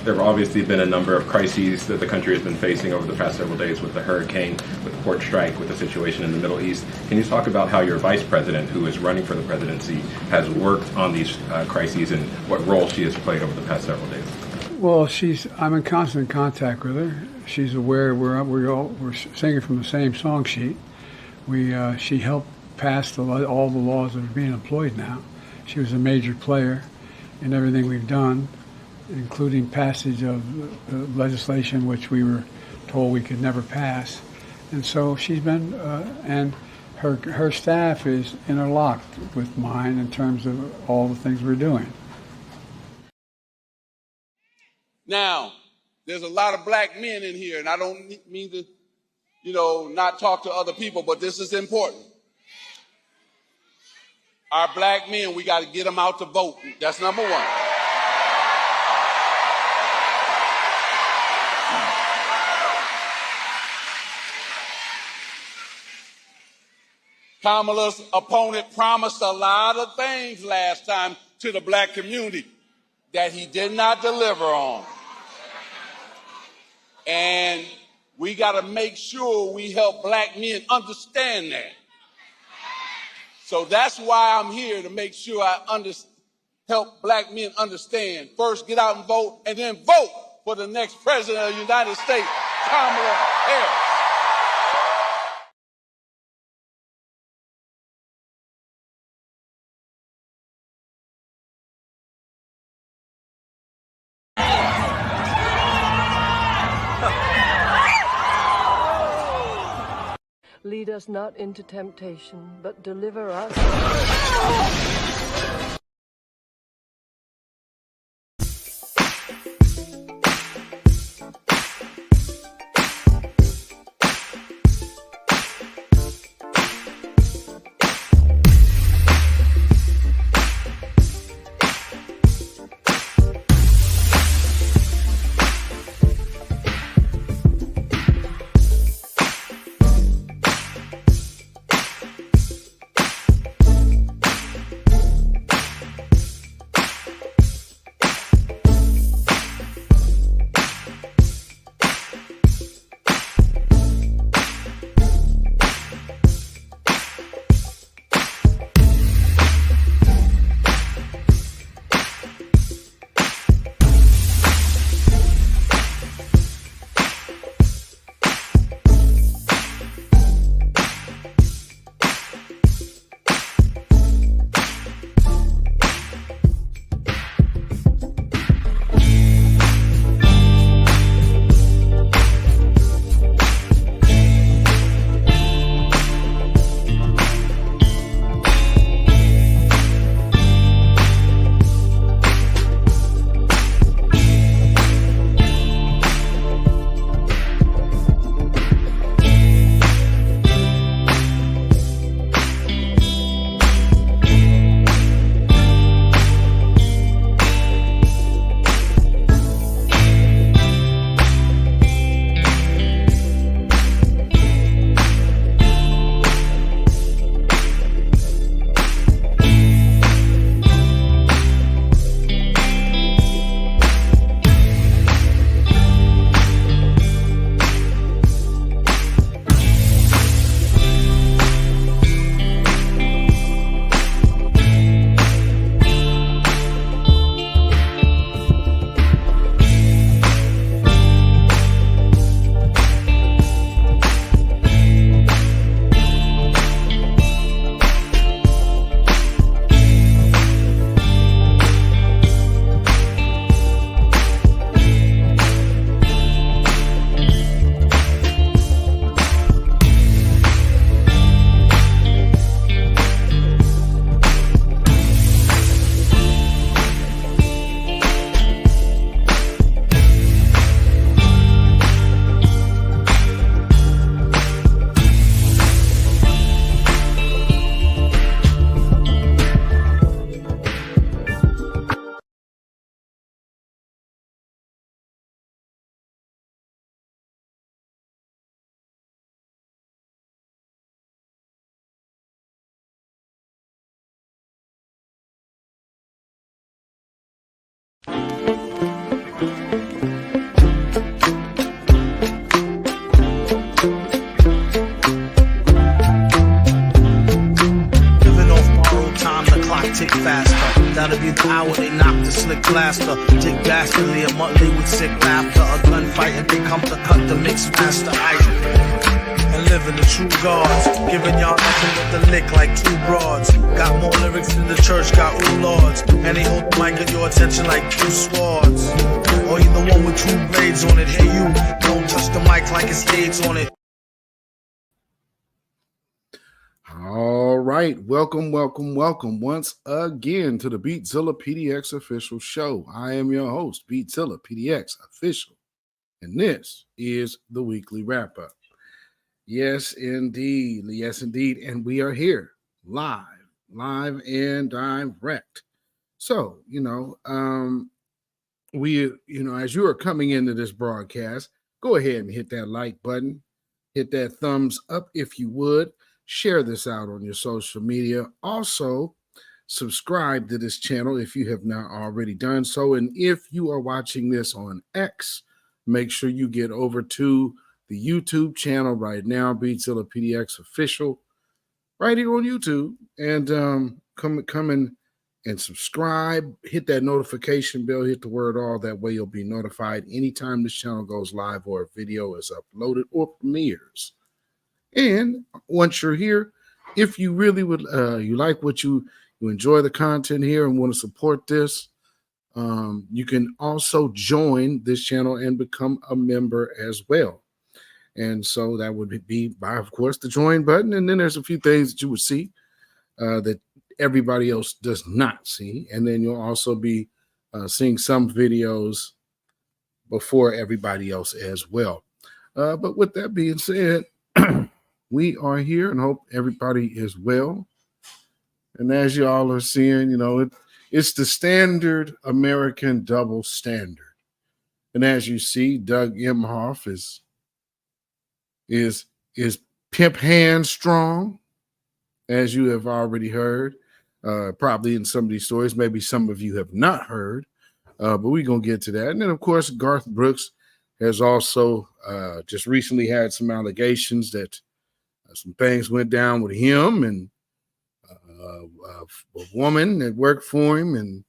There have obviously been a number of crises that the country has been facing over the past several days, with the hurricane, with the port strike, with the situation in the Middle East. Can you talk about how your vice president, who is running for the presidency, has worked on these crises and what role she has played over the past several days? Well, I'm in constant contact with her. She's aware we're singing from the same song sheet. She helped pass all the laws that are being employed now. She was a major player in everything we've done, including passage of legislation which we were told we could never pass. And so she's been, and her staff is interlocked with mine in terms of all the things we're doing. Now, there's a lot of black men in here, and I don't mean to, not talk to other people, but this is important. Our black men, we got to get them out to vote. That's number one. Kamala's opponent promised a lot of things last time to the black community that he did not deliver on. And we got to make sure we help black men understand that. So that's why I'm here, to make sure I help black men understand. First, get out and vote, and then vote for the next president of the United States, Kamala Harris. Lead us not into temptation, but deliver us. the hour they knock the slick blaster. Dick dastardly, a monthly with sick laughter. A gunfight and they come to cut the mix master ice. And living the true gods, giving y'all nothing but the lick like two broads. Got more lyrics than the church got ooh lords. And they hold the mic at your attention like two swords. Or you the one with two blades on it. Hey you, don't touch the mic like it's AIDS on it. All right, welcome once again to the beatzillapdx official show. I am your host, beatzillapdx official, and this is the weekly wrap-up. Yes, indeed, and we are here live and direct. So, as you are coming into this broadcast, go ahead and hit that like button, hit that thumbs up if you would. Share this out on your social media. Also, subscribe to this channel if you have not already done so. And if you are watching this on X, make sure you get over to the YouTube channel right now, beatzillapdx official, right here on YouTube. And come in and subscribe. Hit that notification bell. Hit the word all. That way you'll be notified anytime this channel goes live or a video is uploaded or premieres. And once you're here, if you really would, you like what you enjoy the content here and want to support this, you can also join this channel and become a member as well. And so that would be by, of course, the join button. And then there's a few things that you would see that everybody else does not see. And then you'll also be seeing some videos before everybody else as well. But with that being said, we are here and hope everybody is well. And as you all are seeing, it's the standard American double standard. And as you see, Doug Emhoff is pimp hand strong, as you have already heard, probably in some of these stories. Maybe some of you have not heard, but we're going to get to that. And then, of course, Garth Brooks has also just recently had some allegations that some things went down with him and a woman that worked for him, and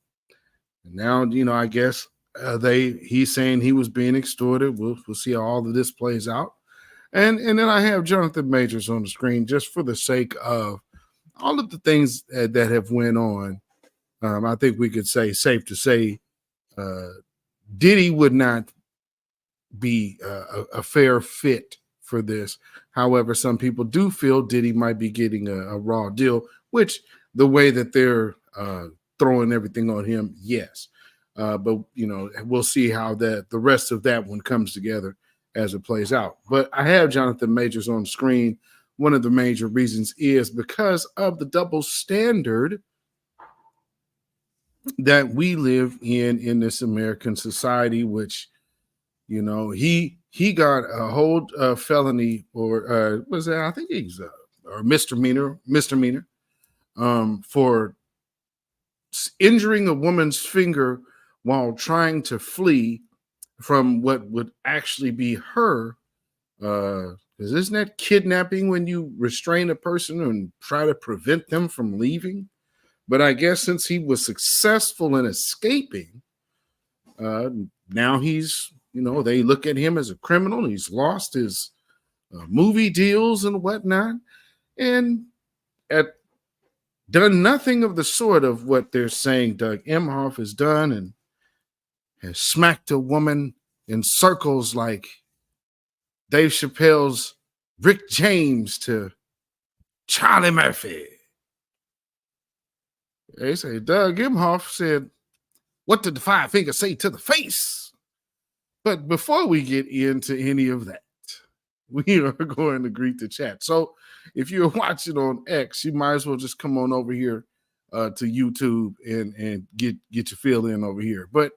now I guess he's saying he was being extorted. We'll see how all of this plays out, and then I have Jonathan Majors on the screen just for the sake of all of the things that have went on. I think we could say, safe to say, Diddy would not be a fair fit for this. However, some people do feel Diddy might be getting a raw deal, which the way that they're throwing everything on him, yes. But, we'll see how the rest of that one comes together as it plays out. But I have Jonathan Majors on the screen. One of the major reasons is because of the double standard that we live in this American society, which, he got a hold felony or was that? I think he's or misdemeanor for injuring a woman's finger while trying to flee from what would actually be her. Because isn't that kidnapping when you restrain a person and try to prevent them from leaving? But I guess since he was successful in escaping, now he's. They look at him as a criminal. He's lost his movie deals and whatnot, and done nothing of the sort of what they're saying Doug Emhoff has done, and has smacked a woman in circles like Dave Chappelle's Rick James to Charlie Murphy. They say Doug Emhoff said, "What did the five fingers say to the face?" But before we get into any of that, we are going to greet the chat. So if you're watching on X, you might as well just come on over here to YouTube and get your feel in over here. But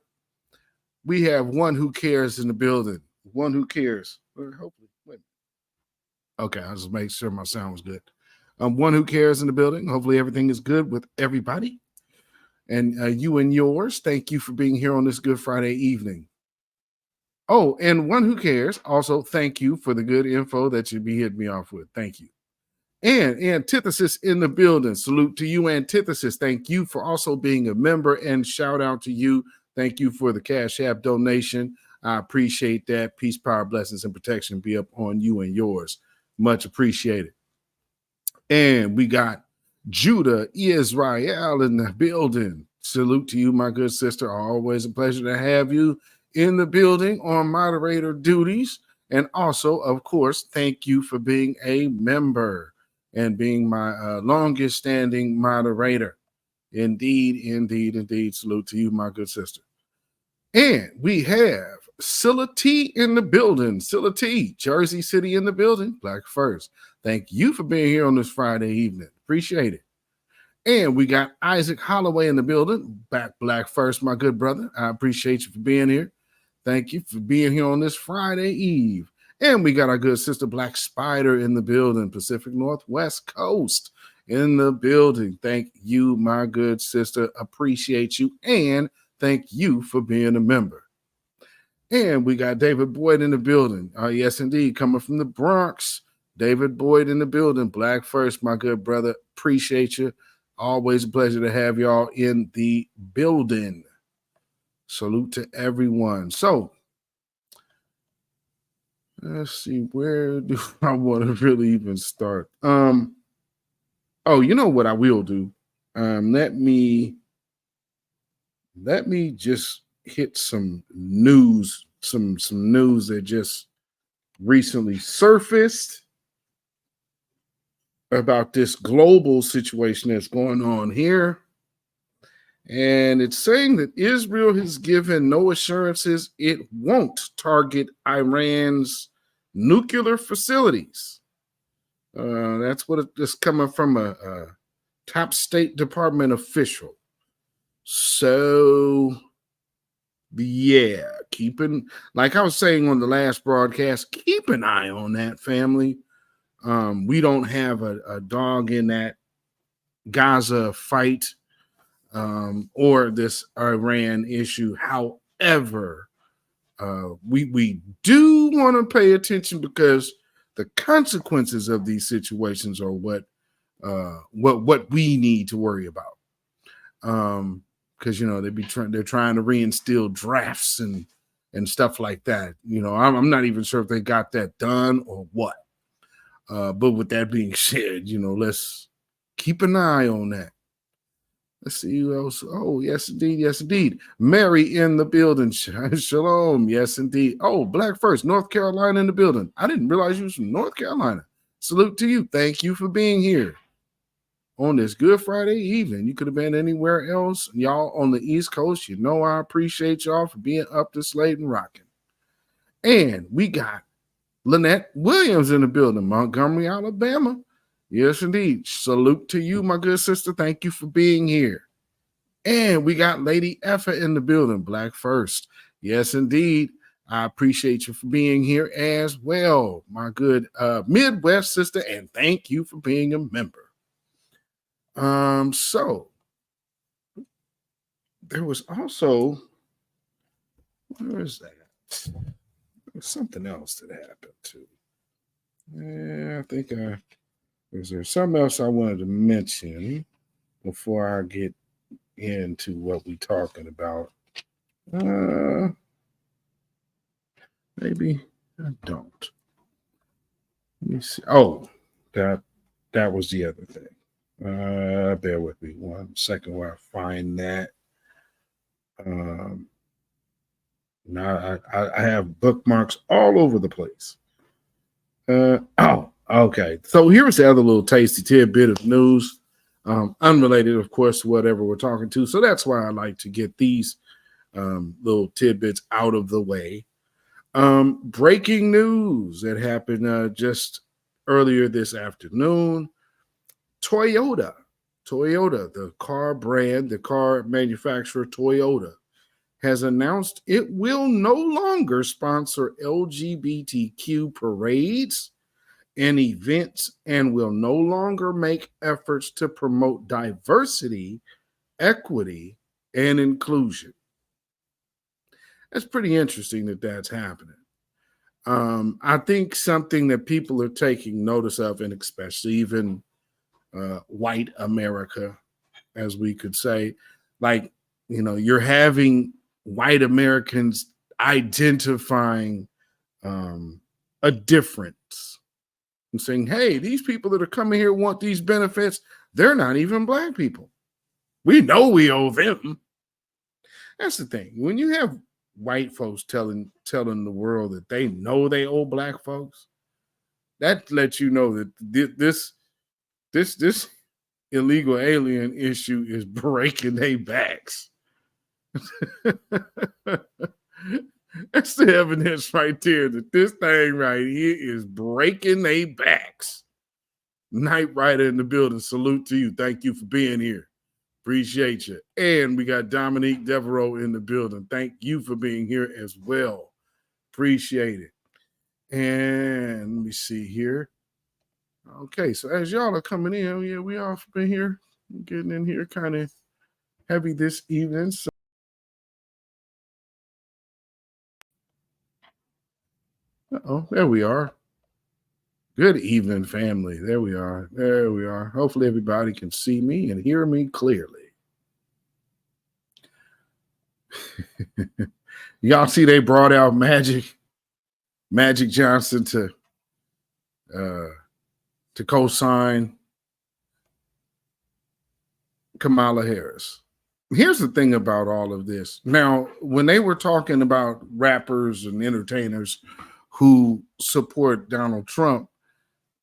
we have One Who Cares in the building. One Who Cares. Hopefully. Wait. Okay, I'll just make sure my sound was good. One Who Cares in the building. Hopefully everything is good with everybody. And you and yours, thank you for being here on this Good Friday evening. Oh, and One Who Cares, also thank you for the good info that you'd be hitting me off with. Thank you. And Antithesis in the building. Salute to you, Antithesis. Thank you for also being a member, and shout out to you. Thank you for the Cash App donation. I appreciate that. Peace, power, blessings, and protection be up on you and yours. Much appreciated. And we got Judah Israel in the building. Salute to you, my good sister. Always a pleasure to have you in the building on moderator duties. And also, of course, thank you for being a member and being my longest standing moderator. Indeed, indeed, indeed. Salute to you, my good sister. And we have Scylla T in the building. Scylla T, Jersey City in the building. Black First. Thank you for being here on this Friday evening. Appreciate it. And we got Isaac Holloway in the building. Back Black First, my good brother. I appreciate you for being here. Thank you for being here on this Friday Eve. And we got our good sister Black Spider in the building. Pacific Northwest Coast in the building. Thank you, my good sister. Appreciate you. And thank you for being a member. And we got David Boyd in the building. Yes, indeed. Coming from the Bronx. David Boyd in the building. Black First, my good brother. Appreciate you. Always a pleasure to have y'all in the building. Salute to everyone. So, let's see. Where do I want to really even start? Oh, you know what I will do? Let me just hit some news, some news that just recently surfaced about this global situation that's going on here. And it's saying that Israel has given no assurances it won't target Iran's nuclear facilities. That's what it's coming from a top State Department official. So, yeah, like I was saying on the last broadcast, keep an eye on that, family. We don't have a dog in that Gaza fight or this Iran issue. However, we do want to pay attention because the consequences of these situations are what we need to worry about. Because they're trying to reinstill drafts and stuff like that. I'm not even sure if they got that done or what. But with that being said, let's keep an eye on that. Let's see who else. Oh, yes, indeed. Yes, indeed. Mary in the building. Shalom. Yes, indeed. Oh, Black First, North Carolina in the building. I didn't realize you was from North Carolina. Salute to you. Thank you for being here on this Good Friday evening. You could have been anywhere else. Y'all on the East Coast, I appreciate y'all for being up this late and rocking. And we got Lynette Williams in the building, Montgomery, Alabama. Yes, indeed. Salute to you, my good sister. Thank you for being here. And we got Lady Effa in the building, Black First. Yes, indeed. I appreciate you for being here as well, my good Midwest sister, and thank you for being a member. So there was also, where is that? There's something else that happened too. Yeah, I think is there something else I wanted to mention before I get into what we're talking about? Maybe I don't. Let me see. Oh, that was the other thing. Bear with me 1 second while I find that. Now I have bookmarks all over the place. Oh, okay. So here's the other little tasty tidbit of news, unrelated, of course, to whatever we're talking to. So that's why I like to get these little tidbits out of the way. Breaking news that happened just earlier this afternoon. Toyota, the car brand, the car manufacturer Toyota, has announced it will no longer sponsor LGBTQ parades and events and will no longer make efforts to promote diversity, equity, and inclusion. That's pretty interesting that that's happening. I think something that people are taking notice of, and especially even white America, as we could say, like, you're having white Americans identifying a difference and saying, hey, these people that are coming here want these benefits. They're not even black people. We know we owe them. That's the thing. When you have white folks telling the world that they know they owe black folks, that lets you know that this illegal alien issue is breaking their backs. That's the evidence right there that this thing right here is breaking their backs. Night Rider in the building. Salute to you. Thank you for being here. Appreciate you. And we got Dominique Devereaux in the building. Thank you for being here as well. Appreciate it. And let me see here. Okay, so as y'all are coming in, yeah, we all been here, getting in here kind of heavy this evening. So there we are. Good evening, family. There we are. There we are. Hopefully everybody can see me and hear me clearly. Y'all see they brought out Magic Johnson to co-sign Kamala Harris. Here's the thing about all of this. Now, when they were talking about rappers and entertainers who support Donald Trump,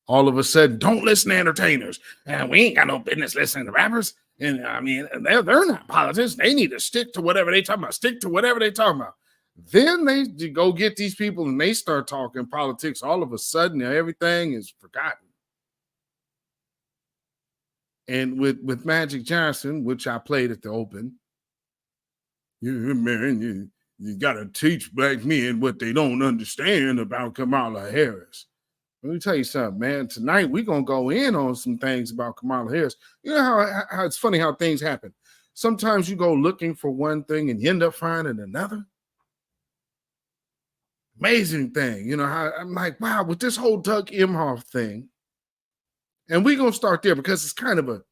all of a sudden, don't listen to entertainers. And we ain't got no business listening to rappers. And I mean, they're not politicians. They need to stick to whatever they talking about. Stick to whatever they talking about. Then they go get these people and they start talking politics. All of a sudden, everything is forgotten. And with Magic Johnson, which I played at the Open, you got to teach black men what they don't understand about Kamala Harris. Let me tell you something, man. Tonight, we're going to go in on some things about Kamala Harris. You know how it's funny how things happen. Sometimes you go looking for one thing and you end up finding another. Amazing thing. You know, how I'm like, wow, with this whole Doug Emhoff thing, and we're going to start there because it's kind of a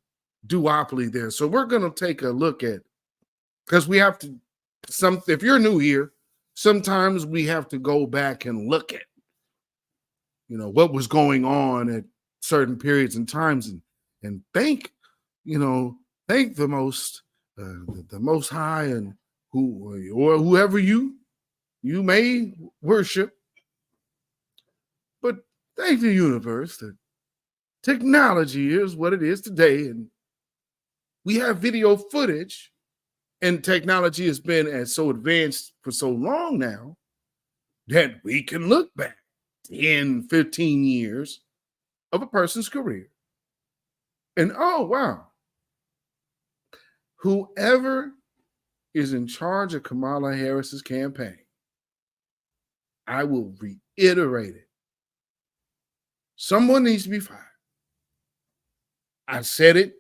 duopoly there. So we're going to take a look at, because we have to, if you're new here, sometimes we have to go back and look at, what was going on at certain periods and times and thank the most high and whoever you may worship, but thank the universe that technology is what it is today. And we have video footage and technology has been so advanced for so long now that we can look back 10, 15 years of a person's career. And oh, wow. Whoever is in charge of Kamala Harris's campaign, I will reiterate it. Someone needs to be fired. I said it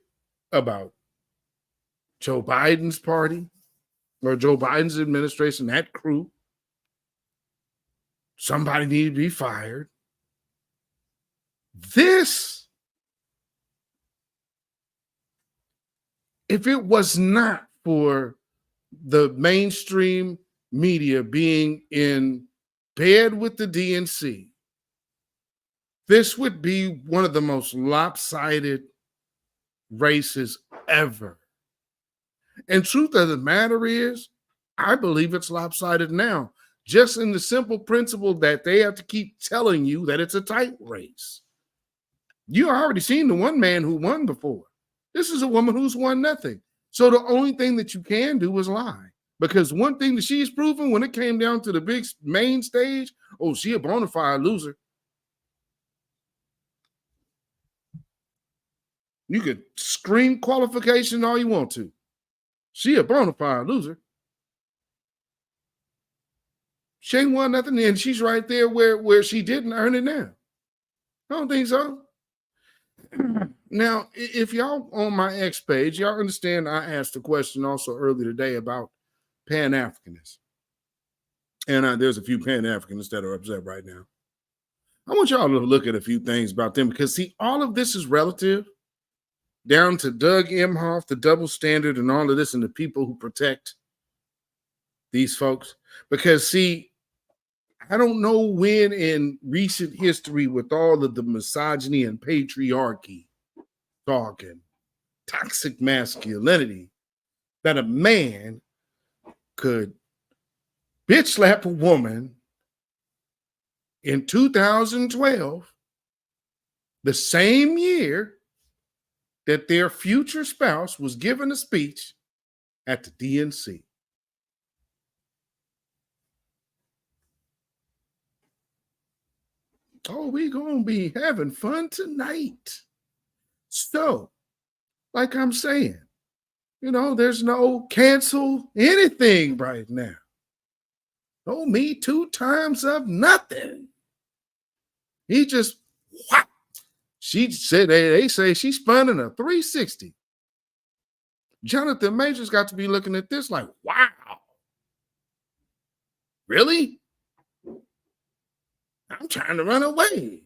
about Joe Biden's party or Joe Biden's administration, that crew. Somebody needed to be fired. This, if it was not for the mainstream media being in bed with the DNC, this would be one of the most lopsided races ever. And truth of the matter is, I believe it's lopsided now, just in the simple principle that they have to keep telling you that it's a tight race. You already seen the one man who won before. This is a woman who's won nothing. So the only thing that you can do is lie. Because one thing that she's proven when it came down to the big main stage, she a bona fide loser. You could scream qualification all you want to. She a bona fide loser. She ain't won nothing, and she's right there where she didn't earn it now. I don't think so. Now, if y'all on my X page, y'all understand I asked a question also earlier today about pan-Africanism. And there's a few Pan-Africanists that are upset right now. I want y'all to look at a few things about them because, see, all of this is relative down to Doug Emhoff, the double standard, and all of this, and the people who protect these folks. Because, see, I don't know when in recent history, with all of the misogyny and patriarchy talk and toxic masculinity, that a man could bitch slap a woman in 2012, the same year that their future spouse was giving a speech at the DNC. Oh, we gonna be having fun tonight. So, like I'm saying, there's no cancel anything right now. No Me Too times of nothing. He just, what? She said, they say she spun in a 360. Jonathan Majors got to be looking at this like, wow. Really? I'm trying to run away.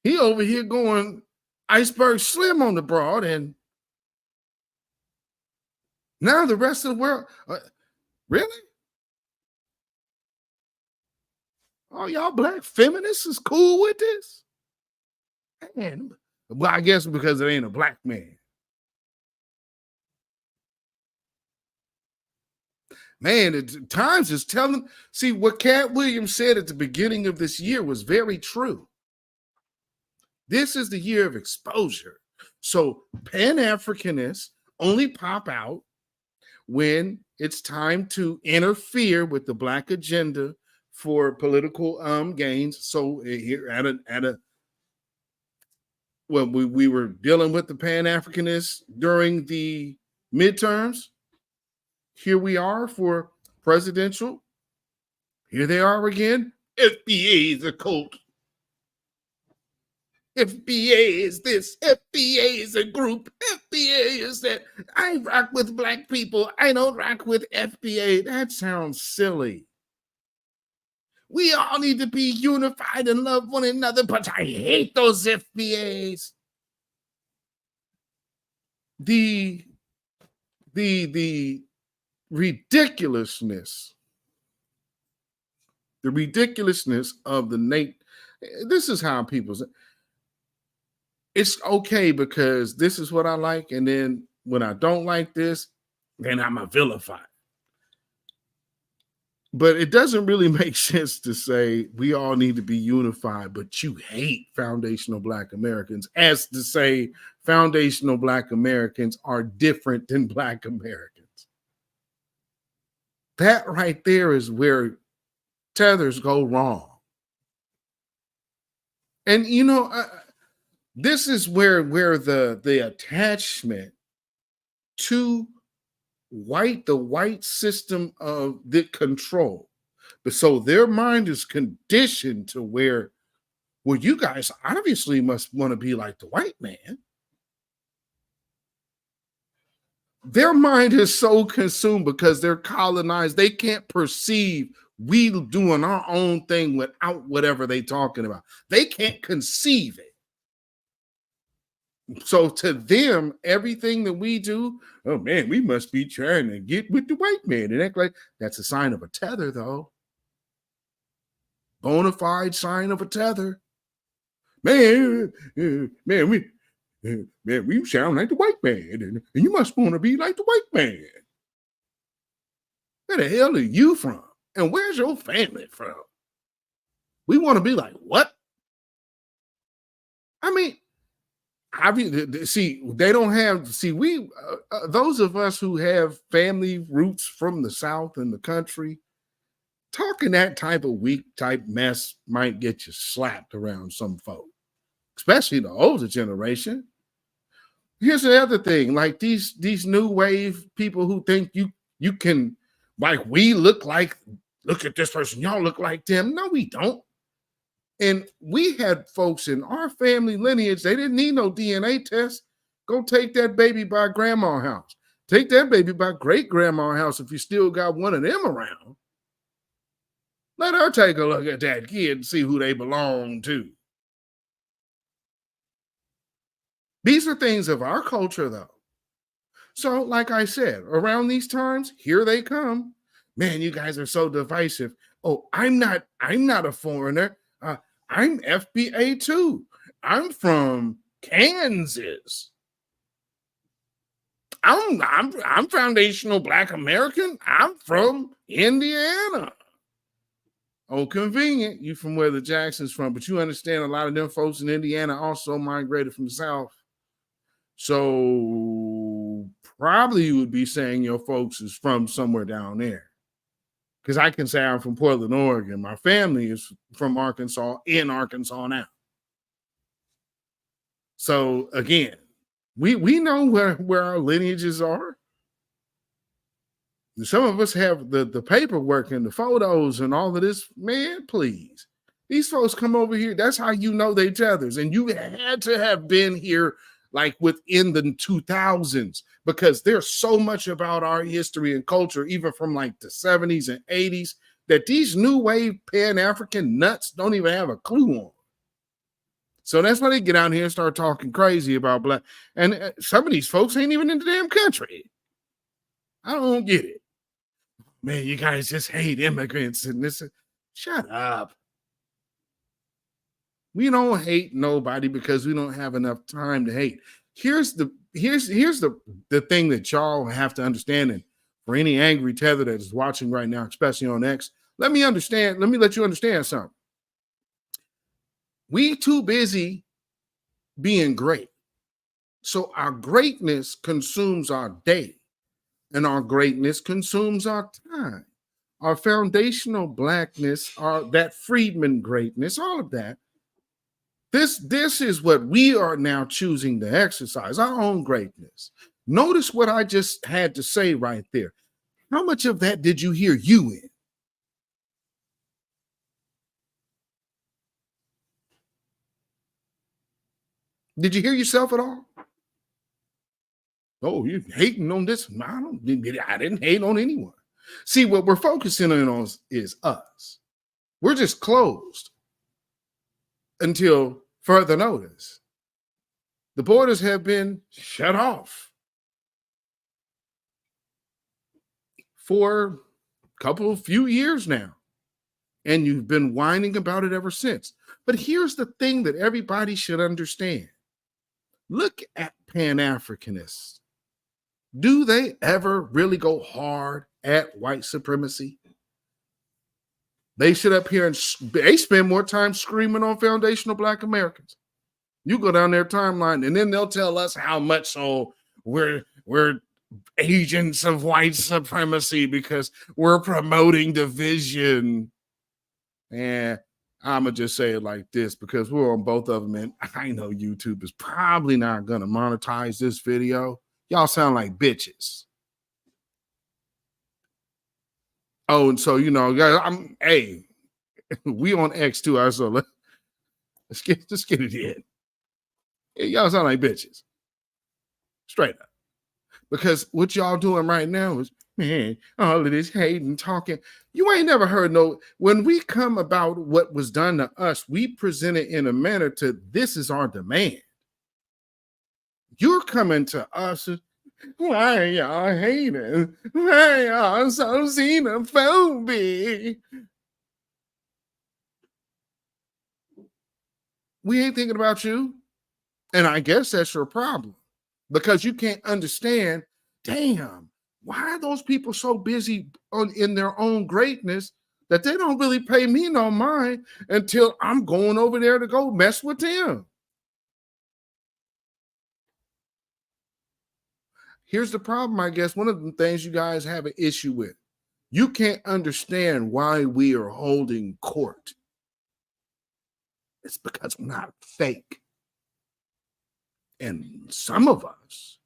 He over here going iceberg slim on the broad, and now the rest of the world, really? Oh, y'all black feminists is cool with this? Man, well, I guess because it ain't a black man. Man, Times is telling, see, what Cat Williams said at the beginning of this year was very true. This is the year of exposure. So Pan-Africanists only pop out when it's time to interfere with the black agenda for political gains. So here when we were dealing with the Pan-Africanists during the midterms, here we are for presidential. Here they are again. FBA is a cult. FBA is this. FBA is a group. FBA is that. I rock with black people. I don't rock with FBA. That sounds silly. We all need to be unified and love one another, but I hate those FBAs. The ridiculousness of the Nate. This is how people say it's okay because this is what I like, and then when I don't like this, then I'm a vilified. But it doesn't really make sense to say we all need to be unified, but you hate foundational Black Americans, as to say foundational Black Americans are different than Black Americans. That right there is where tethers go wrong. And this is where the attachment to the white system of the control. But so their mind is conditioned to where, well, you guys obviously must want to be like the white man. Their mind is so consumed because they're colonized. They can't perceive we doing our own thing without whatever they're talking about. They can't conceive it. So to them, everything that we do, oh man, we must be trying to get with the white man and act like that's a sign of a tether, though. Bona fide sign of a tether. Man, we sound like the white man, and you must want to be like the white man. Where the hell are you from? And where's your family from? We want to be like what? I mean, see, they don't have, see, we, those of us who have family roots from the South and the country, talking that type of weak type mess might get you slapped around some folk, especially the older generation. Here's the other thing, like these new wave people who think you can, like, we look at this person, y'all look like them. No, we don't. And we had folks in our family lineage, they didn't need no DNA test. Go take that baby by grandma's house. Take that baby by great grandma's house if you still got one of them around. Let her take a look at that kid and see who they belong to. These are things of our culture, though. So, like I said, around these times, here they come. Man, you guys are so divisive. Oh, I'm not a foreigner. I'm FBA too. I'm from Kansas. I'm foundational Black American. I'm from Indiana. Oh, convenient. You from where the Jackson's from, but you understand a lot of them folks in Indiana also migrated from the South. So probably you would be saying your folks is from somewhere down there. Because I can say I'm from Portland, Oregon. My family is from Arkansas, in Arkansas now. So again, we know where our lineages are. Some of us have the paperwork and the photos and all of this. Man, please. These folks come over here. That's how you know they tethers. And you had to have been here like within the 2000s, because there's so much about our history and culture, even from like the 70s and 80s, that these new wave Pan-African nuts don't even have a clue on. So that's why they get out here and start talking crazy about Black. And some of these folks ain't even in the damn country. I don't get it. Man, you guys just hate immigrants and this. Shut up. We don't hate nobody because we don't have enough time to hate. Here's the thing that y'all have to understand. And for any angry tether that is watching right now, especially on X, let me let you understand something. We too busy being great. So our greatness consumes our day, and our greatness consumes our time. Our foundational Blackness, that Friedman greatness, all of that. This is what we are now choosing to exercise, our own greatness. Notice what I just had to say right there. How much of that did you hear you in? Did you hear yourself at all? Oh, you hating on this? I didn't hate on anyone. See, what we're focusing on is us. We're just closed until further notice. The borders have been shut off for a few years now, and you've been whining about it ever since. But here's the thing that everybody should understand. Look at Pan-Africanists. Do they ever really go hard at white supremacy? They sit up here and they spend more time screaming on foundational Black Americans. You go down their timeline and then they'll tell us how much we're agents of white supremacy because we're promoting division. And I'm going to just say it like this, because we're on both of them, and I know YouTube is probably not going to monetize this video. Y'all sound like bitches. Oh, and so, guys, we on X too, so let's get it in. Y'all sound like bitches. Straight up. Because what y'all doing right now is, man, all of this hating, talking. You ain't never heard when we come about what was done to us, we present it in a manner to, this is our demand. You're coming to us, why y'all hating? Why y'all so xenophobic? We ain't thinking about you. And I guess that's your problem, because you can't understand, damn, why are those people so busy in their own greatness that they don't really pay me no mind until I'm going over there to go mess with them? Here's the problem, I guess. One of the things you guys have an issue with. You can't understand why we are holding court. It's because we're not fake. And some of us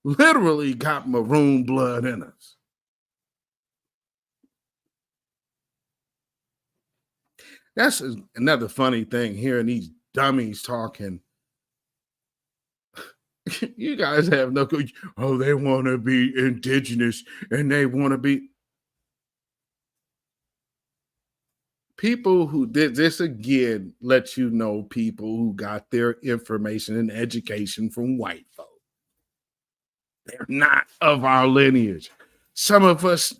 literally got maroon blood in us. That's another funny thing, hearing these dummies talking. You guys have no clue. Oh, they want to be indigenous and they want to be. People who did this again let you know people who got their information and education from white folk. They're not of our lineage. Some of us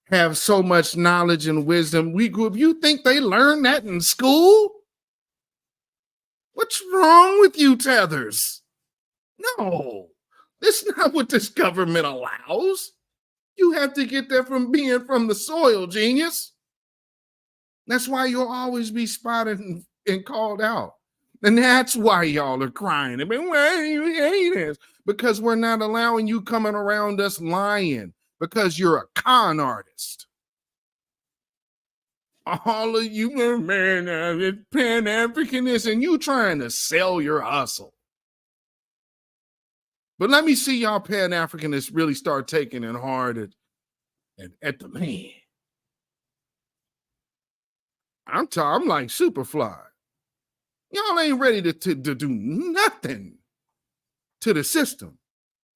have so much knowledge and wisdom. We grew up. You think they learned that in school? What's wrong with you, Tethers? No, that's not what this government allows. You have to get that from being from the soil, genius. That's why you'll always be spotted and called out. And that's why y'all are crying. I mean, why do you hate us? Because we're not allowing you coming around us lying because you're a con artist. All of you are, man, pan-Africanism, and you trying to sell your hustle. But let me see y'all pan-Africanists really start taking it hard at the man. I'm like Superfly. Y'all ain't ready to do nothing to the system.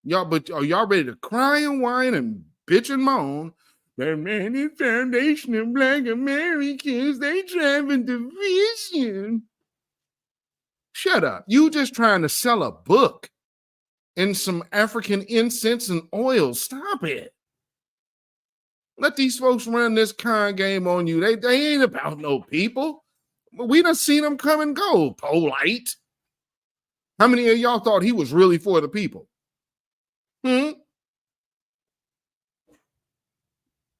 But are y'all ready to cry and whine and bitch and moan? The man foundation of Black Americans, they driving division. Shut up. You just trying to sell a book and some African incense and oil. Stop it. Let these folks run this con game on you. They ain't about no people. We done seen them come and go. Polite. How many of y'all thought he was really for the people?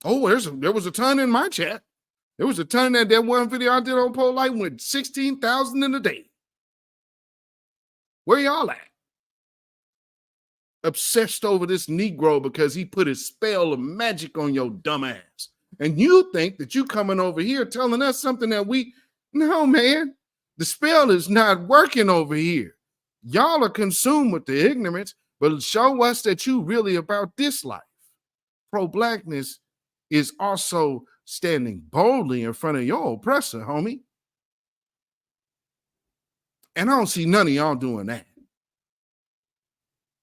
Oh, there was a ton in my chat. There was a ton that one video I did on Polite with 16,000 in a day. Where y'all at? Obsessed over this Negro because he put his spell of magic on your dumb ass. And you think that you coming over here telling us something that no, man, the spell is not working over here. Y'all are consumed with the ignorance, but show us that you really about this life. Pro-blackness is also standing boldly in front of your oppressor, homie. And I don't see none of y'all doing that.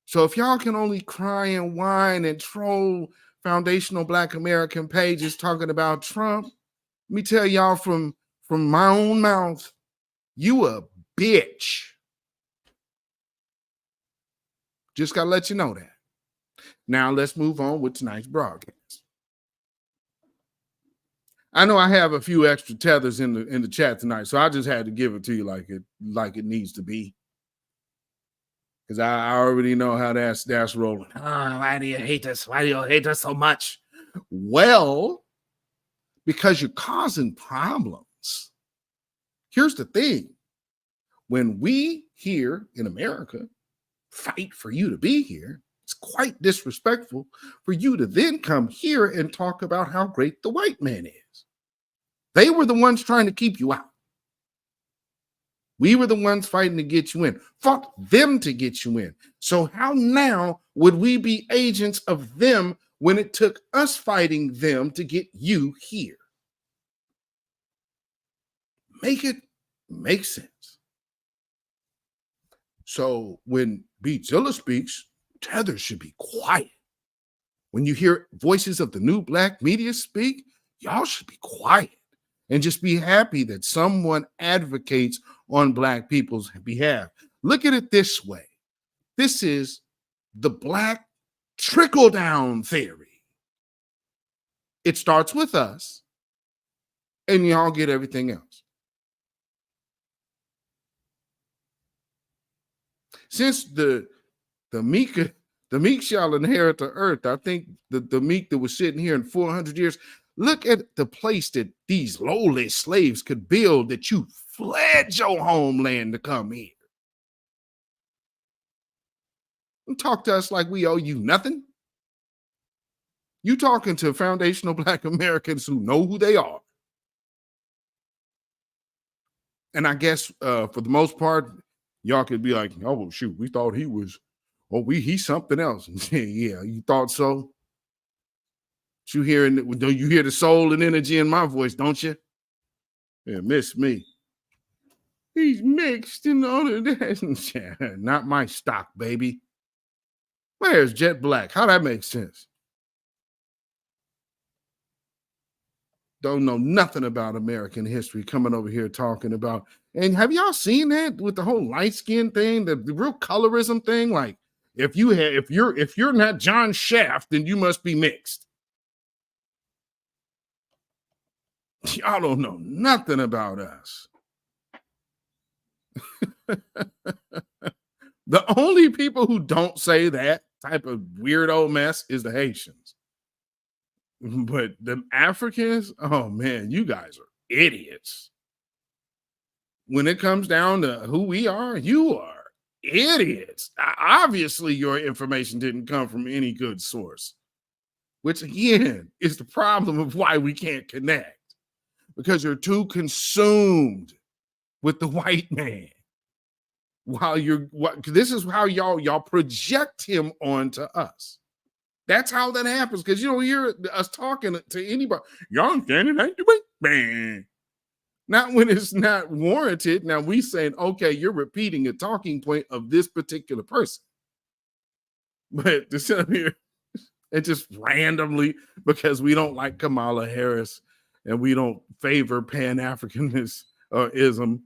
So if y'all can only cry and whine and troll foundational Black American pages talking about Trump, let me tell y'all from my own mouth, you a bitch. Just got to let you know that. Now let's move on with tonight's broadcast. I know I have a few extra tethers in the chat tonight, so I just had to give it to you like it needs to be. Because I already know how that's rolling. Oh, why do you hate us? Why do you hate us so much? Well, because you're causing problems. Here's the thing. When we here in America fight for you to be here, it's quite disrespectful for you to then come here and talk about how great the white man is. They were the ones trying to keep you out. We were the ones fighting to get you in. Fought them to get you in. So how now would we be agents of them when it took us fighting them to get you here? Make it make sense. So when Beatzilla speaks, Tether should be quiet. When you hear voices of the new Black media speak, y'all should be quiet and just be happy that someone advocates on Black people's behalf. Look at it this way. This is the Black trickle-down theory. It starts with us, and y'all get everything else. Since the meek shall inherit the earth, I think the meek that was sitting here in 400 years, look at the place that these lowly slaves could build that you fled your homeland to come here. And talk to us like we owe you nothing. You talking to foundational Black Americans who know who they are. And I guess for the most part, y'all could be like, oh, shoot, we thought he was, he's something else. Yeah, you thought so? You hear the soul and energy in my voice, don't you? Yeah, miss me. He's mixed and all of that. Not my stock, baby. Where's Jet Black? How that makes sense? don't know nothing about American history coming over here talking about. And have y'all seen that with the whole light skin thing, the real colorism thing? Like, if you're not John Shaft, then you must be mixed. Y'all don't know nothing about us. The only people who don't say that type of weirdo mess is the Haitians. But the Africans, oh man, you guys are idiots. When it comes down to who we are, you are idiots. Obviously, your information didn't come from any good source, which again is the problem of why we can't connect, because you're too consumed with the white man. While this is how y'all project him onto us. That's how that happens, because you don't hear us talking to anybody. Y'all standing like the white man. Not when it's not warranted. Now we saying, okay, you're repeating a talking point of this particular person. But to sit up here and just randomly, because we don't like Kamala Harris and we don't favor pan-Africanism or ism,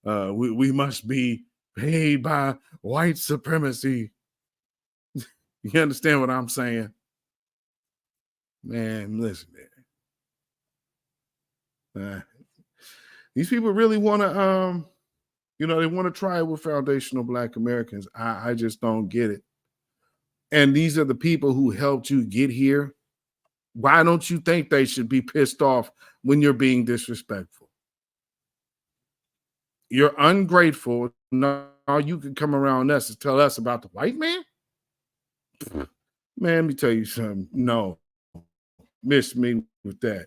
we must be paid by white supremacy. You understand what I'm saying? Man, listen, man. These people really want to, they want to try it with foundational Black Americans. I just don't get it. And these are the people who helped you get here. Why don't you think they should be pissed off when you're being disrespectful? You're ungrateful. Now you can come around us and tell us about the white man? Man, let me tell you something. No, miss me with that.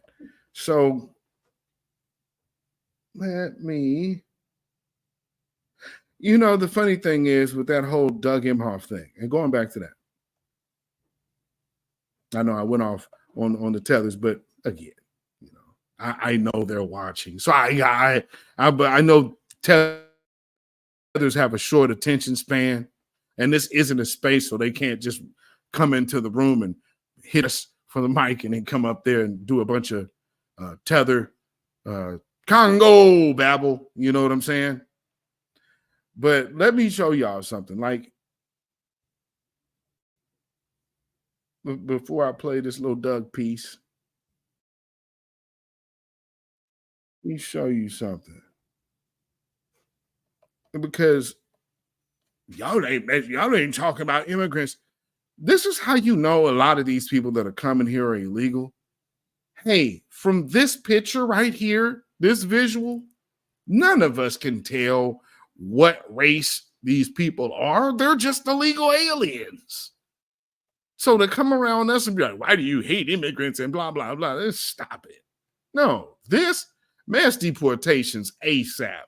So let me, the funny thing is with that whole Doug Emhoff thing, and going back to that, I know I went off on the tethers, but again, I know they're watching. So I know tethers have a short attention span, and this isn't a space so they can't just come into the room and hit us for the mic and then come up there and do a bunch of tether Congo babble. You know what I'm saying? But let me show y'all something. Like, before I play this little Doug piece, let me show you something. Because y'all ain't talking about immigrants. This is how you know a lot of these people that are coming here are illegal. Hey, from this picture right here, this visual, none of us can tell what race these people are. They're just illegal aliens. So to come around us and be like, why do you hate immigrants and blah, blah, blah, let's stop it. No, this mass deportations ASAP.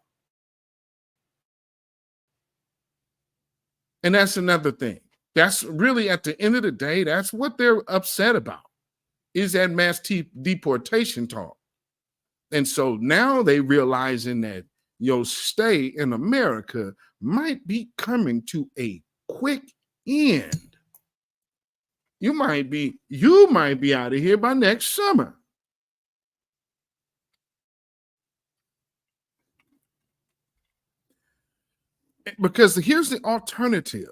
And that's another thing. That's really, at the end of the day, that's what they're upset about, is that mass deportation talk. And so now they realizing that your stay in America might be coming to a quick end. You might be out of here by next summer. Because here's the alternative.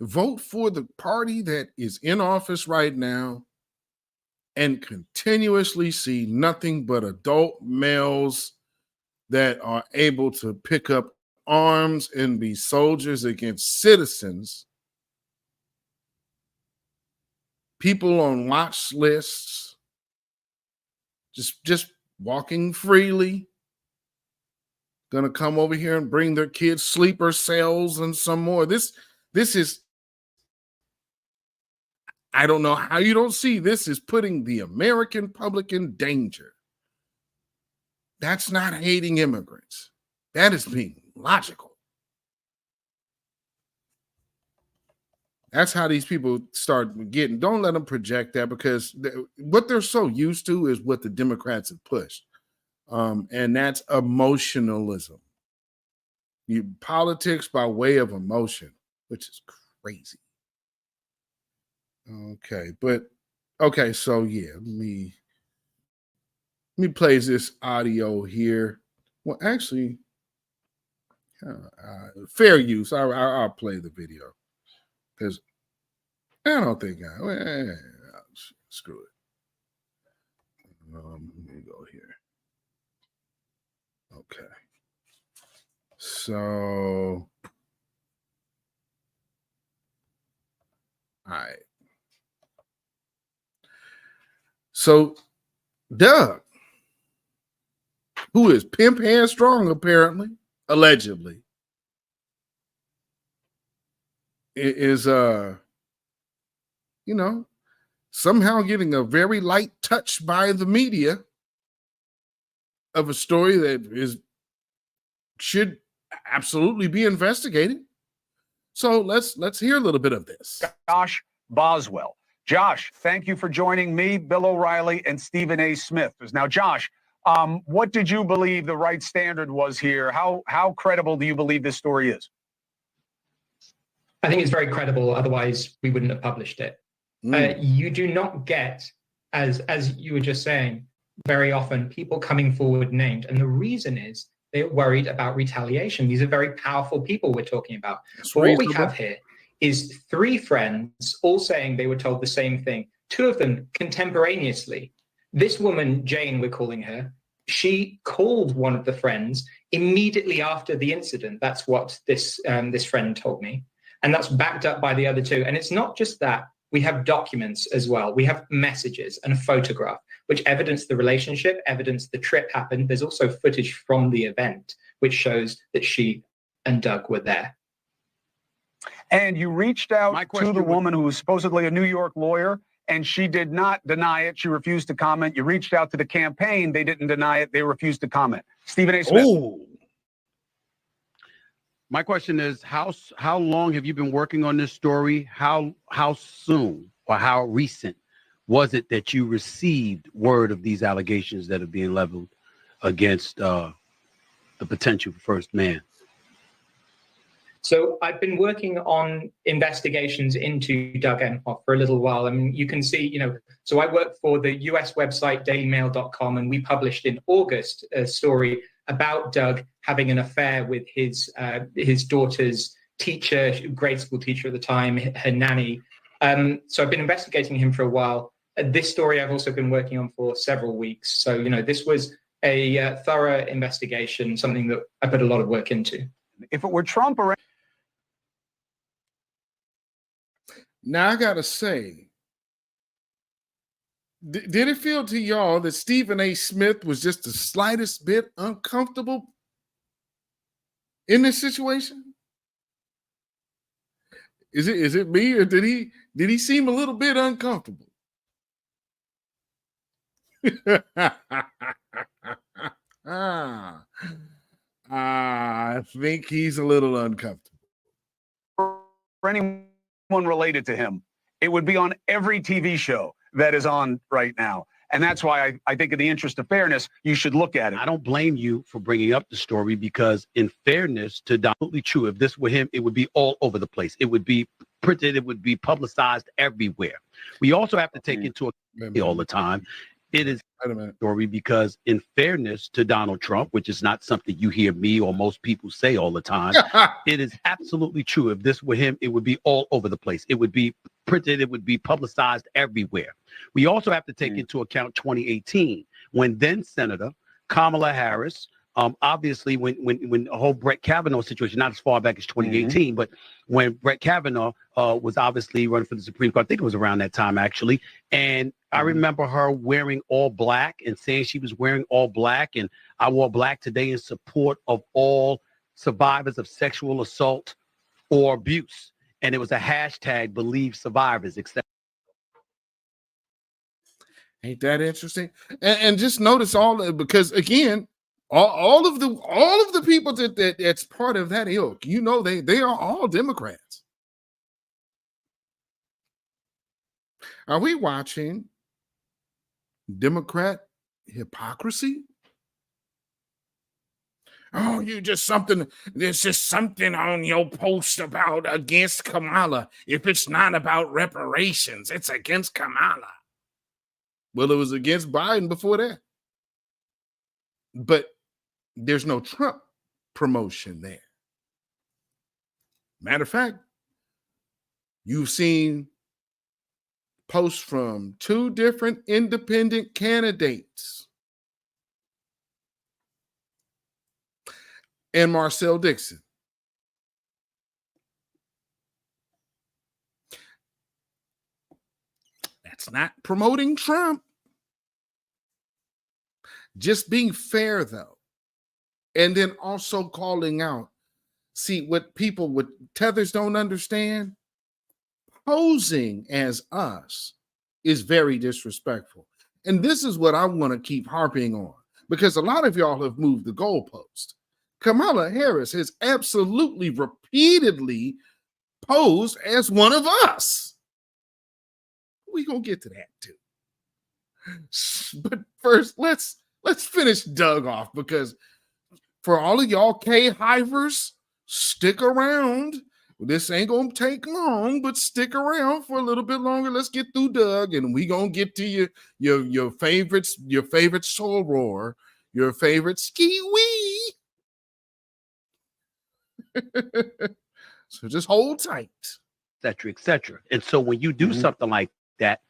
Vote for the party that is in office right now and continuously see nothing but adult males that are able to pick up arms and be soldiers against citizens, people on watch lists, just walking freely, gonna come over here and bring their kids sleeper cells and some more. This is, I don't know how you don't see this is putting the American public in danger. That's not hating immigrants. That is being logical. That's how these people start getting. Don't let them project that, because what they're so used to is what the Democrats have pushed. And that's emotionalism. Politics by way of emotion, which is crazy. Okay, so yeah, let me Let me play this audio here. Well, actually, fair use. I'll play the video because I don't think screw it. Let me go here. Okay. So, all right. So, Doug, who is pimp hand strong, apparently, allegedly, is somehow getting a very light touch by the media of a story that should absolutely be investigated. So let's hear a little bit of this. Josh Boswell. Josh, thank you for joining me, Bill O'Reilly, and Stephen A. Smith. Now, Josh, what did you believe the right standard was here? How credible do you believe this story is? I think it's very credible. Otherwise, we wouldn't have published it. You do not get, as you were just saying, very often people coming forward named. And the reason is they're worried about retaliation. These are very powerful people we're talking about. But what we have here is 3 friends all saying they were told the same thing, 2 of them contemporaneously. This woman, Jane, we're calling her, she called one of the friends immediately after the incident. That's what this friend told me. And that's backed up by the other 2. And it's not just that. We have documents as well. We have messages and a photograph, which evidence the relationship, evidence the trip happened. There's also footage from the event, which shows that she and Doug were there. And you reached out to the woman who was supposedly a New York lawyer, and she did not deny it. She refused to comment. You reached out to the campaign. They didn't deny it. They refused to comment. Stephen A. Smith. Oh. My question is, how long have you been working on this story? How soon or how recent was it that you received word of these allegations that are being leveled against the potential first man? So I've been working on investigations into Doug Emhoff for a little while. I mean, you can see, so I work for the US website dailymail.com, and we published in August a story about Doug having an affair with his daughter's teacher, grade school teacher at the time, her nanny. So I've been investigating him for a while. This story I've also been working on for several weeks. So, this was a thorough investigation, something that I put a lot of work into. If it were Trump or... Now, I got to say, did it feel to y'all that Stephen A. Smith was just the slightest bit uncomfortable in this situation? Is it me, or did he seem a little bit uncomfortable? I think he's a little uncomfortable. For anyone related to him, it would be on every TV show that is on right now. And that's why I think in the interest of fairness, you should look at it. I don't blame you for bringing up the story, because in fairness to absolutely true, if this were him, it would be all over the place. It would be printed. It would be publicized everywhere. We also have to take into account all the time. It is a story because in fairness to Donald Trump, which is not something you hear me or most people say all the time, it is absolutely true. If this were him, it would be all over the place. It would be printed. It would be publicized everywhere. We also have to take into account 2018, when then Senator Kamala Harris, obviously when the whole Brett Kavanaugh situation, not as far back as 2018, but when Brett Kavanaugh was obviously running for the Supreme Court, I think it was around that time actually. And I remember her wearing all black and saying she was wearing all black. And I wore black today in support of all survivors of sexual assault or abuse. And it was a hashtag believe survivors, etc. Ain't that interesting? And just notice because again, all of the people that's part of that ilk, they are all Democrats. Are we watching Democrat hypocrisy? Oh, there's just something on your post about against Kamala. If it's not about reparations, it's against Kamala. Well, it was against Biden before that. But there's no Trump promotion there. Matter of fact, you've seen posts from 2 different independent candidates and Marcel Dixon. That's not promoting Trump. Just being fair, though. And then also calling out. See, what people with tethers don't understand, posing as us is very disrespectful. And this is what I want to keep harping on, because a lot of y'all have moved the goalpost. Kamala Harris has absolutely repeatedly posed as one of us. We're going to get to that too. But first, let's finish Doug off, because for all of y'all K-hivers, stick around. This ain't gonna take long, but stick around for a little bit longer. Let's get through Doug, and we gonna get to your favorites, your favorite soul roar, your favorite ski-wee. So just hold tight. Et cetera, et cetera. And so when you do something like that,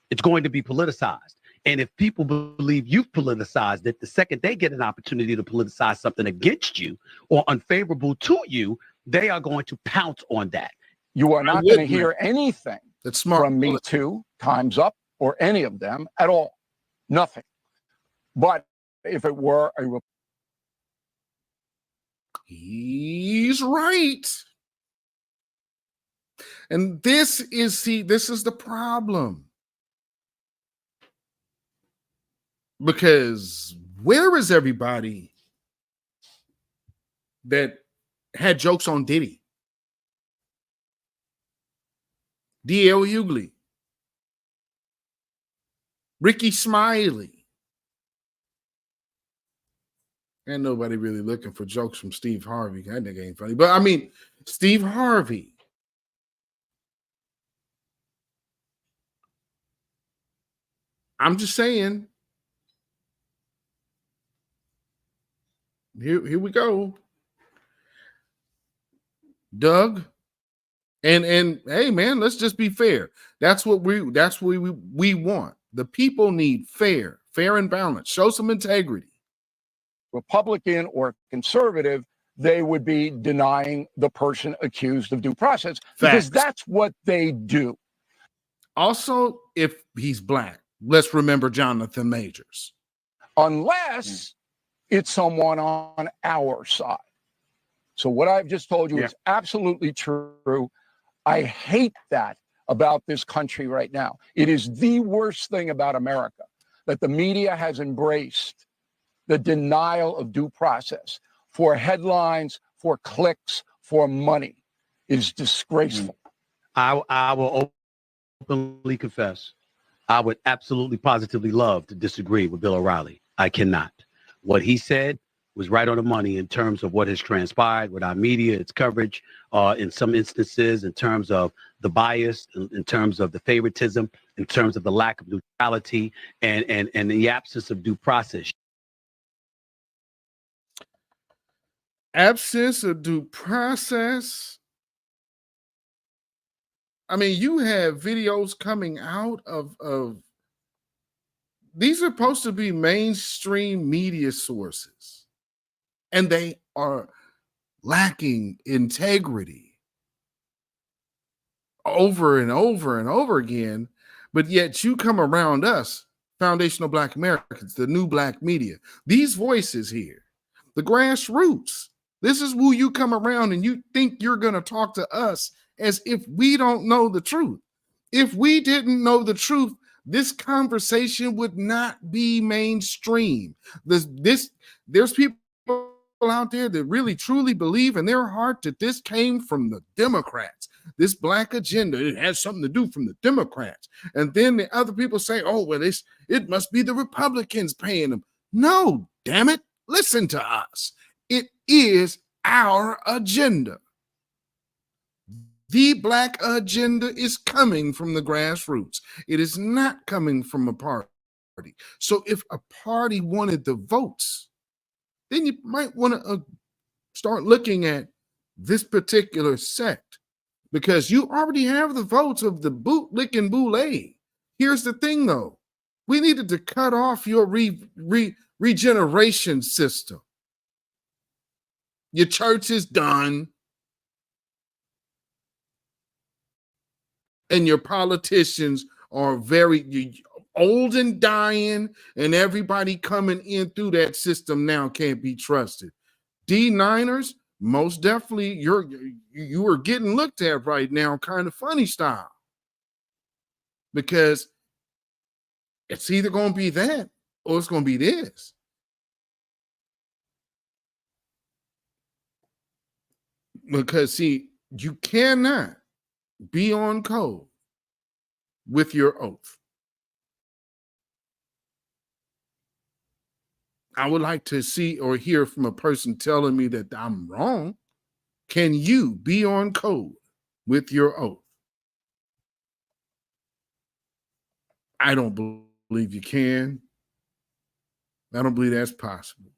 it's going to be politicized. And if people believe you've politicized it, the second they get an opportunity to politicize something against you or unfavorable to you, they are going to pounce on that. You are not going to hear anything That's smart. From Me Too, Time's Up, or any of them at all. Nothing. But if it were a... He's right. And this is the problem. Because where is everybody that had jokes on Diddy? D.L. Hughley, Ricky Smiley. Ain't nobody really looking for jokes from Steve Harvey. That nigga ain't funny. But I mean, Steve Harvey. I'm just saying. Here we go. Doug. And hey man, let's just be fair. That's what we want. The people need fair and balanced. Show some integrity. Republican or conservative, they would be denying the person accused of due process. Because that's what they do. Also, if he's black, let's remember Jonathan Majors. Unless it's someone on our side. So what I've just told you is absolutely true. I hate that about this country right now. It is the worst thing about America, that the media has embraced the denial of due process for headlines, for clicks, for money. It is disgraceful. I will openly confess, I would absolutely positively love to disagree with Bill O'Reilly. I cannot. What he said was right on the money in terms of what has transpired with our media, its coverage, in some instances, in terms of the bias, in terms of the favoritism, in terms of the lack of neutrality, and the absence of due process. Absence of due process. I mean, you have videos coming out of these are supposed to be mainstream media sources, and they are lacking integrity over and over and over again. But yet you come around us, foundational Black Americans, the new Black media, these voices here, the grassroots. This is who you come around and you think you're going to talk to us as if we don't know the truth. If we didn't know the truth, this conversation would not be mainstream. There's people out there that really truly believe in their heart that this came from the Democrats. This Black agenda, it has something to do from the Democrats. And then the other people say, oh, well, it must be the Republicans paying them. No, damn it. Listen to us. It is our agenda. The Black agenda is coming from the grassroots. It is not coming from a party. So if a party wanted the votes, then you might want to start looking at this particular sect, because you already have the votes of the bootlicking boule. Here's the thing, though. We needed to cut off your regeneration system. Your church is done. And your politicians are very old and dying, and everybody coming in through that system now can't be trusted. D9ers, most definitely, you are getting looked at right now, kind of funny style, because it's either going to be that or it's going to be this. Because, see, you cannot be on code with your oath. I would like to see or hear from a person telling me that I'm wrong. Can you be on code with your oath? I don't believe you can. I don't believe that's possible.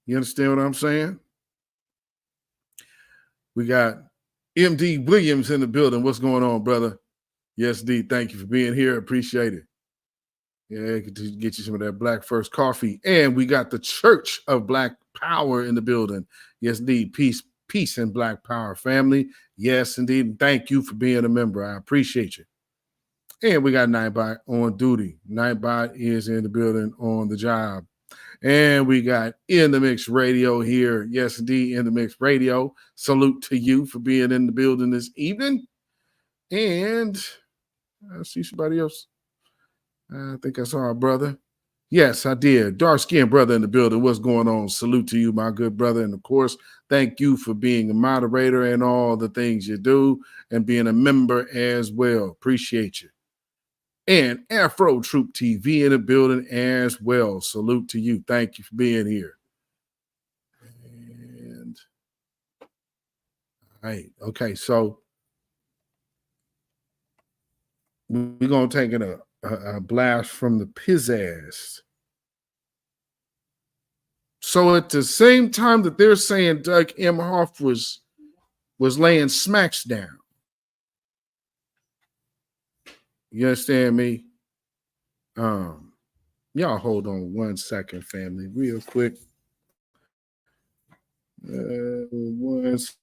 You understand what I'm saying? We got MD Williams in the building. What's going on, brother? Yes, D. Thank you for being here. Appreciate it. Yeah, get you some of that Black First coffee. And we got the Church of Black Power in the building. Yes, indeed. Peace and Black Power family. Yes, indeed. And thank you for being a member. I appreciate you. And we got Nightbot on duty. Nightbot is in the building on the job. And we got In the Mix Radio here. Yes, indeed, In the Mix Radio. Salute to you for being in the building this evening. And I see somebody else. I think I saw our brother. Yes, I did. Dark-skinned brother in the building. What's going on? Salute to you, my good brother. And, of course, thank you for being a moderator and all the things you do and being a member as well. Appreciate you. And Afro Troop TV in the building as well. Salute to you. Thank you for being here. And, all right. Okay, so we're going to take it a blast from the pizzazz. So at the same time that they're saying Doug Emhoff was laying smacks down, you understand me? Y'all hold on 1 second, family, real quick. One second.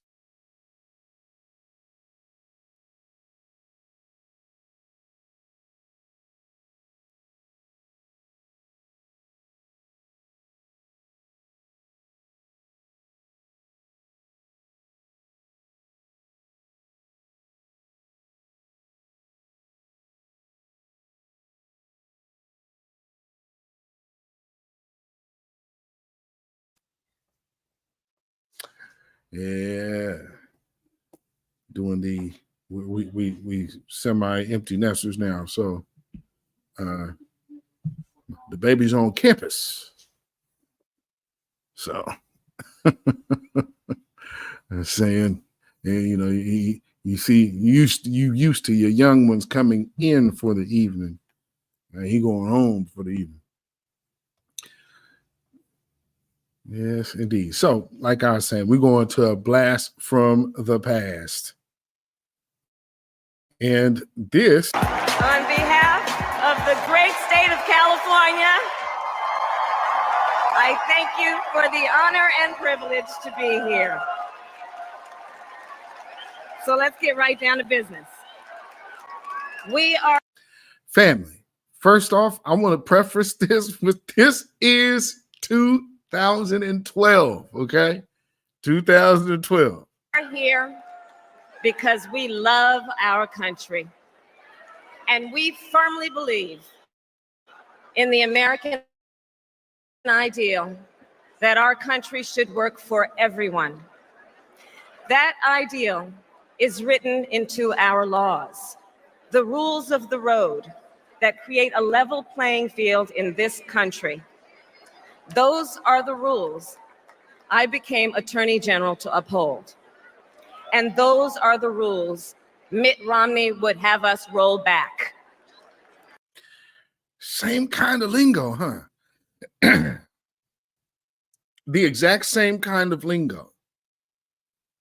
Yeah, doing we semi-empty nesters now. So the baby's on campus. So I'm saying, and you know, you used to your young ones coming in for the evening. He going home for the evening. Yes, indeed. So, like I was saying, we're going to a blast from the past. And this... On behalf of the great state of California, I thank you for the honor and privilege to be here. So let's get right down to business. We are... Family, first off, I want to preface this with this is 2012, okay? 2012. We're here because we love our country. And we firmly believe in the American ideal that our country should work for everyone. That ideal is written into our laws, the rules of the road that create a level playing field in this country. Those are the rules I became Attorney General to uphold. And those are the rules Mitt Romney would have us roll back. Same kind of lingo, huh? the exact same kind of lingo.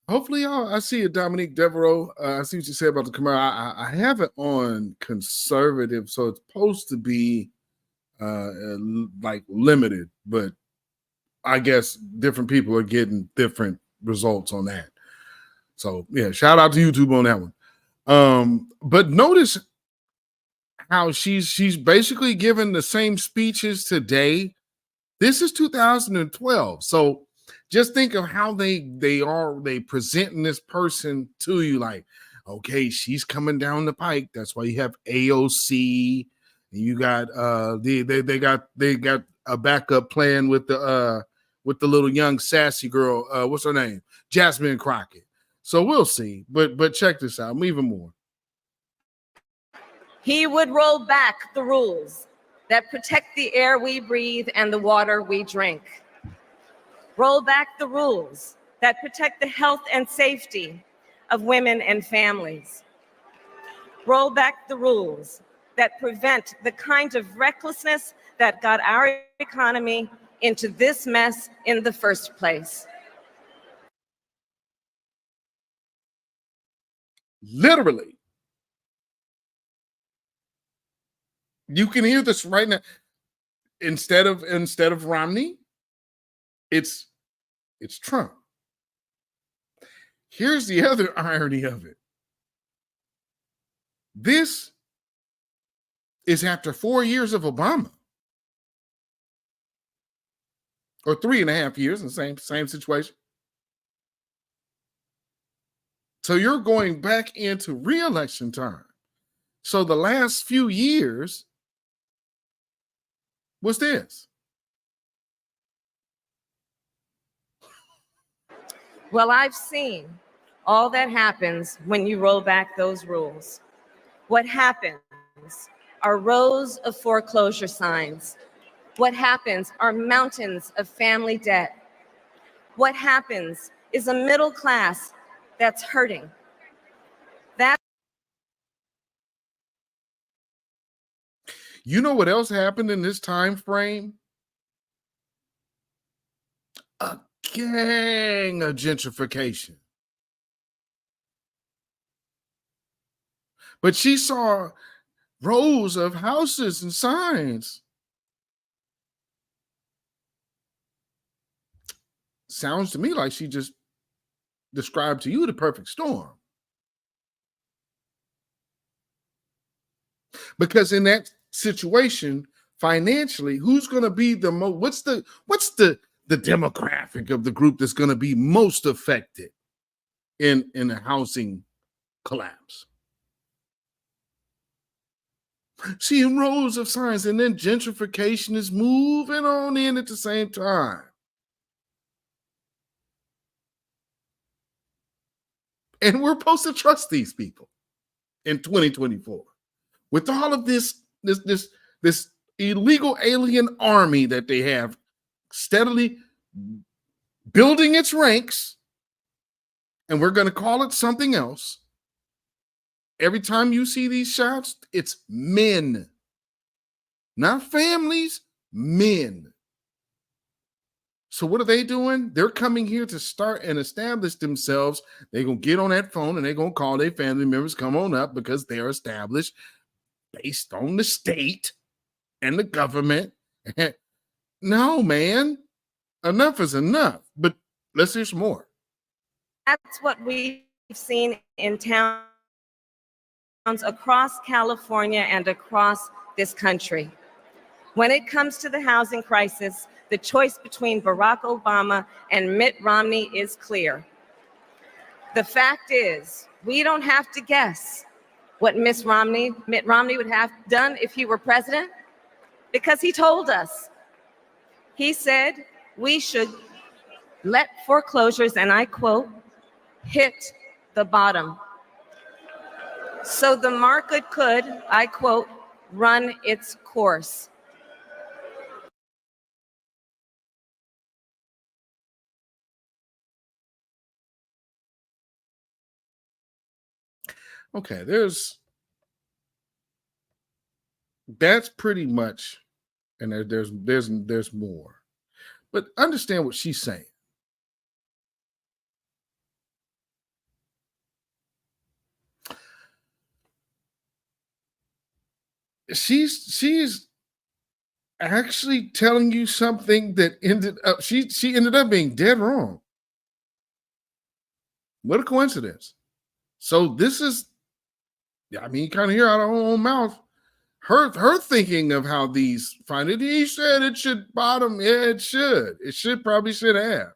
Hopefully, I see it, Dominique Devereaux. I see what you said about the Kamala. I have it on conservative, so it's supposed to be like limited, but I guess different people are getting different results on that. So yeah, shout out to YouTube on that one. But notice how she's basically given the same speeches today. This is 2012, so just think of how they presenting this person to you, like, okay, she's coming down the pike. That's why you have AOC, and you got they got a backup plan with the little young sassy girl. What's her name? Jasmine Crockett. So we'll see. But check this out. Even more. He would roll back the rules that protect the air we breathe and the water we drink. Roll back the rules that protect the health and safety of women and families. Roll back the rules that prevent the kind of recklessness that got our economy into this mess in the first place. Literally. You can hear this right now. Instead of Romney, it's Trump. Here's the other irony of it. This is after 4 years of Obama. Or 3.5 years in the same situation. So you're going back into re-election time. So the last few years was this. Well, I've seen all that happens when you roll back those rules. What happens are rows of foreclosure signs. What happens are mountains of family debt. What happens is a middle class that's hurting. You know what else happened in this time frame? A gang of gentrification. But she saw rows of houses and signs. Sounds to me like she just described to you the perfect storm. Because in that situation, financially, who's going to be the most? What's the demographic of the group that's going to be most affected in a housing collapse? Seeing rows of signs, and then gentrification is moving on in at the same time. And we're supposed to trust these people in 2024 with all of this illegal alien army that they have steadily building its ranks, and we're going to call it something else. Every time you see these shots, it's men, not families, men. So what are they doing? They're coming here to start and establish themselves. They're going to get on that phone and they're going to call their family members, come on up, because they're established based on the state and the government. No, man, enough is enough. But let's hear some more. That's what we've seen in towns across California and across this country. When it comes to the housing crisis, the choice between Barack Obama and Mitt Romney is clear. The fact is, we don't have to guess what Mitt Romney would have done if he were president, because he told us. He said we should let foreclosures, and I quote, hit the bottom, so the market could, I quote, run its course. Okay, that's pretty much, and there's more. But understand what she's saying. She's actually telling you something that ended up she ended up being dead wrong. What a coincidence. So this is, I mean, you kind of hear out of her own mouth her thinking of how these find it. He said it should bottom. Yeah, it should. It should probably should have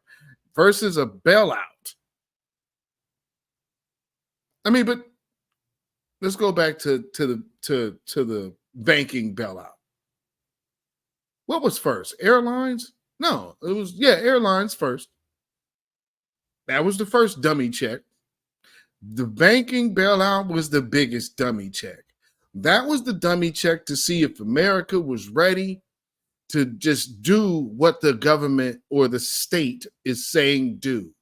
versus a bailout. I mean, but let's go back to the banking bailout. What was first? Airlines? No, it was airlines first. That was the first dummy check. The banking bailout was the biggest dummy check. That was the dummy check to see if America was ready to just do what the government or the state is saying do.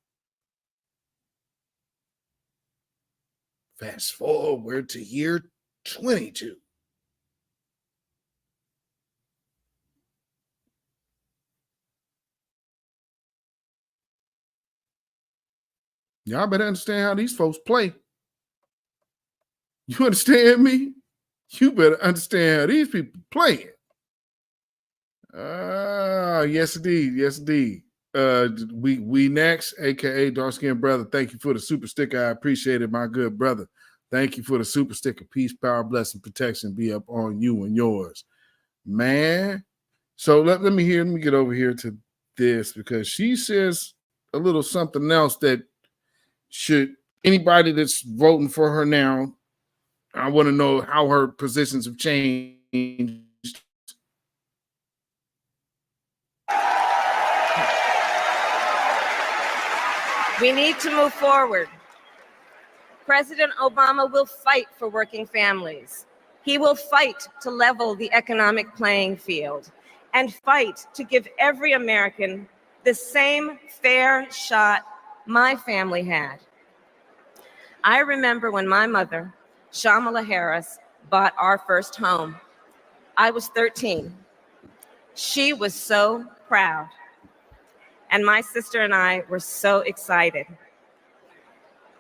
Fast forward to year 22. Y'all better understand how these folks play. You understand me? You better understand how these people play it. Yes, indeed. Yes, indeed. We next, aka Dark Skin Brother. Thank you for the super sticker. I appreciate it, my good brother. Thank you for the super sticker. Peace, power, blessing, protection be up on you and yours, man. So let me get over here to this, because she says a little something else that should anybody that's voting for her now, I want to know how her positions have changed. We need to move forward. President Obama will fight for working families. He will fight to level the economic playing field and fight to give every American the same fair shot my family had. I remember when my mother, Kamala Harris, bought our first home. I was 13. She was so proud. And my sister and I were so excited.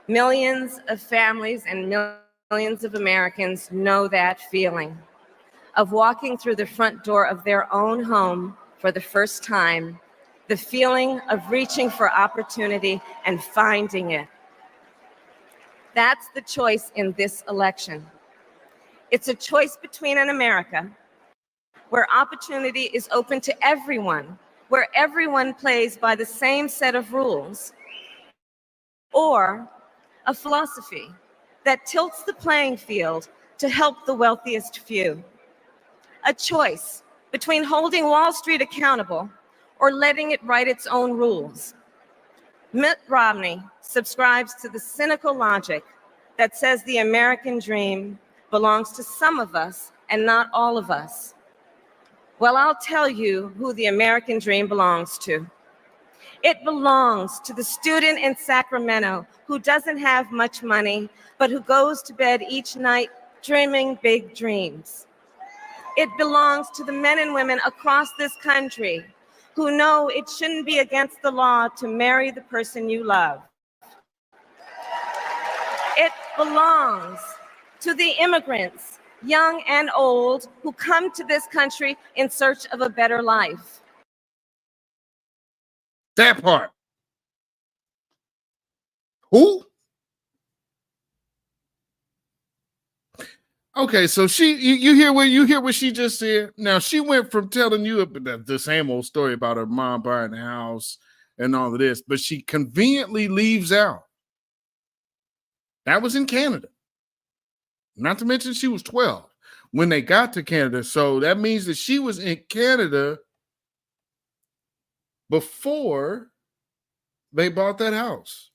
Millions of families and millions of Americans know that feeling of walking through the front door of their own home for the first time, the feeling of reaching for opportunity and finding it. That's the choice in this election. It's a choice between an America where opportunity is open to everyone, where everyone plays by the same set of rules, or a philosophy that tilts the playing field to help the wealthiest few. A choice between holding Wall Street accountable or letting it write its own rules. Mitt Romney subscribes to the cynical logic that says the American dream belongs to some of us and not all of us. Well, I'll tell you who the American dream belongs to. It belongs to the student in Sacramento who doesn't have much money, but who goes to bed each night dreaming big dreams. It belongs to the men and women across this country who know it shouldn't be against the law to marry the person you love. It belongs to the immigrants, young and old, who come to this country in search of a better life. That part. Who? Okay, so you hear what she just said. Now she went from telling you the same old story about her mom buying a house and all of this, but she conveniently leaves out that was in Canada. Not to mention she was 12 when they got to Canada, so that means that she was in Canada before they bought that house.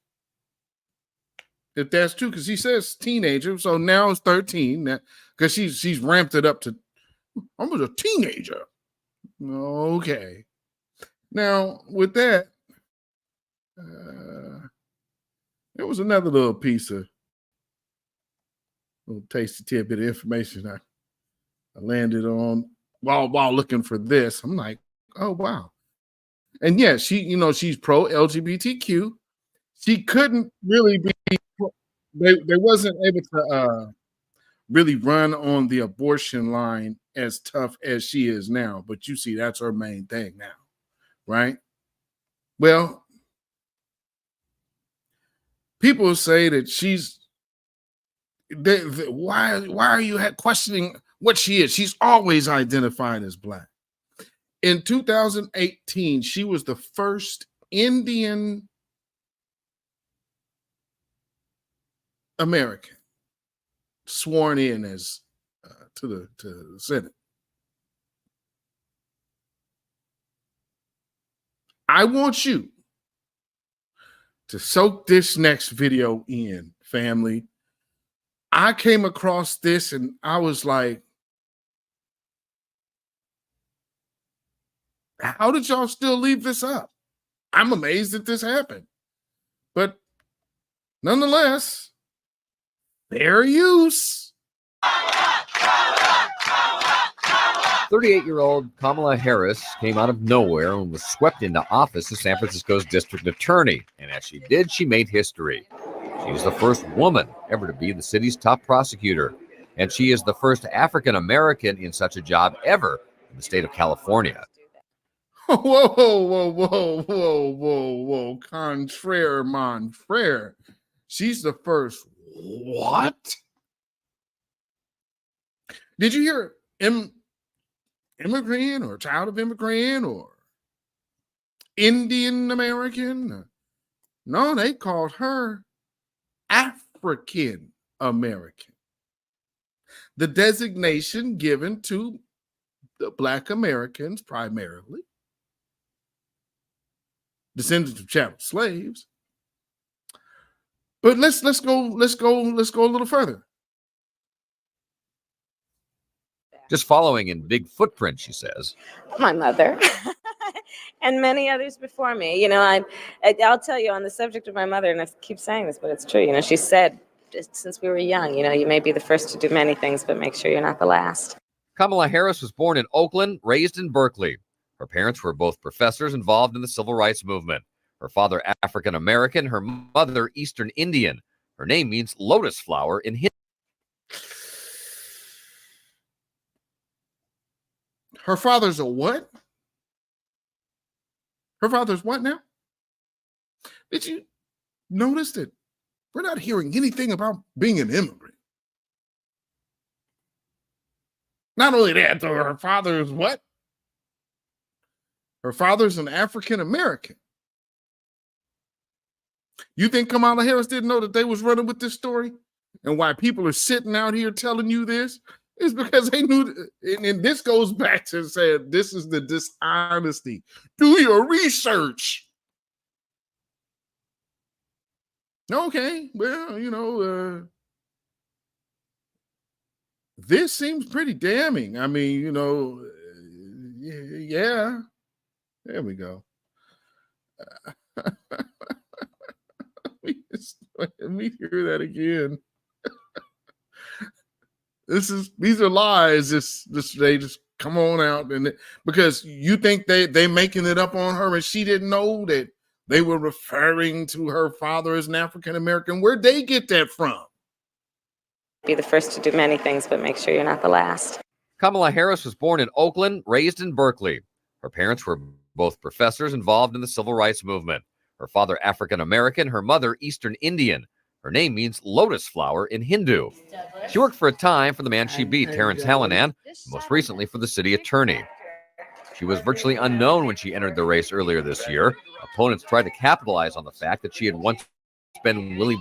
If that's true, because he says teenager, so now it's 13. Because she's ramped it up to, I was a teenager. Okay. Now, with that, there was another little piece of little tasty tidbit of information I landed on while looking for this. I'm like, oh, wow. And yeah, she's pro LGBTQ. She couldn't really be. They wasn't able to really run on the abortion line as tough as she is now. But you see, that's her main thing now, right? Well, people say that she's. Why are you questioning what she is? She's always identified as Black. In 2018, she was the first Indian American sworn in as to the Senate. I want you to soak this next video in, family. I came across this and I was like, how did y'all still leave this up? I'm amazed that this happened. But nonetheless, fair use. 38-year-old Kamala Harris came out of nowhere and was swept into office as San Francisco's district attorney. And as she did, she made history. She was the first woman ever to be the city's top prosecutor. And she is the first African-American in such a job ever in the state of California. Whoa. Contraire, mon frere. She's the first. What? Did you hear immigrant or child of immigrant or Indian American? No, they called her African American. The designation given to the Black Americans primarily, descendants of chattel slaves. But let's go a little further. Just following in big footprint, she says. My mother and many others before me. You know, I'll tell you on the subject of my mother, and I keep saying this, but it's true. You know, she said, just since we were young, you know, you may be the first to do many things, but make sure you're not the last. Kamala Harris was born in Oakland, raised in Berkeley. Her parents were both professors involved in the civil rights movement. Her father, African American, her mother, Eastern Indian. Her name means lotus flower in Hindi. Her father's a what? Her father's what now? Did you notice that we're not hearing anything about being an immigrant? Not only that, though, her father's what? Her father's an African American. You think Kamala Harris didn't know that they was running with this story? And why people are sitting out here telling you this? Is because they knew, and this goes back to saying this is the dishonesty. Do your research. Okay, well, you know, this seems pretty damning. I mean, you know, yeah. There we go. Let me hear that again. These are lies. They just come on out, and because you think they making it up on her, and she didn't know that they were referring to her father as an African American. Where'd they get that from? Be the first to do many things, but make sure you're not the last. Kamala Harris was born in Oakland, raised in Berkeley. Her parents were both professors involved in the civil rights movement. Her father, African American, her mother, Eastern Indian. Her name means lotus flower in Hindu. She worked for a time for the man she beat, Terrence Hallinan, most recently for the city attorney. She was virtually unknown when she entered the race earlier this year. Opponents tried to capitalize on the fact that she had once been Willie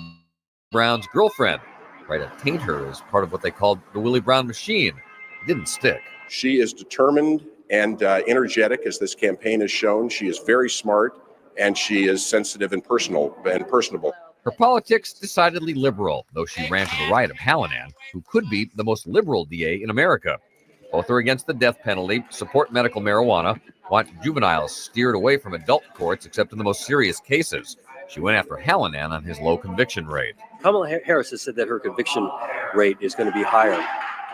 Brown's girlfriend, tried to taint her as part of what they called the Willie Brown machine. It didn't stick. She is determined and energetic, as this campaign has shown. She is very smart, and she is sensitive and personable. Her politics decidedly liberal, though she ran to the right of Hallinan, who could be the most liberal DA in America. Both are against the death penalty, support medical marijuana, want juveniles steered away from adult courts except in the most serious cases. She went after Hallinan on his low conviction rate. Kamala Harris has said that her conviction rate is going to be higher.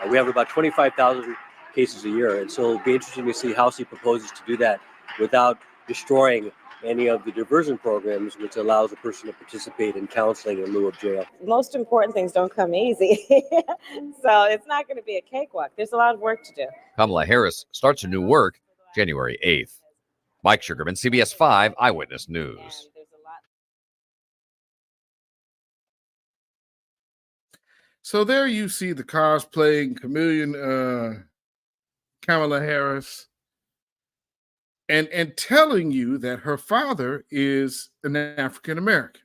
We have about 25,000 cases a year, and so it'll be interesting to see how she proposes to do that without destroying any of the diversion programs which allows a person to participate in counseling in lieu of jail. Most important things don't come easy. So it's not going to be a cakewalk. There's a lot of work to do. Kamala Harris starts her new work January 8th. Mike Sugarman, CBS 5 Eyewitness News. So there you see the cosplaying chameleon Kamala Harris and telling you that her father is an African American.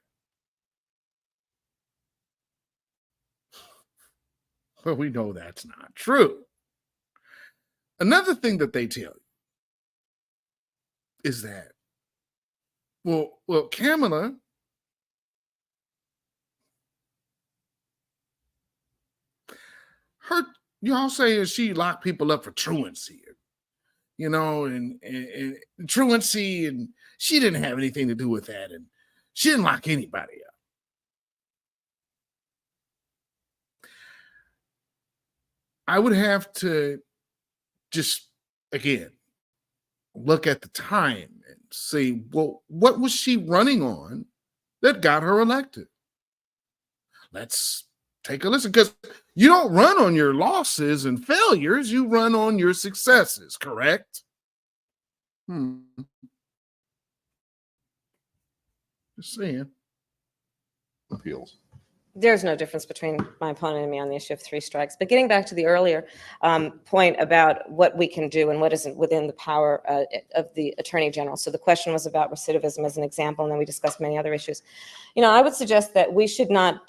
Well, we know that's not true. Another thing that they tell you is that, well, Kamala, y'all saying she locked people up for truancy, you know, and truancy, and she didn't have anything to do with that, and she didn't lock anybody up. I would have to just, again, look at the time and say, well, what was she running on that got her elected? Let's take a listen, because you don't run on your losses and failures, you run on your successes, correct? Just saying. Appeals. There's no difference between my opponent and me on the issue of 3 strikes. But getting back to the earlier point about what we can do and what isn't within the power of the Attorney General. So the question was about recidivism as an example, and then we discussed many other issues. You know, I would suggest that we should not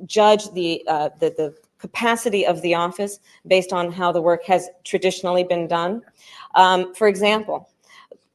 judge the capacity of the office based on how the work has traditionally been done. For example,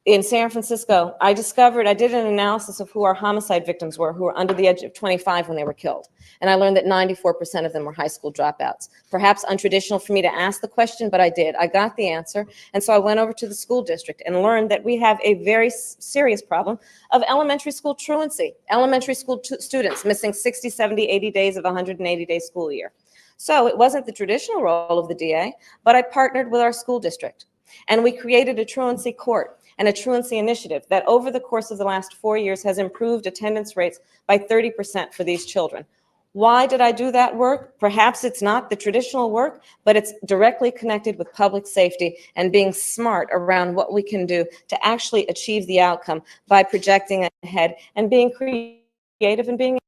in San Francisco, I did an analysis of who our homicide victims were, who were under the age of 25 when they were killed. And I learned that 94% of them were high school dropouts. Perhaps untraditional for me to ask the question, but I did. I got the answer. And so I went over to the school district and learned that we have a very serious problem of elementary school truancy. Elementary school students missing 60, 70, 80 days of a 180-day school year. So it wasn't the traditional role of the DA, but I partnered with our school district. And we created a truancy court and a truancy initiative that over the course of the last 4 years has improved attendance rates by 30% for these children. Why did I do that work? Perhaps it's not the traditional work, but it's directly connected with public safety and being smart around what we can do to actually achieve the outcome by projecting ahead and being creative and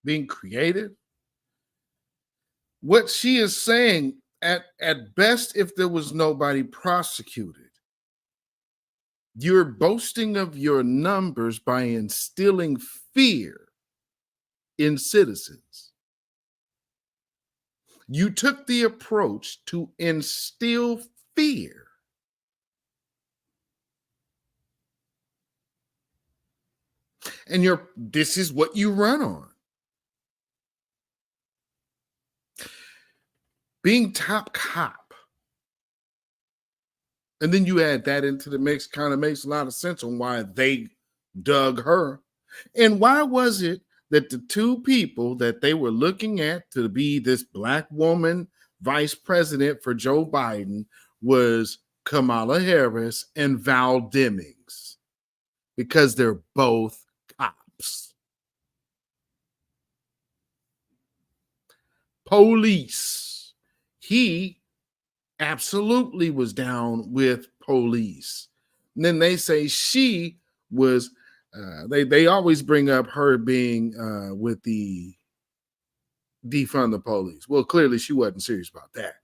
being creative. What she is saying, at best, if there was nobody prosecuted, you're boasting of your numbers by instilling fear in citizens. You took the approach to instill fear. And this is what you run on. Being top cop. And then you add that into the mix, kind of makes a lot of sense on why they dug her. And why was it that the two people that they were looking at to be this black woman vice president for Joe Biden was Kamala Harris and Val Demings? Because they're both cops. Police. He absolutely was down with police. And then they say she was, they always bring up her being with the defund the police. Well, clearly she wasn't serious about that.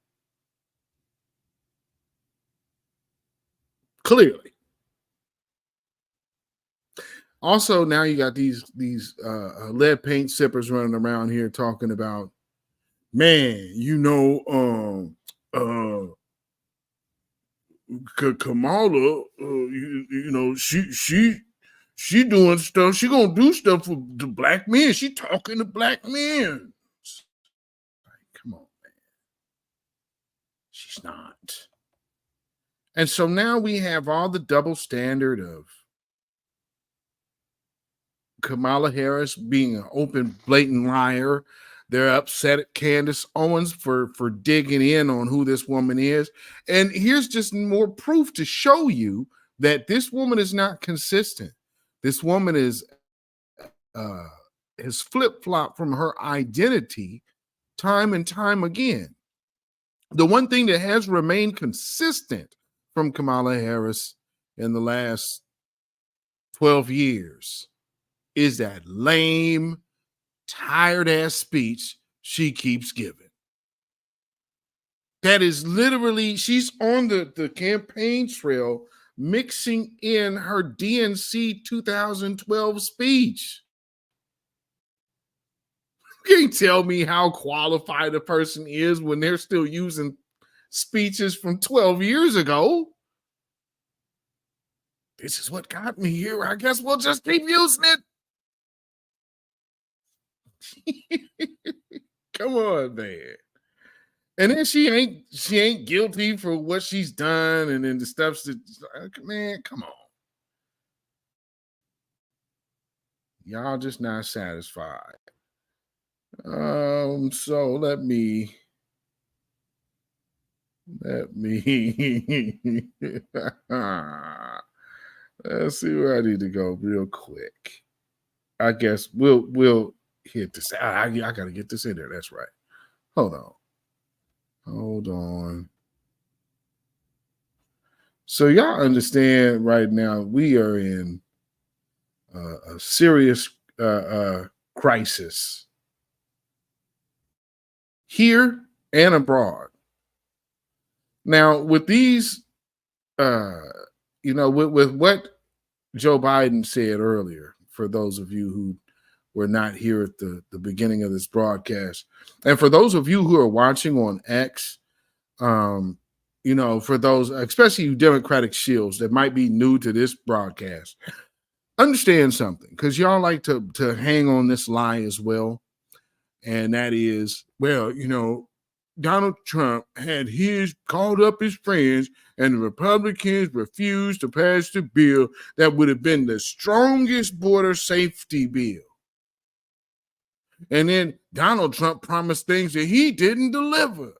Clearly. Also, now you got these lead paint sippers running around here talking about, man, you know, Kamala, you know, she doing stuff. She gonna do stuff for the black men. She talking to black men. Like, come on, man. She's not. And so now we have all the double standard of Kamala Harris being an open, blatant liar. They're upset at Candace Owens for digging in on who this woman is. And here's just more proof to show you that this woman is not consistent. This woman is has flip-flopped from her identity time and time again. The one thing that has remained consistent from Kamala Harris in the last 12 years is that lame, tired-ass speech she keeps giving. That is literally, she's on the campaign trail mixing in her DNC 2012 speech. You can't tell me how qualified a person is when they're still using speeches from 12 years ago. This is what got me here. I guess we'll just keep using it. Come on, man. And then she ain't guilty for what she's done, and then the stuff that, man, come on. Y'all just not satisfied. So let me let's see where I need to go real quick. I guess we'll hit this. I gotta get this in there. That's right. Hold on. So y'all understand right now we are in a serious crisis here and abroad. Now, with these, with what Joe Biden said earlier, for those of you who were not here at the beginning of this broadcast, and for those of you who are watching on X, for those, especially you Democratic shills that might be new to this broadcast, understand something, because y'all like to hang on this lie as well. And that is, Donald Trump had called up his friends, and the Republicans refused to pass the bill that would have been the strongest border safety bill. And then Donald Trump promised things that he didn't deliver.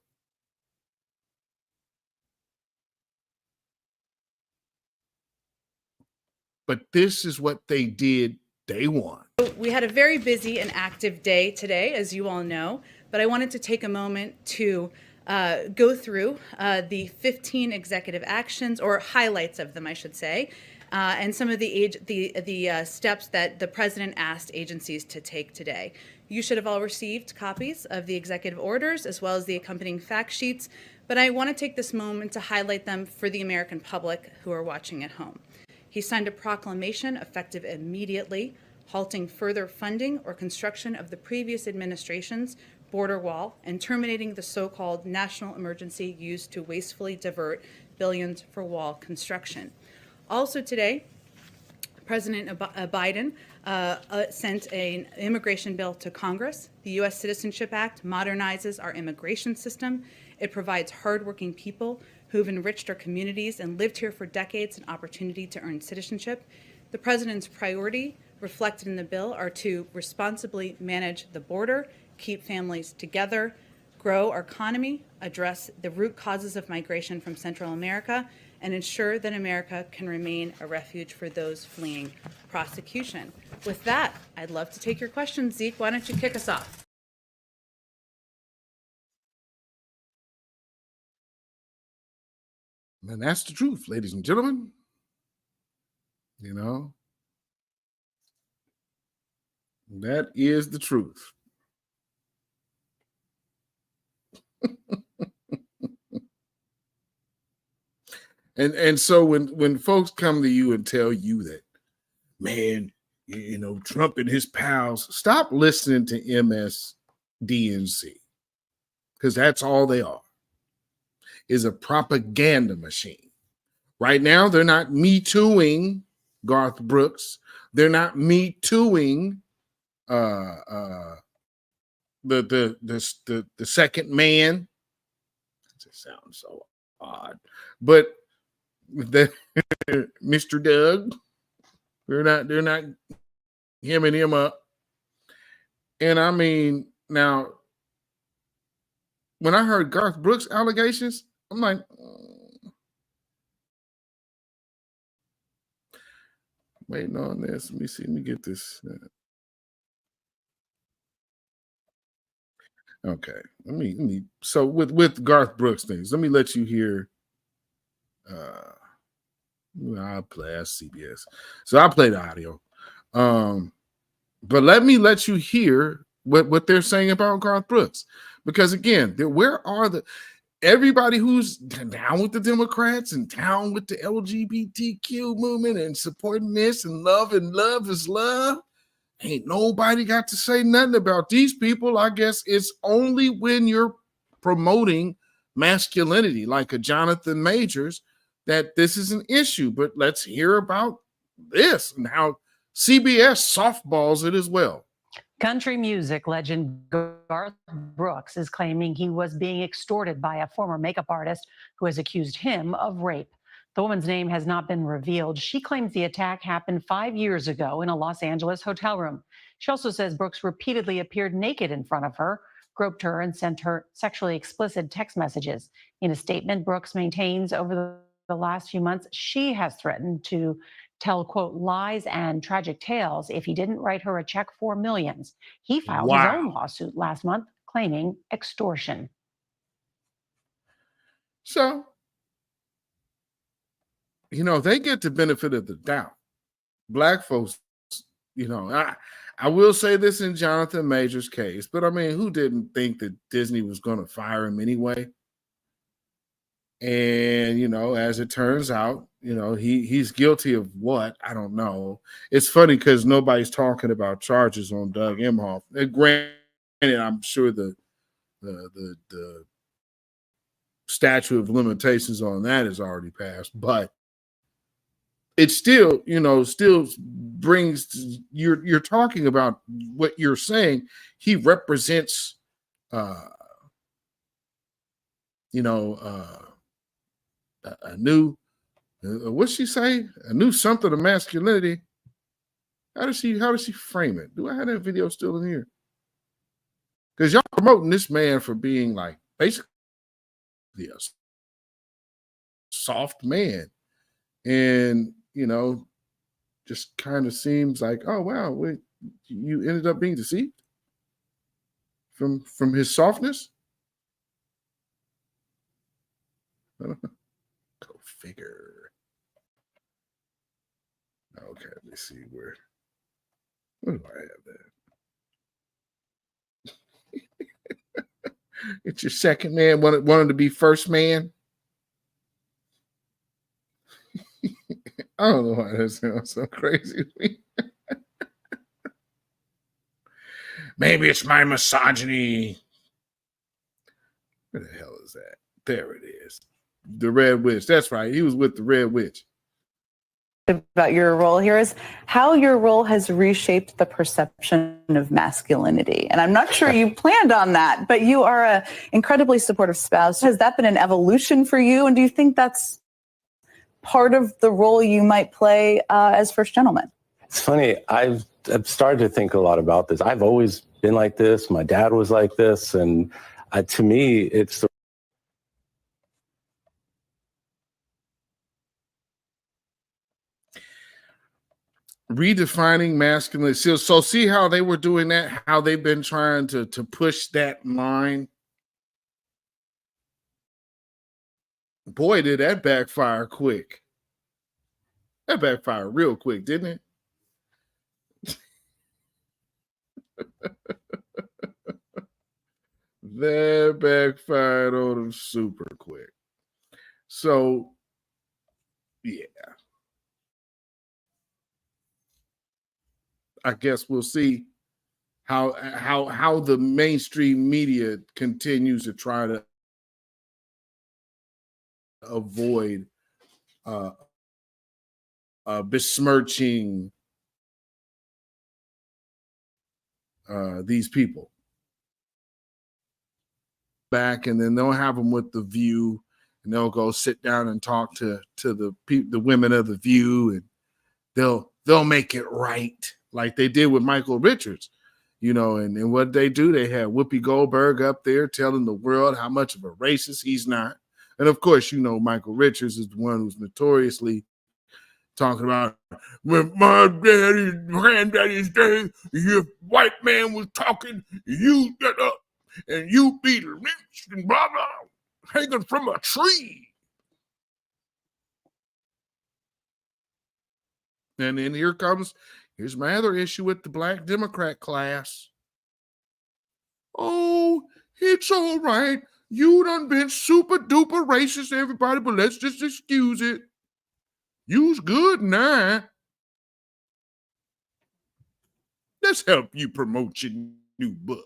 But this is what they did day one. We had a very busy and active day today, as you all know, but I wanted to take a moment to go through the 15 executive actions, or highlights of them, I should say, and some of the steps that the president asked agencies to take today. You should have all received copies of the executive orders as well as the accompanying fact sheets, but I want to take this moment to highlight them for the American public who are watching at home. He signed a proclamation effective immediately, halting further funding or construction of the previous administration's border wall and terminating the so-called national emergency used to wastefully divert billions for wall construction. Also today, President Biden sent an immigration bill to Congress. The U.S. Citizenship Act modernizes our immigration system. It provides hardworking people who've enriched our communities and lived here for decades an opportunity to earn citizenship. The president's priority reflected in the bill are to responsibly manage the border, keep families together, grow our economy, address the root causes of migration from Central America, and ensure that America can remain a refuge for those fleeing prosecution. With that, I'd love to take your questions. Zeke, why don't you kick us off? And that's the truth, ladies and gentlemen. That is the truth. And so when folks come to you and tell you that, man, Trump and his pals, stop listening to MSDNC, because that's all they are, is a propaganda machine. Right now, they're not Me Tooing Garth Brooks. They're not Me Tooing the second man. That just sounds so odd. But Mr. Doug, they're not hemming him up. And I mean, now, when I heard Garth Brooks allegations, I'm like, Waiting on this. Let me see. Let me get this. Okay. Let me. So with Garth Brooks things, let me let you hear. I'll play as CBS. So I'll play the audio. But let me let you hear what they're saying about Garth Brooks. Because again, where are everybody who's down with the Democrats and down with the LGBTQ movement and supporting this and love is love? Ain't nobody got to say nothing about these people. I guess it's only when you're promoting masculinity like a Jonathan Majors that this is an issue. But let's hear about this and how CBS softballs it as well. Country music legend Garth Brooks is claiming he was being extorted by a former makeup artist who has accused him of rape. The woman's name has not been revealed. She claims the attack happened 5 years ago in a Los Angeles hotel room. She also says Brooks repeatedly appeared naked in front of her, groped her, and sent her sexually explicit text messages. In a statement, Brooks maintains over the last few months, she has threatened to tell, quote, lies and tragic tales if he didn't write her a check for millions. He filed his own lawsuit last month claiming extortion. So, they get the benefit of the doubt. Black folks, I will say this in Jonathan Majors' case, but I mean, who didn't think that Disney was going to fire him anyway? And, as it turns out, he's guilty of what? I don't know. It's funny because nobody's talking about charges on Doug Emhoff. And granted, I'm sure the statute of limitations on that is already passed, but it still, still brings, you're talking about what you're saying. He represents, a new, what's she say? A new something of masculinity. How does she frame it? Do I have that video still in here? Because y'all promoting this man for being like basically a soft man. And, just kind of seems like, oh, wow, you ended up being deceived from his softness? Go figure. Okay, let me see where do I have that? It's your second man, wanted to be first man. I don't know why that sounds so crazy to me. Maybe it's my misogyny. Where the hell is that? There it is. The Red Witch. That's right. He was with the Red Witch. About your role here is how your role has reshaped the perception of masculinity. And I'm not sure you planned on that, but you are an incredibly supportive spouse. Has that been an evolution for you? And do you think that's part of the role you might play as first gentleman? It's funny. I've started to think a lot about this. I've always been like this. My dad was like this. And to me, it's the redefining masculinity. So see how they were doing that, how they've been trying to push that line. Boy, did that backfire quick. That backfired real quick, didn't it? That backfired on them super quick. So, yeah. I guess we'll see how the mainstream media continues to try to avoid besmirching these people. Back, and then they'll have them with The View, and they'll go sit down and talk to the women of The View, and they'll make it right, like they did with Michael Richards, and what they do, they had Whoopi Goldberg up there telling the world how much of a racist he's not. And of course, Michael Richards is the one who's notoriously, talking about when my daddy's granddaddy's day, your white man was talking, you get up and you be lynched and blah blah, hanging from a tree. And then here's my other issue with the black Democrat class. Oh, it's all right. You done been super duper racist to everybody, but let's just excuse it. You's good now. Let's help you promote your new book.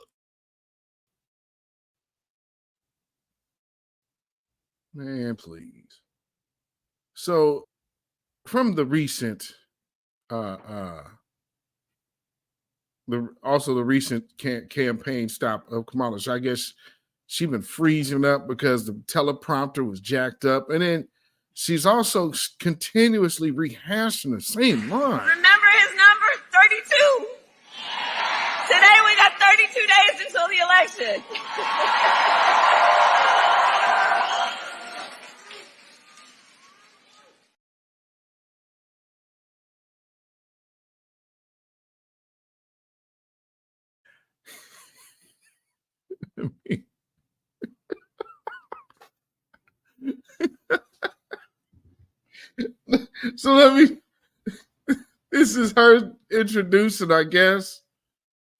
Man, please. So, from the recent, the recent campaign stop of Kamala, I guess she's been freezing up because the teleprompter was jacked up, and then she's also continuously rehashing the same line. Remember his number, 32. Today we got 32 days until the election. So this is her introducing, I guess,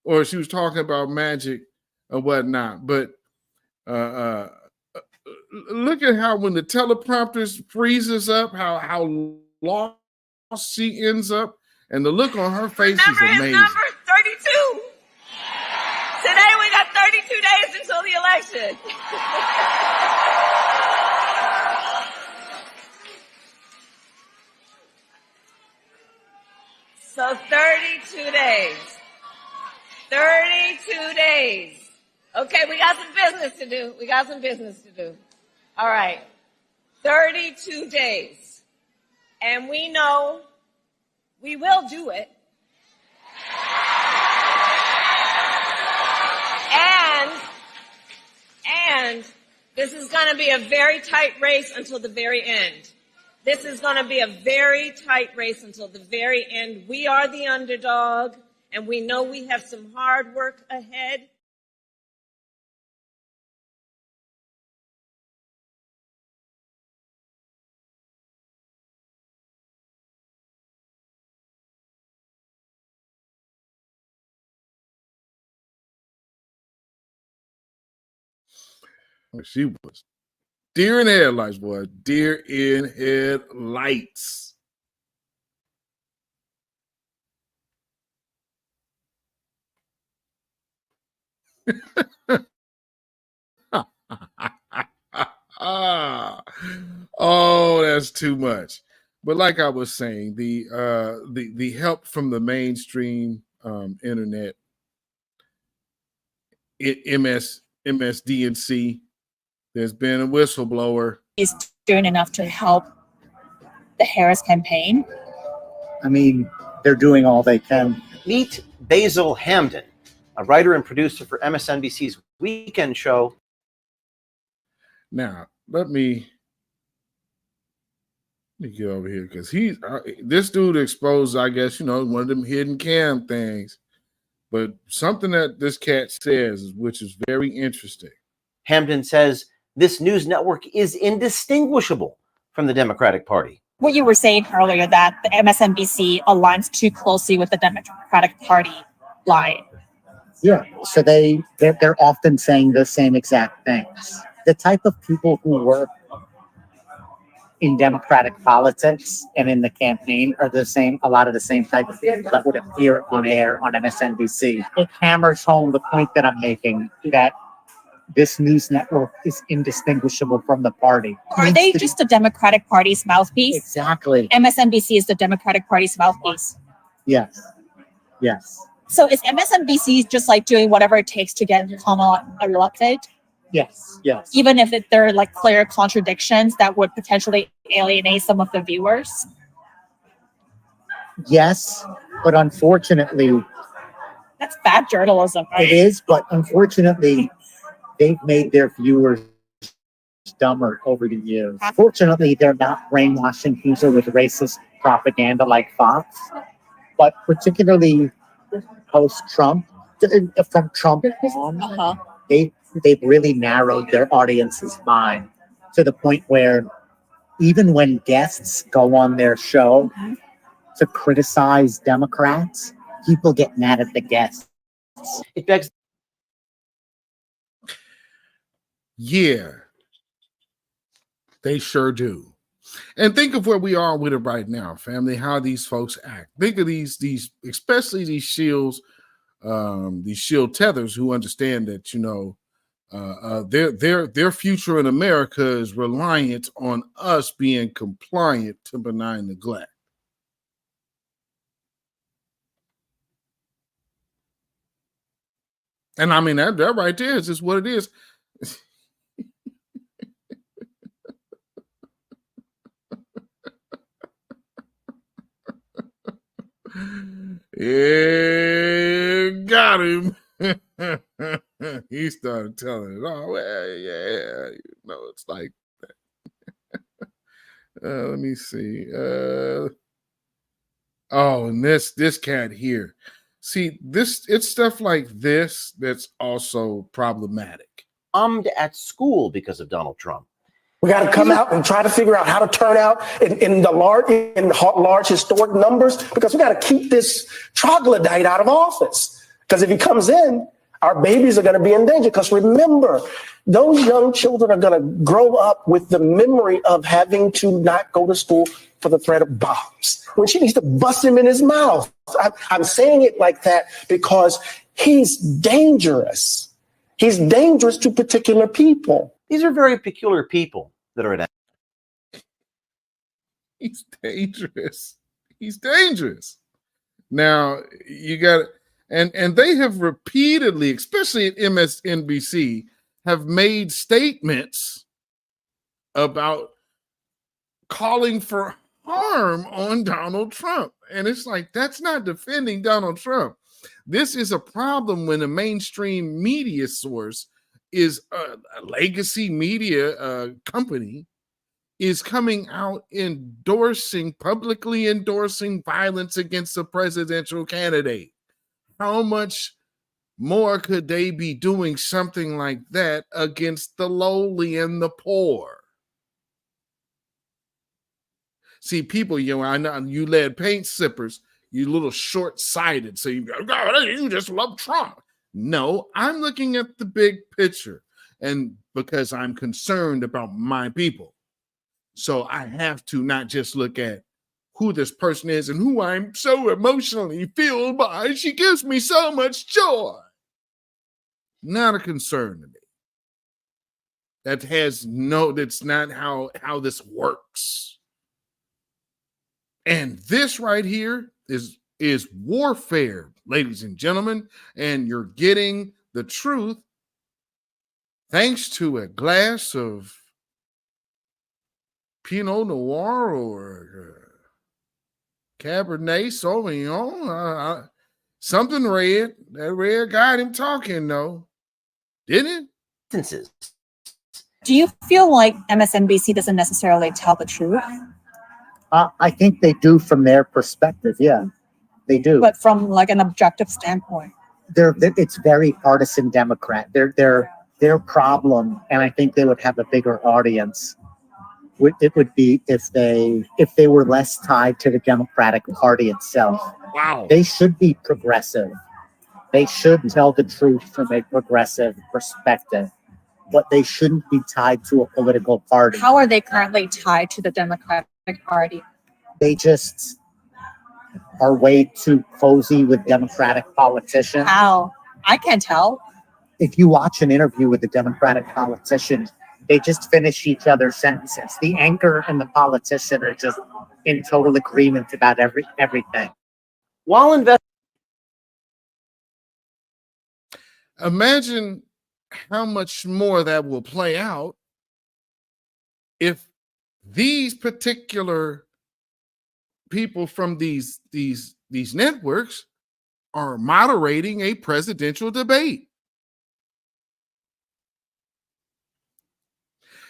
or she was talking about magic or whatnot. But look at how when the teleprompter freezes up, how lost she ends up, and the look on her face is amazing. His number, 32. Today we got 32 days until the election. So 32 days. 32 days. Okay, we got some business to do. All right. 32 days. And we know we will do it. And this is going to be a very tight race until the very end. This is going to be a very tight race until the very end. We are the underdog, and we know we have some hard work ahead. She was deer in headlights, boy. Deer in headlights. Oh, that's too much. But like I was saying, the help from the mainstream internet, MSDNC, there's been a whistleblower. Is doing enough to help the Harris campaign? I mean, they're doing all they can. Meet Basil Hamden, a writer and producer for MSNBC's weekend show. Now, let me get over here because this dude exposed, I guess, one of them hidden cam things. But something that this cat says, which is very interesting. Hamden says this news network is indistinguishable from the Democratic Party. What you were saying earlier, that the MSNBC aligns too closely with the Democratic Party line. Yeah, so they're often saying the same exact things. The type of people who work in Democratic politics and in the campaign are a lot of the same type of people that would appear on air on MSNBC. It hammers home the point that I'm making, that this news network is indistinguishable from the party. Are they just the Democratic Party's mouthpiece? Exactly. MSNBC is the Democratic Party's mouthpiece. Yes. So is MSNBC just like doing whatever it takes to get Kamala elected? Yes. Even if there are like clear contradictions that would potentially alienate some of the viewers? Yes, but unfortunately... That's bad journalism, right? It is, but unfortunately, they've made their viewers dumber over the years. Fortunately, they're not brainwashing people with racist propaganda like Fox, but particularly post-Trump, from Trump on, they've really narrowed their audience's mind to the point where even when guests go on their show to criticize Democrats, people get mad at the guests. It begs. Yeah, they sure do. And think of where we are with it right now, family, how these folks act. Think of these especially these shield tethers who understand that, their future in America is reliant on us being compliant to benign neglect. And I mean, that right there is just what it is. Yeah, got him. He started telling it. Oh, well, yeah, it's like that. Let me see. And this cat here. See, it's stuff like this that's also problematic. At school because of Donald Trump. We got to come out and try to figure out how to turn out in large historic numbers, because we got to keep this troglodyte out of office. Because if he comes in, our babies are going to be in danger. Because remember, those young children are going to grow up with the memory of having to not go to school for the threat of bombs, when she needs to bust him in his mouth. I'm saying it like that because he's dangerous. He's dangerous to particular people. These are very peculiar people that are at. He's dangerous. He's dangerous. Now you got, and they have repeatedly, especially at MSNBC, have made statements about calling for harm on Donald Trump. And it's like, that's not defending Donald Trump. This is a problem when a mainstream media source is a legacy media company is coming out publicly endorsing violence against a presidential candidate. How much more could they be doing something like that against the lowly and the poor? See, people, I know you lead paint sippers, you little short-sighted. So you just love Trump. No, I'm looking at the big picture, and because I'm concerned about my people. So I have to not just look at who this person is and who I'm so emotionally filled by. She gives me so much joy. Not a concern to me. That's not how this works. And this right here is warfare, ladies and gentlemen, and you're getting the truth thanks to a glass of Pinot Noir or Cabernet Sauvignon, something red. That red got him talking, though, didn't it? Do you feel like MSNBC doesn't necessarily tell the truth? I think they do from their perspective. Yeah, they do. But from like an objective standpoint, it's very partisan Democrat. Their problem, and I think they would have a bigger audience. It would be if they were less tied to the Democratic Party itself. Wow. They should be progressive. They should tell the truth from a progressive perspective, but they shouldn't be tied to a political party. how are they currently tied to the Democratic Party? They just are way too cozy with Democratic politicians. How? I can't tell. If you watch an interview with a Democratic politician, they just finish each other's sentences. The anchor and the politician are just in total agreement about everything. Imagine how much more that will play out if these particular people from these networks are moderating a presidential debate.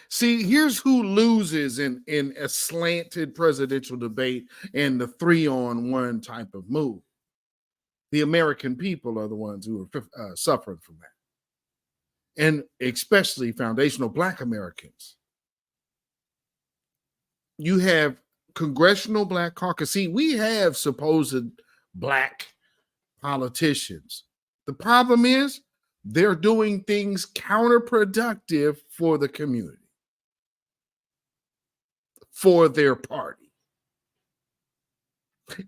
See, here's who loses in a slanted presidential debate and the 3-on-1 type of move. The American people are the ones who are suffering from that, and especially foundational Black Americans. You have Congressional Black Caucus. See, we have supposed Black politicians. The problem is they're doing things counterproductive for the community, for their party,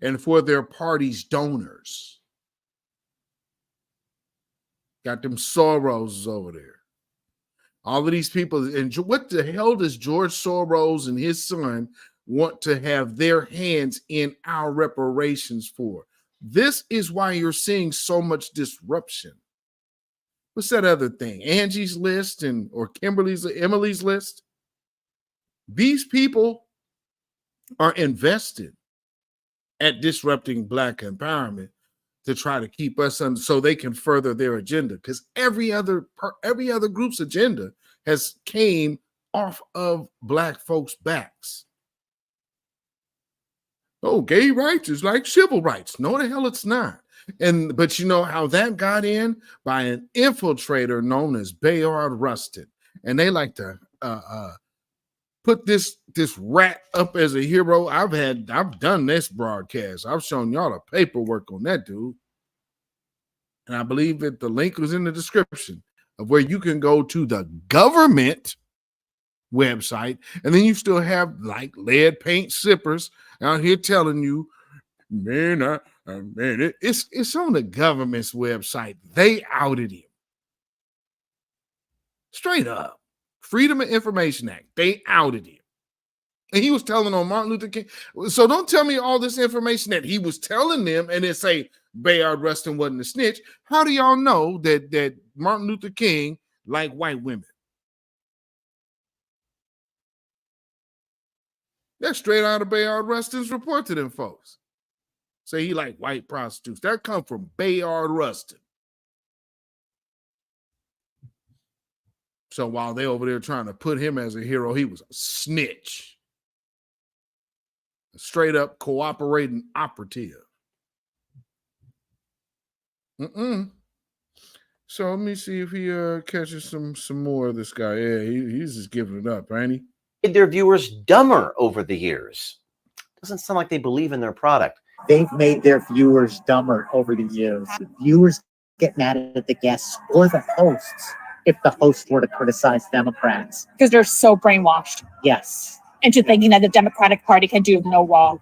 and for their party's donors. Got them Soros over there. All of these people. And what the hell does George Soros and his son want to have their hands in our reparations for? This is why you're seeing so much disruption. What's that other thing? Angie's List or Emily's List? These people are invested at disrupting Black empowerment to try to keep us under, so they can further their agenda. Because every other group's agenda has came off of Black folks' backs. Oh, gay rights is like civil rights. No, the hell it's not. But you know how that got in? By an infiltrator known as Bayard Rustin. And they like to put this rat up as a hero. I've done this broadcast. I've shown y'all the paperwork on that dude. And I believe that the link was in the description of where you can go to the government website, and then you still have like lead paint sippers out here telling you, man, it's on the government's website. They outed him. Straight up. Freedom of Information Act. They outed him. And he was telling on Martin Luther King. So don't tell me all this information that he was telling them and then say Bayard Rustin wasn't a snitch. How do y'all know that Martin Luther King liked white women? That's straight out of Bayard Rustin's report to them folks. Say he liked white prostitutes. That come from Bayard Rustin. So while they over there trying to put him as a hero, he was a snitch. A straight up cooperating operative. So let me see if he catches some more of this guy. Yeah, he's just giving it up, ain't he? Made their viewers dumber over the years. Doesn't sound like they believe in their product. They've made their viewers dumber over the years. Viewers get mad at the guests or the hosts if the hosts were to criticize Democrats. Because they're so brainwashed Yes. into thinking that the Democratic Party can do no wrong.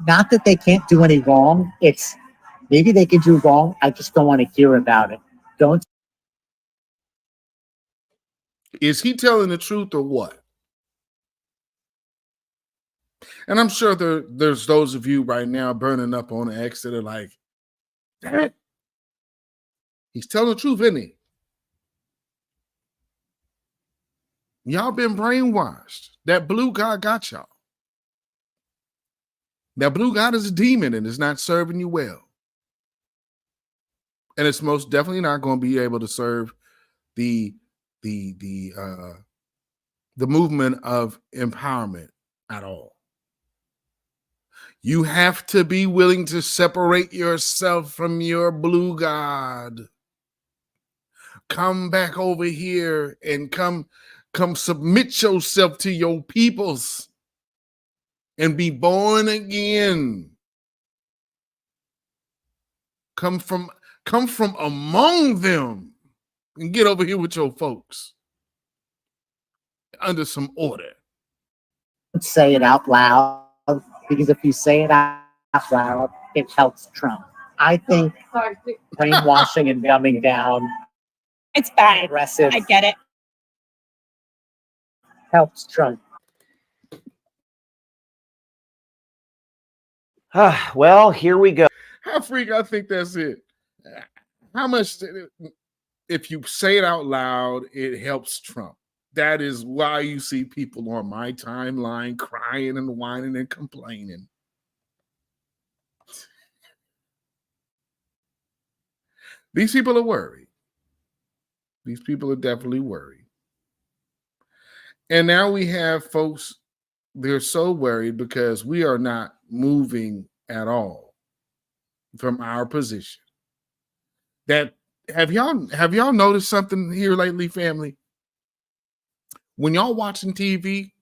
Not that they can't do any wrong. It's maybe they can do wrong. I just don't want to hear about it. Don't. Is he telling the truth or what? And I'm sure there's those of you right now burning up on X that are like, damn it. He's telling the truth, isn't he? Y'all been brainwashed. That blue guy got y'all. That blue God is a demon and is not serving you well. And it's most definitely not going to be able to serve the movement of empowerment at all. You have to be willing to separate yourself from your blue God. Come back over here and come submit yourself to your peoples and be born again. Come from among them and get over here with your folks under some order. Say it out loud, because if you say it out loud, it helps Trump. I think brainwashing and dumbing down, it's bad. Aggressive. I get it. Helps Trump. Well, here we go. How freak, I think that's it. How much, if you say it out loud, it helps Trump. That is why you see people on my timeline crying and whining and complaining. These people are worried. These people are definitely worried. And now we have folks, they're so worried because we are not moving at all from our position. That have y'all noticed something here lately, family? When y'all watching TV,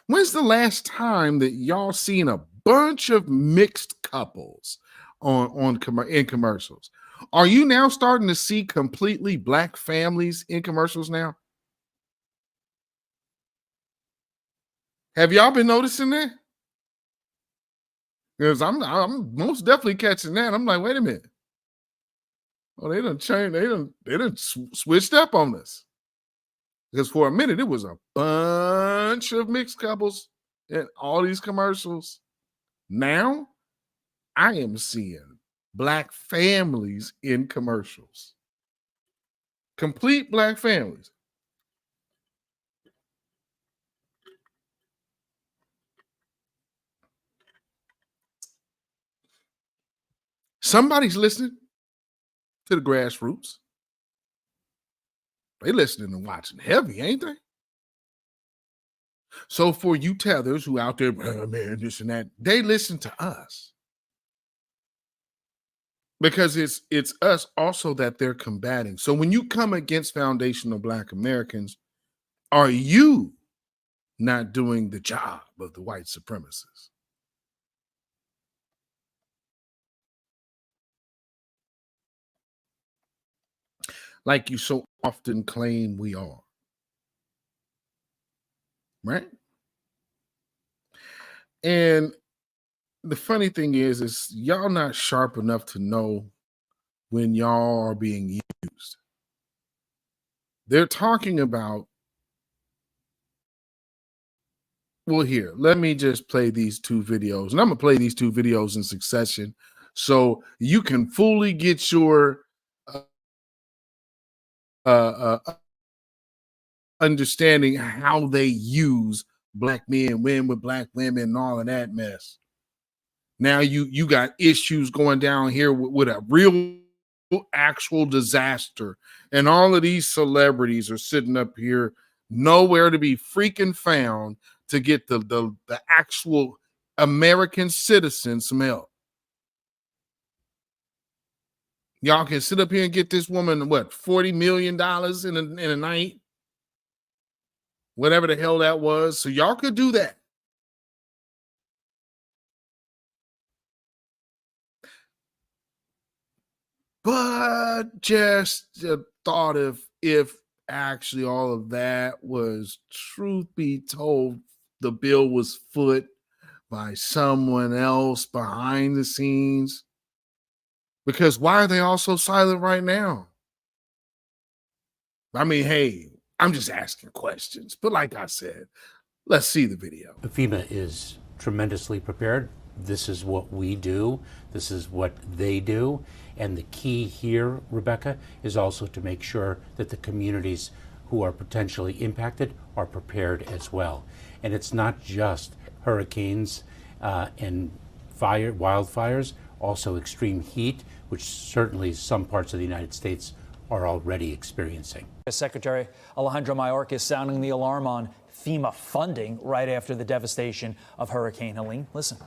when's the last time that y'all seen a bunch of mixed couples in commercials? Are you now starting to see completely black families in commercials now? Have y'all been noticing that? Because I'm most definitely catching that. I'm like, wait a minute. Oh, they done changed. They done switched up on us. Because for a minute, it was a bunch of mixed couples in all these commercials. Now, I am seeing black families in commercials. Complete black families. Somebody's listening to the grassroots. They listening and watching heavy, ain't they? So for you tethers who out there, man, this and that, they listen to us. Because it's us also that they're combating. So when you come against foundational black Americans, are you not doing the job of the white supremacists? Like you so often claim we are. Right? And the funny thing is y'all not sharp enough to know when y'all are being used. They're talking about, well, here, let me just play these two videos. And I'm going to play these two videos in succession so you can fully get your understanding how they use black men, women with black women, and all of that mess. Now you got issues going down here with a real actual disaster, and all of these celebrities are sitting up here nowhere to be freaking found to get the actual American citizen some help. Y'all can sit up here and get this woman what, $40 million in a night, whatever the hell that was. So y'all could do that. But just the thought of if actually all of that was, truth be told, the bill was foot by someone else behind the scenes. Because why are they all so silent right now? I mean, hey, I'm just asking questions. But like I said, let's see the video. FEMA is tremendously prepared. This is what we do. This is what they do. And the key here, Rebecca, is also to make sure that the communities who are potentially impacted are prepared as well. And it's not just hurricanes and wildfires, also extreme heat, which certainly some parts of the United States are already experiencing. Secretary Alejandro Mayorkas sounding the alarm on FEMA funding right after the devastation of Hurricane Helene. Listen.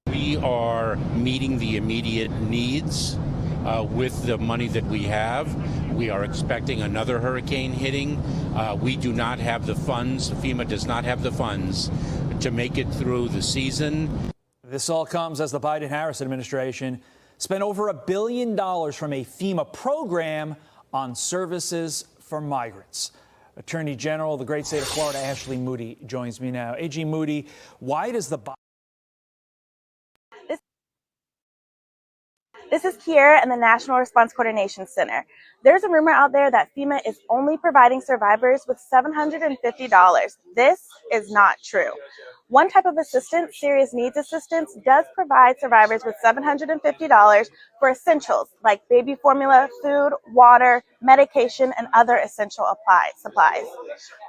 We are meeting the immediate needs with the money that we have. We are expecting another hurricane hitting. We do not have the funds. FEMA does not have the funds to make it through the season. This all comes as the Biden-Harris administration spent over $1 billion from a FEMA program on services for migrants. Attorney General of the great state of Florida, Ashley Moody, joins me now. AG Moody, why does the This is Kiera in the National Response Coordination Center. There's a rumor out there that FEMA is only providing survivors with $750. This is not true. One type of assistance, serious needs assistance, does provide survivors with $750 for essentials like baby formula, food, water, medication, and other essential supplies.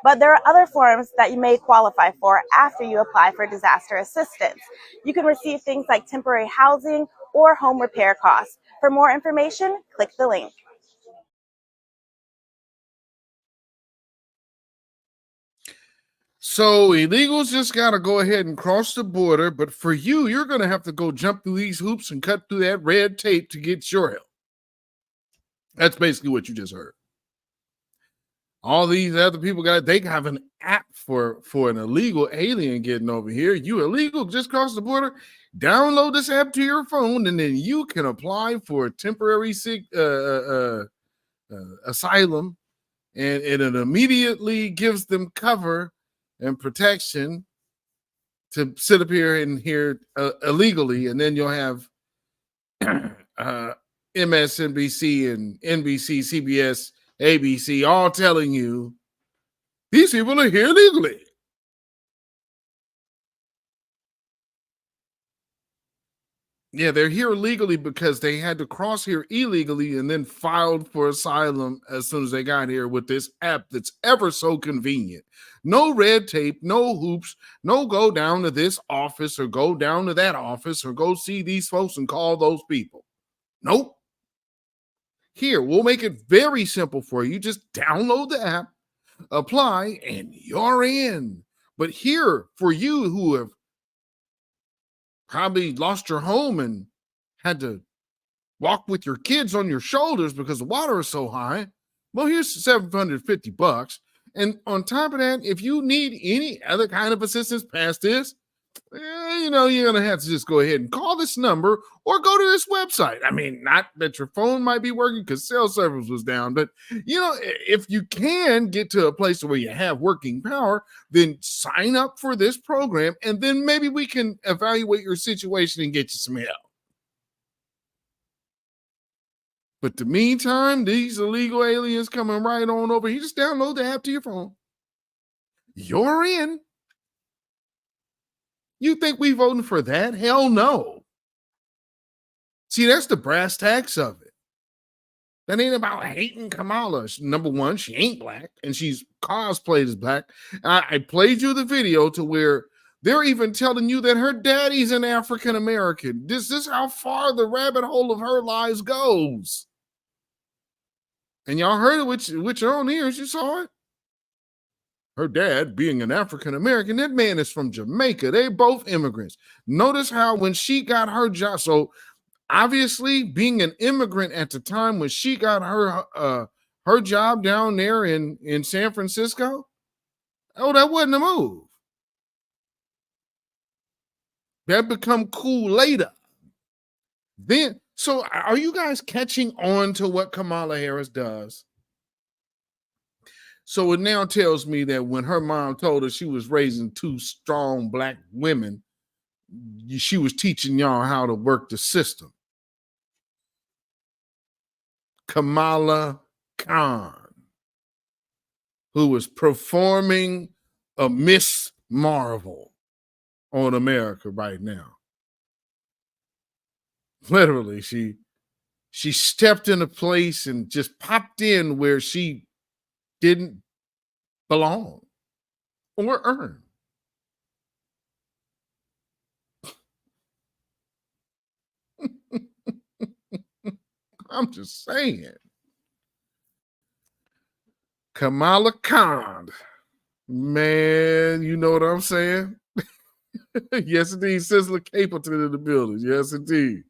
But there are other forms that you may qualify for after you apply for disaster assistance. You can receive things like temporary housing or home repair costs. For more information, click the link. So illegals just got to go ahead and cross the border. But for you, you're going to have to go jump through these hoops and cut through that red tape to get your help. That's basically what you just heard. All these other people they have an app for an illegal alien getting over here. You illegal, just cross the border. Download this app to your phone, and then you can apply for a temporary asylum, and it immediately gives them cover and protection to sit up here and here illegally, and then you'll have MSNBC and NBC, CBS, ABC all telling you these people are here illegally. Yeah, they're here illegally because they had to cross here illegally and then filed for asylum as soon as they got here with this app that's ever so convenient. No red tape, no hoops, no go down to this office or go down to that office or go see these folks and call those people. Nope. Here, we'll make it very simple for you. Just download the app, apply, and you're in. But here, for you who have probably lost your home and had to walk with your kids on your shoulders because the water is so high, well, here's $750. And on top of that, if you need any other kind of assistance past this, you're going to have to just go ahead and call this number or go to this website. I mean, not that your phone might be working because cell service was down, but, if you can get to a place where you have working power, then sign up for this program, and then maybe we can evaluate your situation and get you some help. But the meantime, these illegal aliens coming right on over here. Just download the app to your phone. You're in. You think we voting for that? Hell no. See, that's the brass tacks of it. That ain't about hating Kamala. Number one, she ain't black, and she's cosplayed as black. I played you the video to where they're even telling you that her daddy's an African American. This is how far the rabbit hole of her lies goes. And y'all heard it with your own ears. You saw it. Her dad being an African American, that man is from Jamaica. They both immigrants. Notice how when she got her job, so obviously being an immigrant at the time when she got her job down there in San Francisco, that wasn't a move. That become cool later. Then, so are you guys catching on to what Kamala Harris does? So it now tells me that when her mom told her she was raising two strong black women, she was teaching y'all how to work the system. Kamala Khan, who was performing a Miss Marvel on America right now. Literally, she stepped in a place and just popped in where she didn't belong or earn. I'm just saying. Kamala Khan, man, you know what I'm saying? Yes, indeed. Sizzler Capleton in the building. Yes, indeed.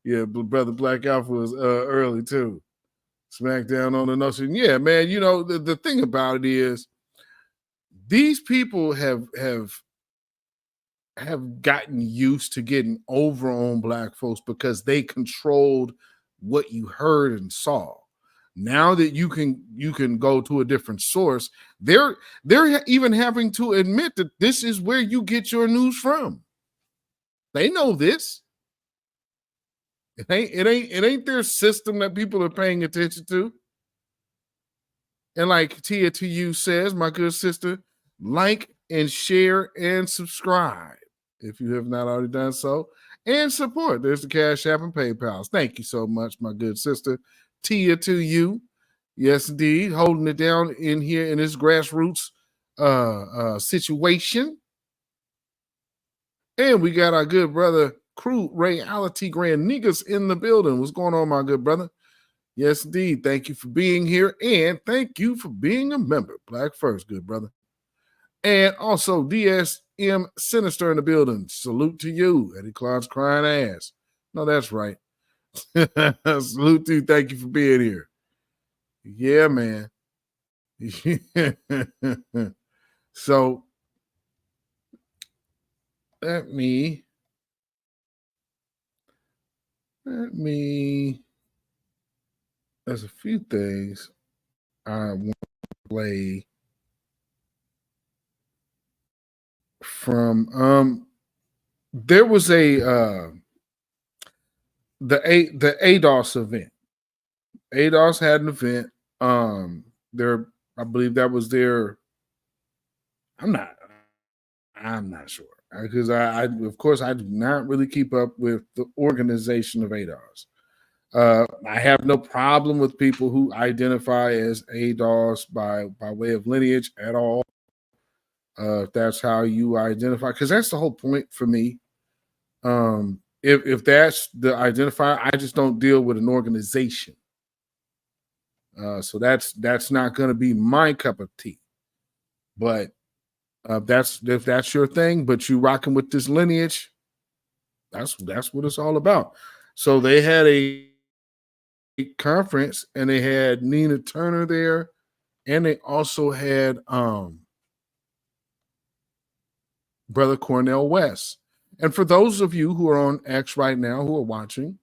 Yeah, Brother Black Alpha was early too. Smackdown on the notion. Yeah, man, the thing about it is these people have gotten used to getting over on black folks because they controlled what you heard and saw. Now that you can go to a different source, they're even having to admit that this is where you get your news from. They know this. It ain't their system that people are paying attention to. And like Tia to you says, my good sister, like and share and subscribe if you have not already done so, and support. There's the Cash App and PayPal. Thank you so much, my good sister. Tia to you. Yes, indeed. Holding it down in here in this grassroots situation. And we got our good brother, Crew Reality Grand Niggas in the building. What's going on, my good brother? Yes, indeed. Thank you for being here. And thank you for being a member. Black first, good brother. And also DSM Sinister in the building. Salute to you, Eddie Claude's crying ass. No, that's right. Salute to you. Thank you for being here. Yeah, man. So let me there's a few things I want to play from there was a the ADOS event. ADOS had an event. I believe that was their. I'm not sure because I of course I do not really keep up with the organization of ADOS. I have no problem with people who identify as ADOS by way of lineage at all. If that's how you identify, because that's the whole point for me. If that's the identifier, I just don't deal with an organization. So that's not going to be my cup of tea. But if that's your thing, but you rocking with this lineage, that's what it's all about. So they had a conference and they had Nina Turner there, and they also had Brother Cornel West. And for those of you who are on X right now who are watching,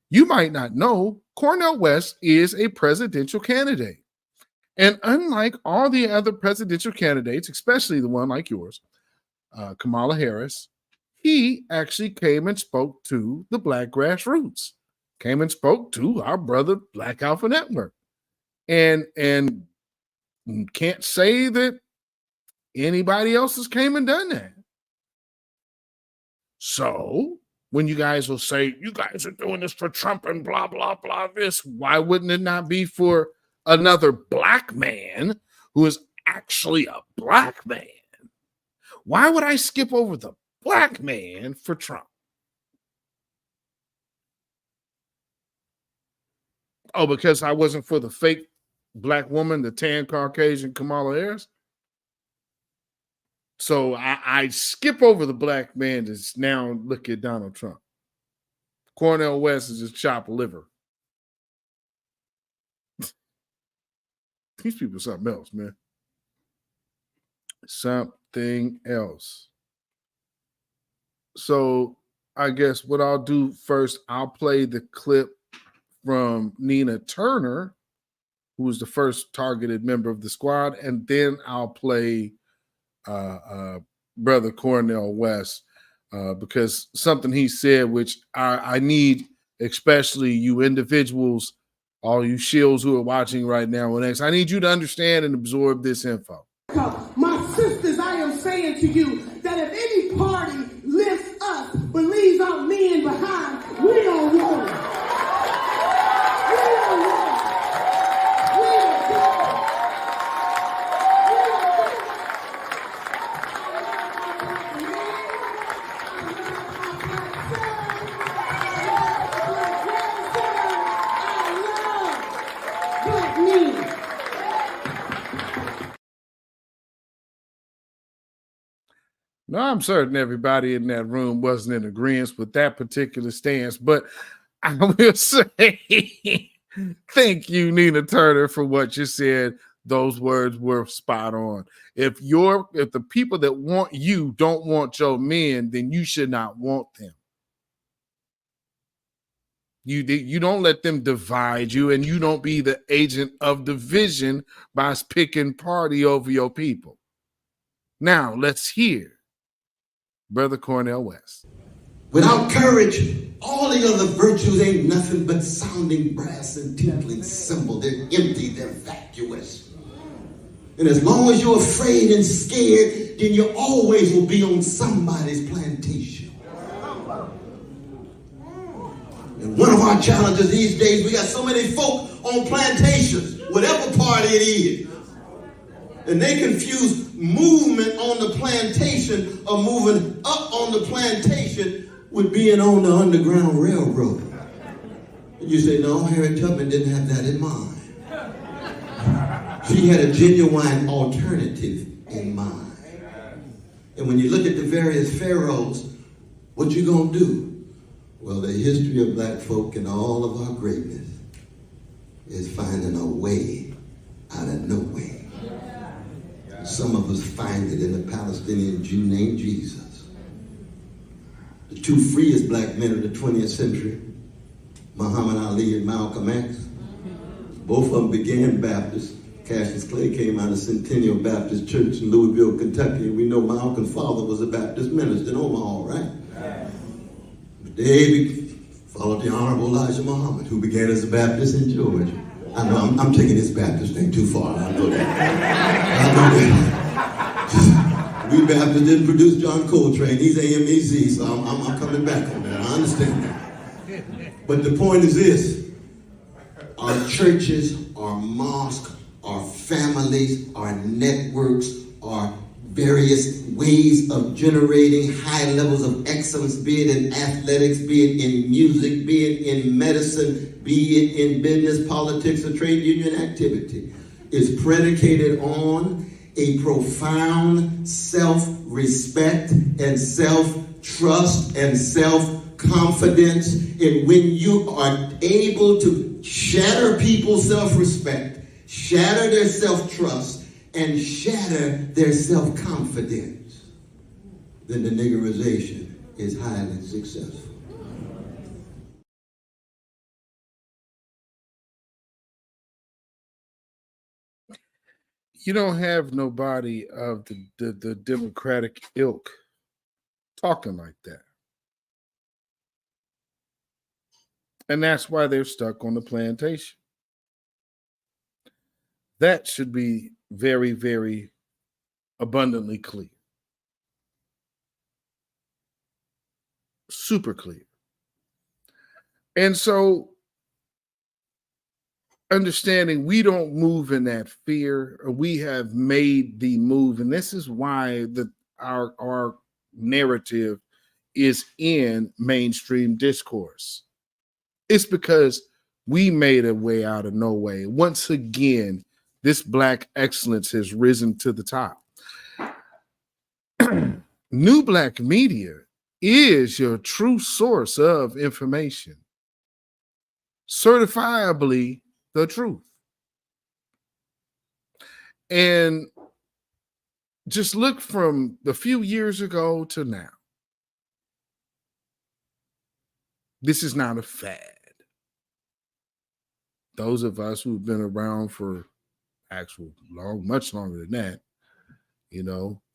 you might not know Cornel West is a presidential candidate. And unlike all the other presidential candidates, especially the one like yours, Kamala Harris, he actually came and spoke to the Black grassroots, came and spoke to our brother Black Alpha Network. And can't say that anybody else has came and done that. So when you guys will say, you guys are doing this for Trump and blah, blah, blah, this, why wouldn't it not be for another Black man who is actually a Black man? Why would I skip over the Black man for Trump? Oh, because I wasn't for the fake Black woman, the tan Caucasian Kamala Harris? So I skip over the Black man to now look at Donald Trump. Cornel West is just chopped liver. These people are something else, man. Something else. So I guess what I'll do first, I'll play the clip from Nina Turner, who was the first targeted member of the squad, and then I'll play Brother Cornel West, because something he said, which I need, especially you individuals, all you shills who are watching right now on X, I need you to understand and absorb this info. My sisters, I am saying to you that if any party lifts us but leaves our men behind, we don't want it. Now, I'm certain everybody in that room wasn't in agreement with that particular stance, but I will say thank you, Nina Turner, for what you said. Those words were spot on. If the people that want you don't want your men, then you should not want them. You don't let them divide you, and you don't be the agent of division by picking party over your people. Now, let's hear Brother Cornel West. Without courage, all the other virtues ain't nothing but sounding brass and tinkling cymbal. They're empty, they're vacuous. And as long as you're afraid and scared, then you always will be on somebody's plantation. And one of our challenges these days, we got so many folk on plantations, whatever party it is. And they confuse movement on the plantation or moving up on the plantation with being on the Underground Railroad. And you say, no, Harriet Tubman didn't have that in mind. She had a genuine alternative in mind. And when you look at the various pharaohs, what you gonna do? Well, the history of black folk and all of our greatness is finding a way out of no way. Some of us find it in a Palestinian Jew named Jesus. The two freest black men of the 20th century, Muhammad Ali and Malcolm X, both of them began Baptist. Cassius Clay came out of Centennial Baptist Church in Louisville, Kentucky, and we know Malcolm's father was a Baptist minister in Omaha, right? But they followed the Honorable Elijah Muhammad, who began as a Baptist in Georgia. I know I'm taking this Baptist thing too far. I know that. We Baptists didn't produce John Coltrane. He's AMEZ, so I'm coming back on that. I understand that. But the point is this: our churches, our mosques, our families, our networks, our various ways of generating high levels of excellence, be it in athletics, be it in music, be it in medicine, be it in business, politics, or trade union activity, is predicated on a profound self-respect and self-trust and self-confidence. And when you are able to shatter people's self-respect, shatter their self-trust, and shatter their self-confidence, then the niggerization is highly successful. You don't have nobody of the Democratic ilk talking like that. And that's why they're stuck on the plantation. That should be very, very abundantly clear. Super clear. And so, understanding we don't move in that fear, or we have made the move, and this is why our narrative is in mainstream discourse. It's because we made a way out of no way. Once again, this Black excellence has risen to the top. New Black media is your true source of information. Certifiably the truth. And just look from the few years ago to now. This is not a fad. Those of us who've been around for much longer than that,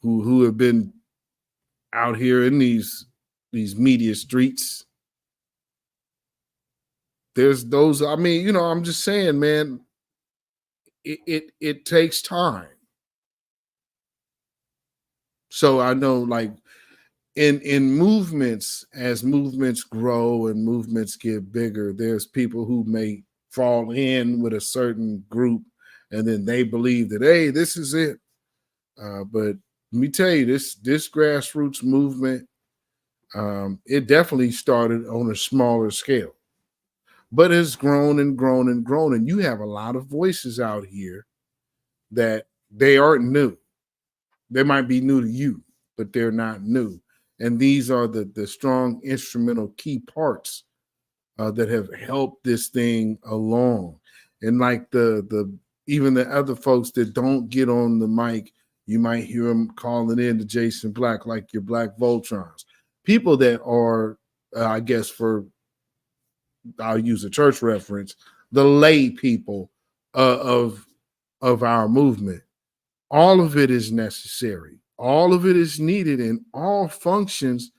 who have been out here in these media streets. There's those, I'm just saying, man, it takes time. So I know, like, in movements, as movements grow and movements get bigger, there's people who may fall in with a certain group, and then they believe that, hey, this is it. But let me tell you, this grassroots movement, it definitely started on a smaller scale, but it's grown and grown and grown. And you have a lot of voices out here that they aren't new. They might be new to you, but they're not new. And these are the strong instrumental key parts that have helped this thing along. And like even the other folks that don't get on the mic, you might hear them calling in to Jason Black, like your Black Voltrons. People that are, I guess, I'll use a church reference, the lay people of our movement. All of it is necessary. All of it is needed, and all functions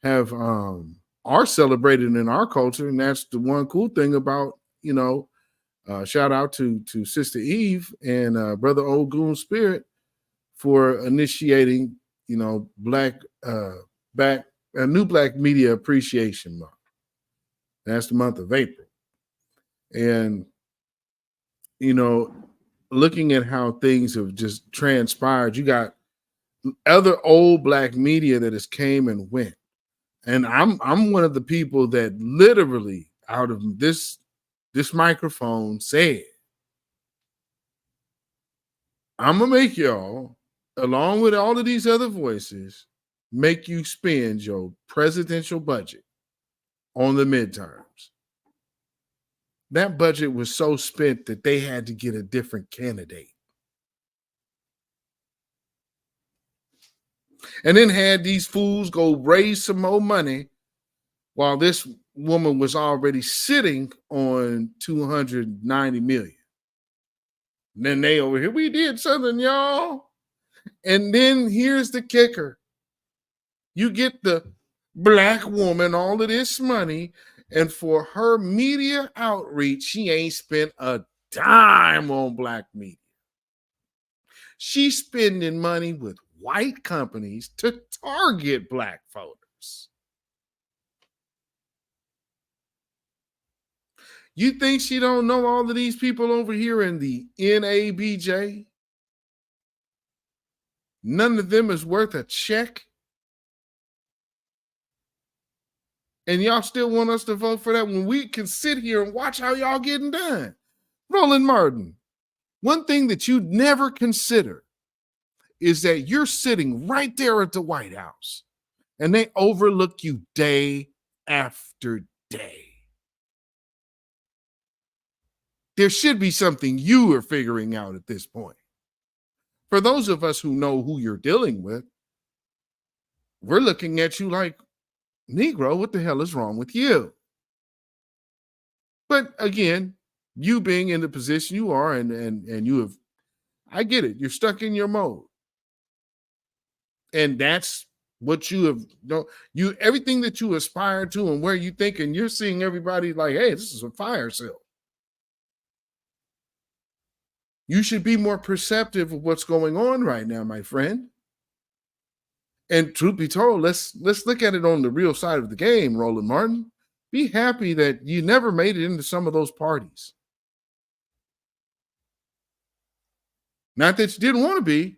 are celebrated in our culture. And that's the one cool thing about, shout out to Sister Eve and Brother Ogun Spirit for initiating, New Black Media Appreciation Month. That's the month of April. And, looking at how things have just transpired, you got other old Black media that has came and went. And I'm one of the people that literally out of this microphone said, I'm gonna make y'all along with all of these other voices, make you spend your presidential budget on the midterms. That budget was so spent that they had to get a different candidate. And then had these fools go raise some more money while this woman was already sitting on 290 million. And then they over here, we did something, y'all. And then here's the kicker. You get the black woman all of this money, and for her media outreach, she ain't spent a dime on black media. She's spending money with white companies to target black voters. You think she don't know all of these people over here in the NABJ? None of them is worth a check. And y'all still want us to vote for that when we can sit here and watch how y'all getting done. Roland Martin, one thing that you'd never consider is that you're sitting right there at the White House and they overlook you day after day. There should be something you are figuring out at this point. For those of us who know who you're dealing with, we're looking at you like, Negro, what the hell is wrong with you? But again, you being in the position you are and you have, I get it, you're stuck in your mode. And that's what you have, everything that you aspire to and where you think, and you're seeing everybody like, hey, this is a fire sale. You should be more perceptive of what's going on right now, my friend. And truth be told, let's look at it on the real side of the game, Roland Martin. Be happy that you never made it into some of those parties. Not that you didn't want to be.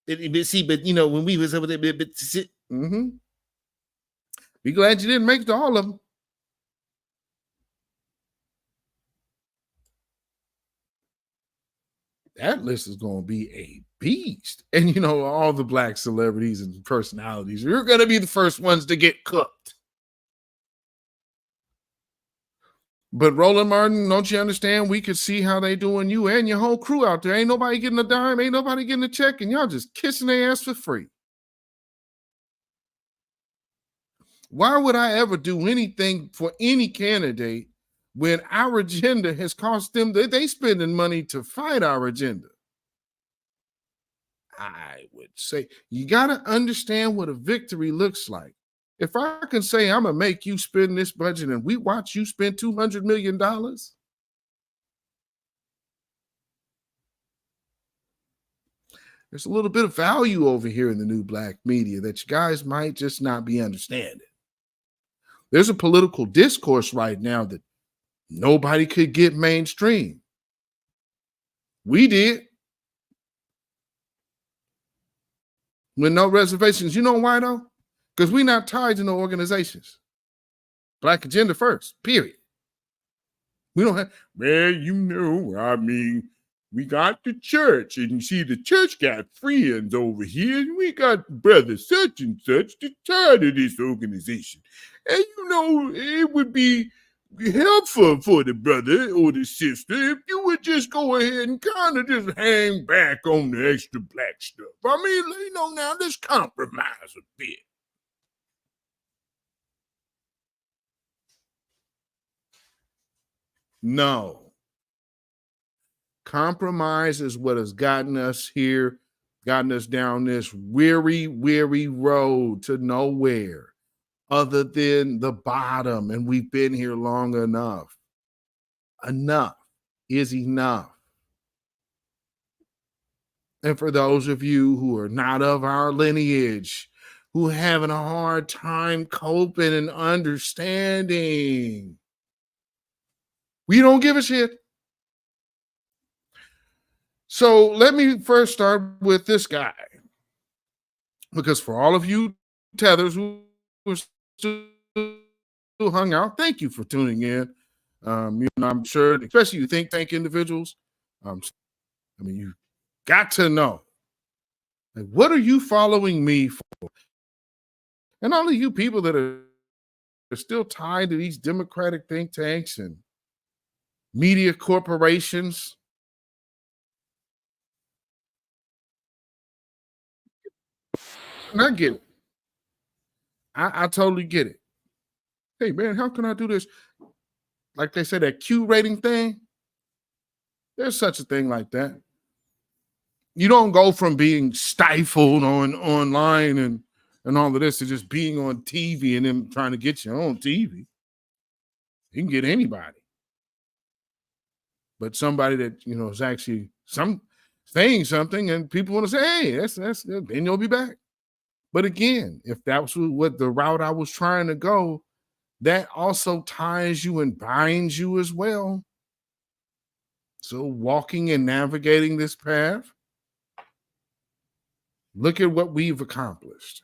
But you know, when we was over there, be glad you didn't make it to all of them. That list is going to be a beast. And, you know, all the black celebrities and personalities, you're going to be the first ones to get cooked. But Roland Martin, don't you understand? We could see how they doing you and your whole crew out there. Ain't nobody getting a dime. Ain't nobody getting a check. And y'all just kissing their ass for free. Why would I ever do anything for any candidate when our agenda has cost them, they spending money to fight our agenda? I would say you got to understand what a victory looks like. If I can say I'm going to make you spend this budget and we watch you spend $200 million, there's a little bit of value over here in the new black media that you guys might just not be understanding. There's a political discourse right now that nobody could get mainstream. We did. With no reservations. You know why, though? Because we're not tied to no organizations. Black agenda first, period. We don't have, well, you know, I mean, we got the church, and you see the church got friends over here, and we got brother such and such to tie to this organization. And, you know, it would be helpful for the brother or the sister if you would just go ahead and kind of just hang back on the extra black stuff. I mean, you know, now let's compromise a bit. No. Compromise is what has gotten us here, gotten us down this weary road to nowhere other than the bottom. And we've been here long enough. Enough is enough. And for those of you who are not of our lineage, who are having a hard time coping and understanding, we don't give a shit. So let me first start with this guy. Because for all of you tethers who are still hung out, thank you for tuning in. You know, I'm sure, especially you think tank individuals, I mean, you got to know Like, what are you following me for? And all of you people that are still tied to these Democratic think tanks and media corporations. And I get it. I totally get it. Hey, man, how can I do this? Like they said, that Q rating thing. There's such a thing like that. You don't go from being stifled online and all of this to just being on TV and them trying to get you on TV. You can get anybody. But somebody that, you know, is actually saying something and people want to say, hey, that's good. Then you'll be back. But again, if that was what the route I was trying to go, that also ties you and binds you as well. So walking and navigating this path, look at what we've accomplished.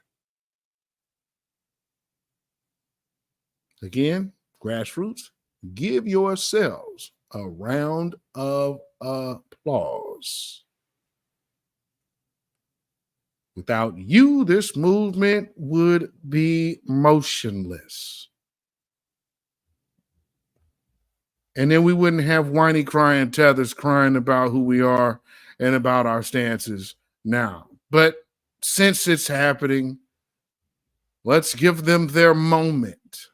Again, grassroots, give yourselves a round of applause. Without you, this movement would be motionless. And then we wouldn't have whiny crying tethers crying about who we are and about our stances now. But since it's happening, let's give them their moment.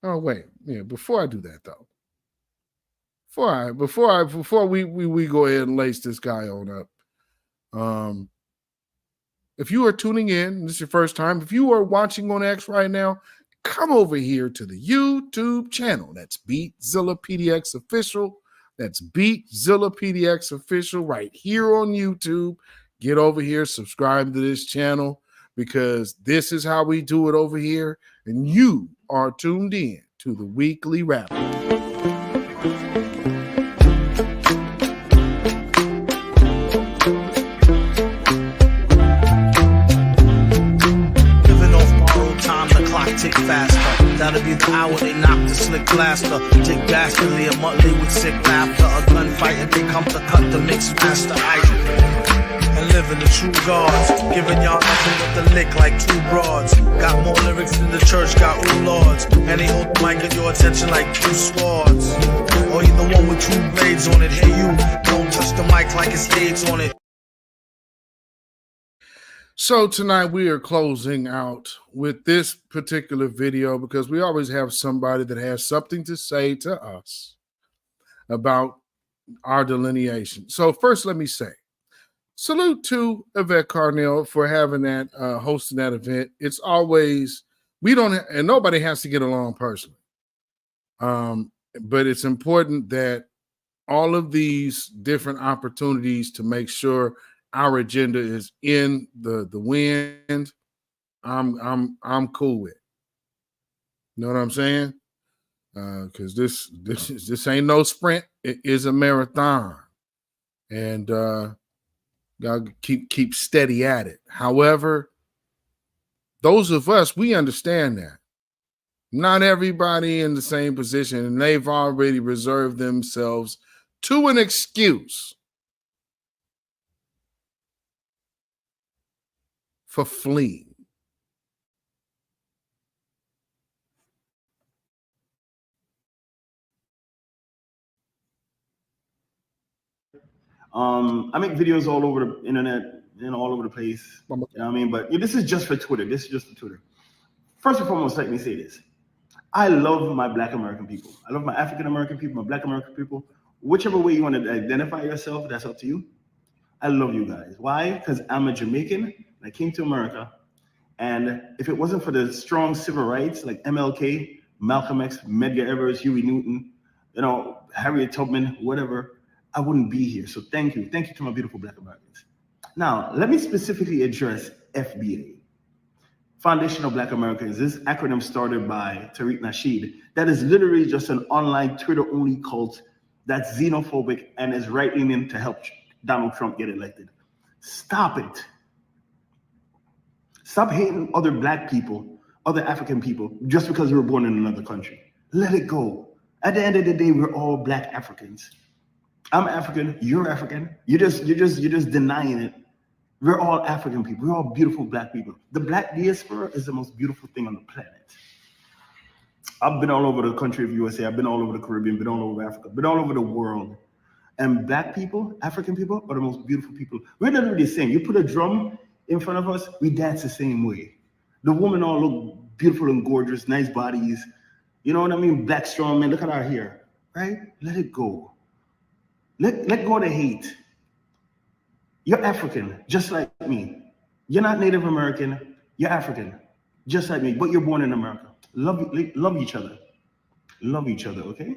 Oh, wait. Yeah, before I do that, though. Before we go ahead and lace this guy on up. If you are tuning in, this is your first time. If you are watching on X right now, come over here to the YouTube channel. That's beatzillapdx official. That's beatzillapdx official right here on YouTube. Get over here, subscribe to this channel because this is how we do it over here. And you are tuned in to the weekly wrap. Tick faster. That'll be the hour they knock the slick blaster. Dick dastardly, a Muttley with sick laughter. A gunfight and they come to cut the mix master. And living the true gods. Giving y'all nothing but the lick like two broads. Got more lyrics than the church got ooh lords. And they hold the mic at your attention like two swords. Or you the one with two blades on it. Hey you, don't touch the mic like it's AIDS on it. So tonight we are closing out with this particular video because we always have somebody that has something to say to us about our delineation. So first, let me say, salute to Yvette Carnell for having that, hosting that event. It's always, and nobody has to get along personally. But it's important that all of these different opportunities to make sure our agenda is in the wind. I'm cool with. You know what I'm saying? Because this ain't no sprint. It is a marathon, and gotta keep steady at it. However, those of us, we understand that not everybody in the same position, and they've already reserved themselves to an excuse for fleeing. I make videos all over the internet and all over the place. You know what I mean? But this is just for Twitter. This is just for Twitter. First and foremost, let me say this. I love my Black American people. I love my African American people, my Black American people. Whichever way you want to identify yourself, that's up to you. I love you guys. Why? Because I'm a Jamaican. I came to America. And if it wasn't for the strong civil rights like MLK, Malcolm X, Medgar Evers, Huey Newton, you know, Harriet Tubman, whatever, I wouldn't be here. So thank you. Thank you to my beautiful Black Americans. Now, let me specifically address FBA. Foundation of Black Americans. This acronym started by Tariq Nasheed. That is literally just an online Twitter-only cult that's xenophobic and is writing in to help Donald Trump get elected. Stop it. Stop hating other Black people, other African people, just because you were born in another country. Let it go. At the end of the day, we're all Black Africans. I'm African. You're African. You're just denying it. We're all African people. We're all beautiful black people. The black diaspora is the most beautiful thing on the planet. I've been all over the country of USA. I've been all over the Caribbean, been all over Africa, been all over the world. And black people, African people, are the most beautiful people. We're literally the same. You put a drum in front of us, we dance the same way. The women all look beautiful and gorgeous, nice bodies. You know what I mean? Black strong men. Look at our hair, right? Let it go. Let go of the hate. You're African, just like me. You're not Native American. You're African, just like me, but you're born in America. Love each other. Love each other, okay?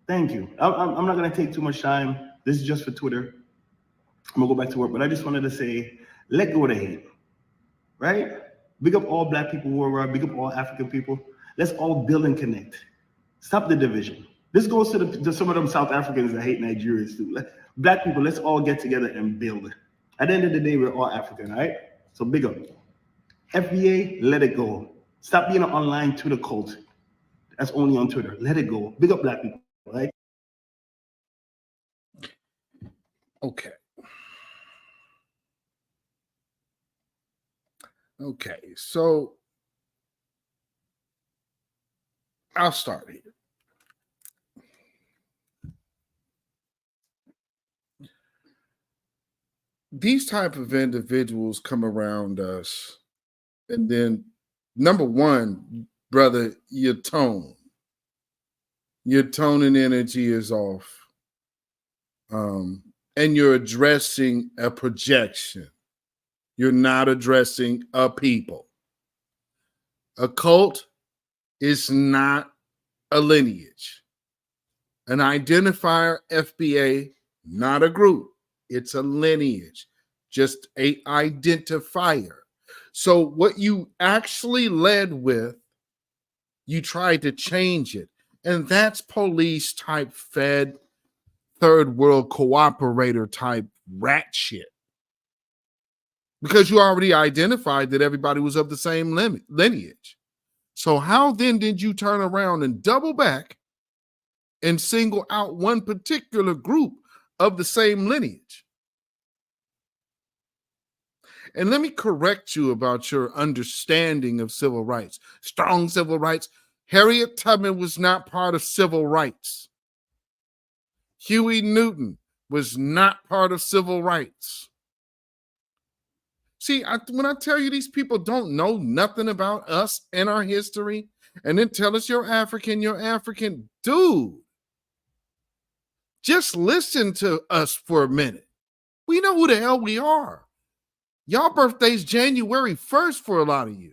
Thank you. I'm not going to take too much time. This is just for Twitter. I'm going to go back to work, but I just wanted to say, let go of the hate, right? Big up all black people worldwide. Big up all African people. Let's all build and connect. Stop the division. This goes to some of them South Africans that hate Nigerians too. Black people, let's all get together and build. At the end of the day, we're all African, right? So big up. FBA, let it go. Stop being an online Twitter cult. That's only on Twitter. Let it go. Big up black people, right? Okay. Okay, so I'll start here. These type of individuals come around us, and then number one, brother, your tone and energy is off, and you're addressing a projection. You're not addressing a people. A cult is not a lineage. An identifier, FBA, not a group. It's a lineage, just an identifier. So what you actually led with, you tried to change it. And that's police type fed, third world cooperator type rat shit. Because you already identified that everybody was of the same lineage. So how then did you turn around and double back and single out one particular group of the same lineage? And let me correct you about your understanding of civil rights. Strong civil rights. Harriet Tubman was not part of civil rights. Huey Newton was not part of civil rights. See, when I tell you these people don't know nothing about us and our history, and then tell us you're African, dude, just listen to us for a minute. We know who the hell we are. Y'all birthday's January 1st for a lot of you.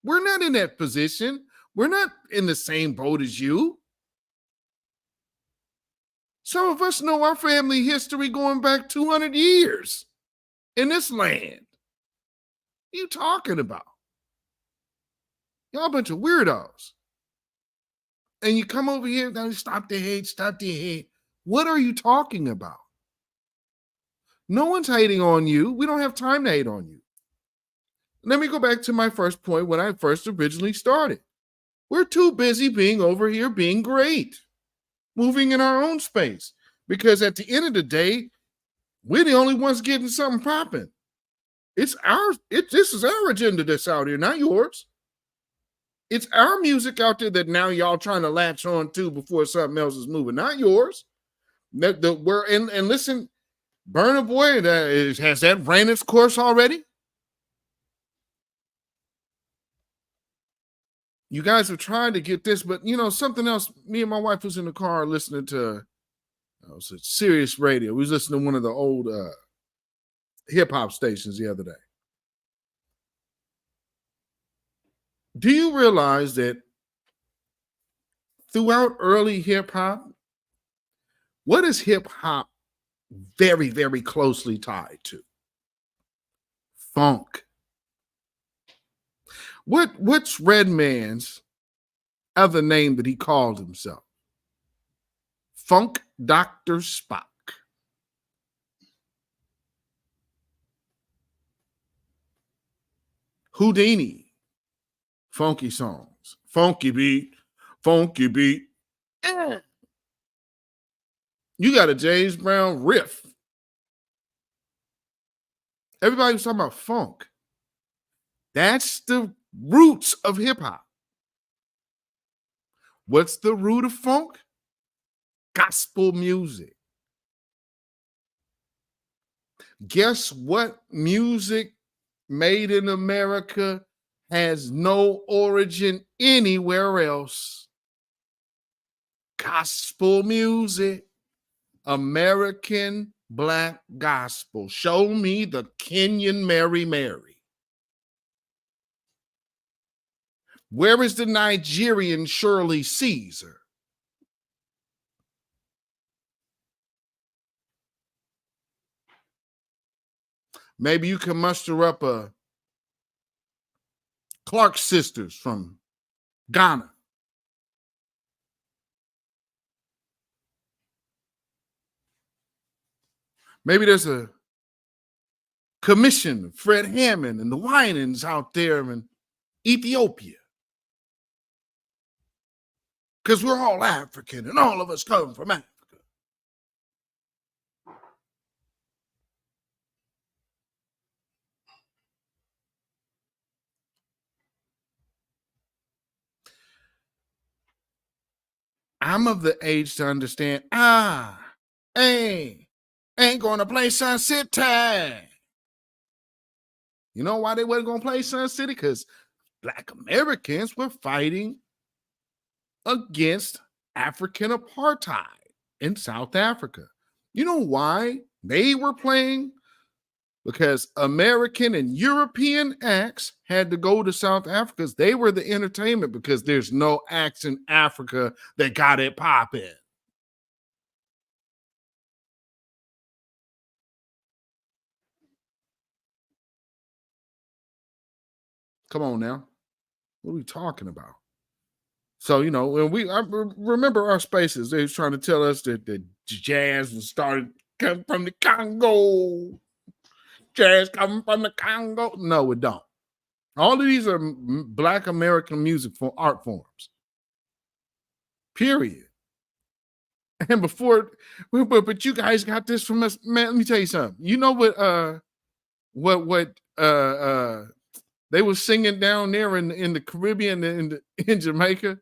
We're not in that position. We're not in the same boat as you. Some of us know our family history going back 200 years. In this land. What are you talking about? Y'all a bunch of weirdos. And you come over here, now stop the hate. What are you talking about? No one's hating on you. We don't have time to hate on you. Let me go back to my first point when I first originally started. We're too busy being over here being great, moving in our own space. Because at the end of the day, we're the only ones getting something popping. This is our agenda that's out here, not yours. It's our music out there that now y'all trying to latch on to before something else is moving, not yours. And listen, Burna Boy, has that ran its course already? You guys have tried to get this, but something else. Me and my wife was in the car listening to Sirius Radio. We was listening to one of the old hip-hop stations the other day. Do you realize that throughout early hip-hop, what is hip-hop very, very closely tied to? Funk. What's Redman's other name that he called himself? Funk Dr. Spock. Houdini. Funky songs. Funky beat. You got a James Brown riff. Everybody was talking about funk. That's the roots of hip hop. What's the root of funk? Gospel music. Guess what music made in America has no origin anywhere else? Gospel music. American Black gospel. Show me the Kenyan Mary Mary. Where is the Nigerian Shirley Caesar? Maybe you can muster up a Clark sisters from Ghana. Maybe there's a commission, Fred Hammond and the Winans out there in Ethiopia. Because we're all African and all of us come from Africa. I'm of the age to understand, ain't gonna play Sun City. You know why they wasn't gonna play Sun City? Because Black Americans were fighting against African apartheid in South Africa. You know why they were playing? Because American and European acts had to go to South Africa because they were the entertainment, because there's no acts in Africa that got it popping. Come on now. What are we talking about? So, you know, when I remember our spaces, they was trying to tell us that the jazz was started coming from the Congo. Jazz coming from the Congo. No, it don't. All of these are Black American music for art forms. Period. And before, but you guys got this from us, man. Let me tell you something. You know what they were singing down there in the Caribbean in Jamaica?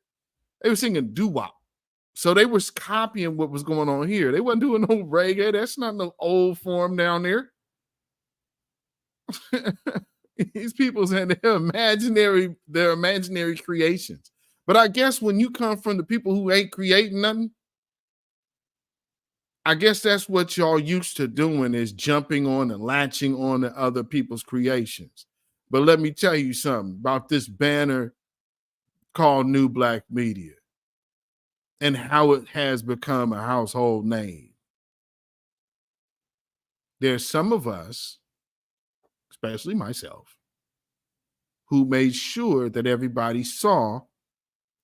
They were singing doo-wop. So they was copying what was going on here. They wasn't doing no reggae. That's not no old form down there. These people saying they're imaginary creations. But I guess when you come from the people who ain't creating nothing, I guess that's what y'all used to doing, is jumping on and latching on to other people's creations. But let me tell you something about this banner called New Black Media and how it has become a household name. There's some of us, especially myself, who made sure that everybody saw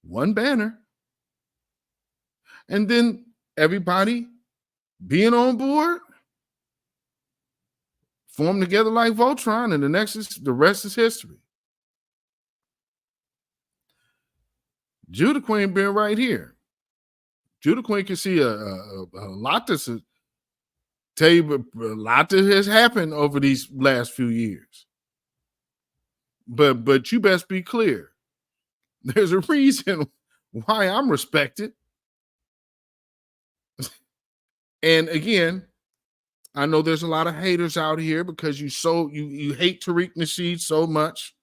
one banner, and then everybody being on board, formed together like Voltron, and the rest is history. Judah Queen being right here. Judah Queen can see a lot that's tell you a lot that has happened over these last few years. But you best be clear. There's a reason why I'm respected. And again, I know there's a lot of haters out here because you hate Tariq Nasheed so much.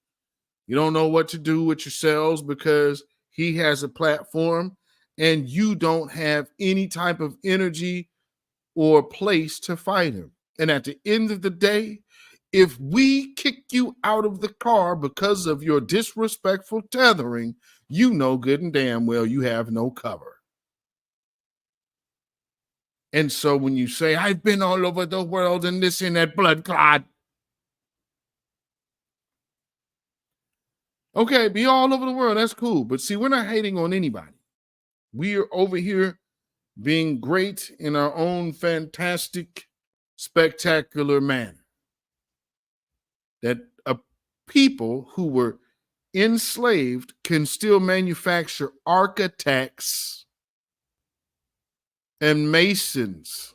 You don't know what to do with yourselves because he has a platform and you don't have any type of energy or place to fight him. And at the end of the day, if we kick you out of the car because of your disrespectful tethering, you know good and damn well you have no cover. And so when you say, I've been all over the world and this and that blood clot. Okay, be all over the world. That's cool. But see, we're not hating on anybody. We are over here being great in our own fantastic, spectacular manner. That people who were enslaved can still manufacture architects and Masons,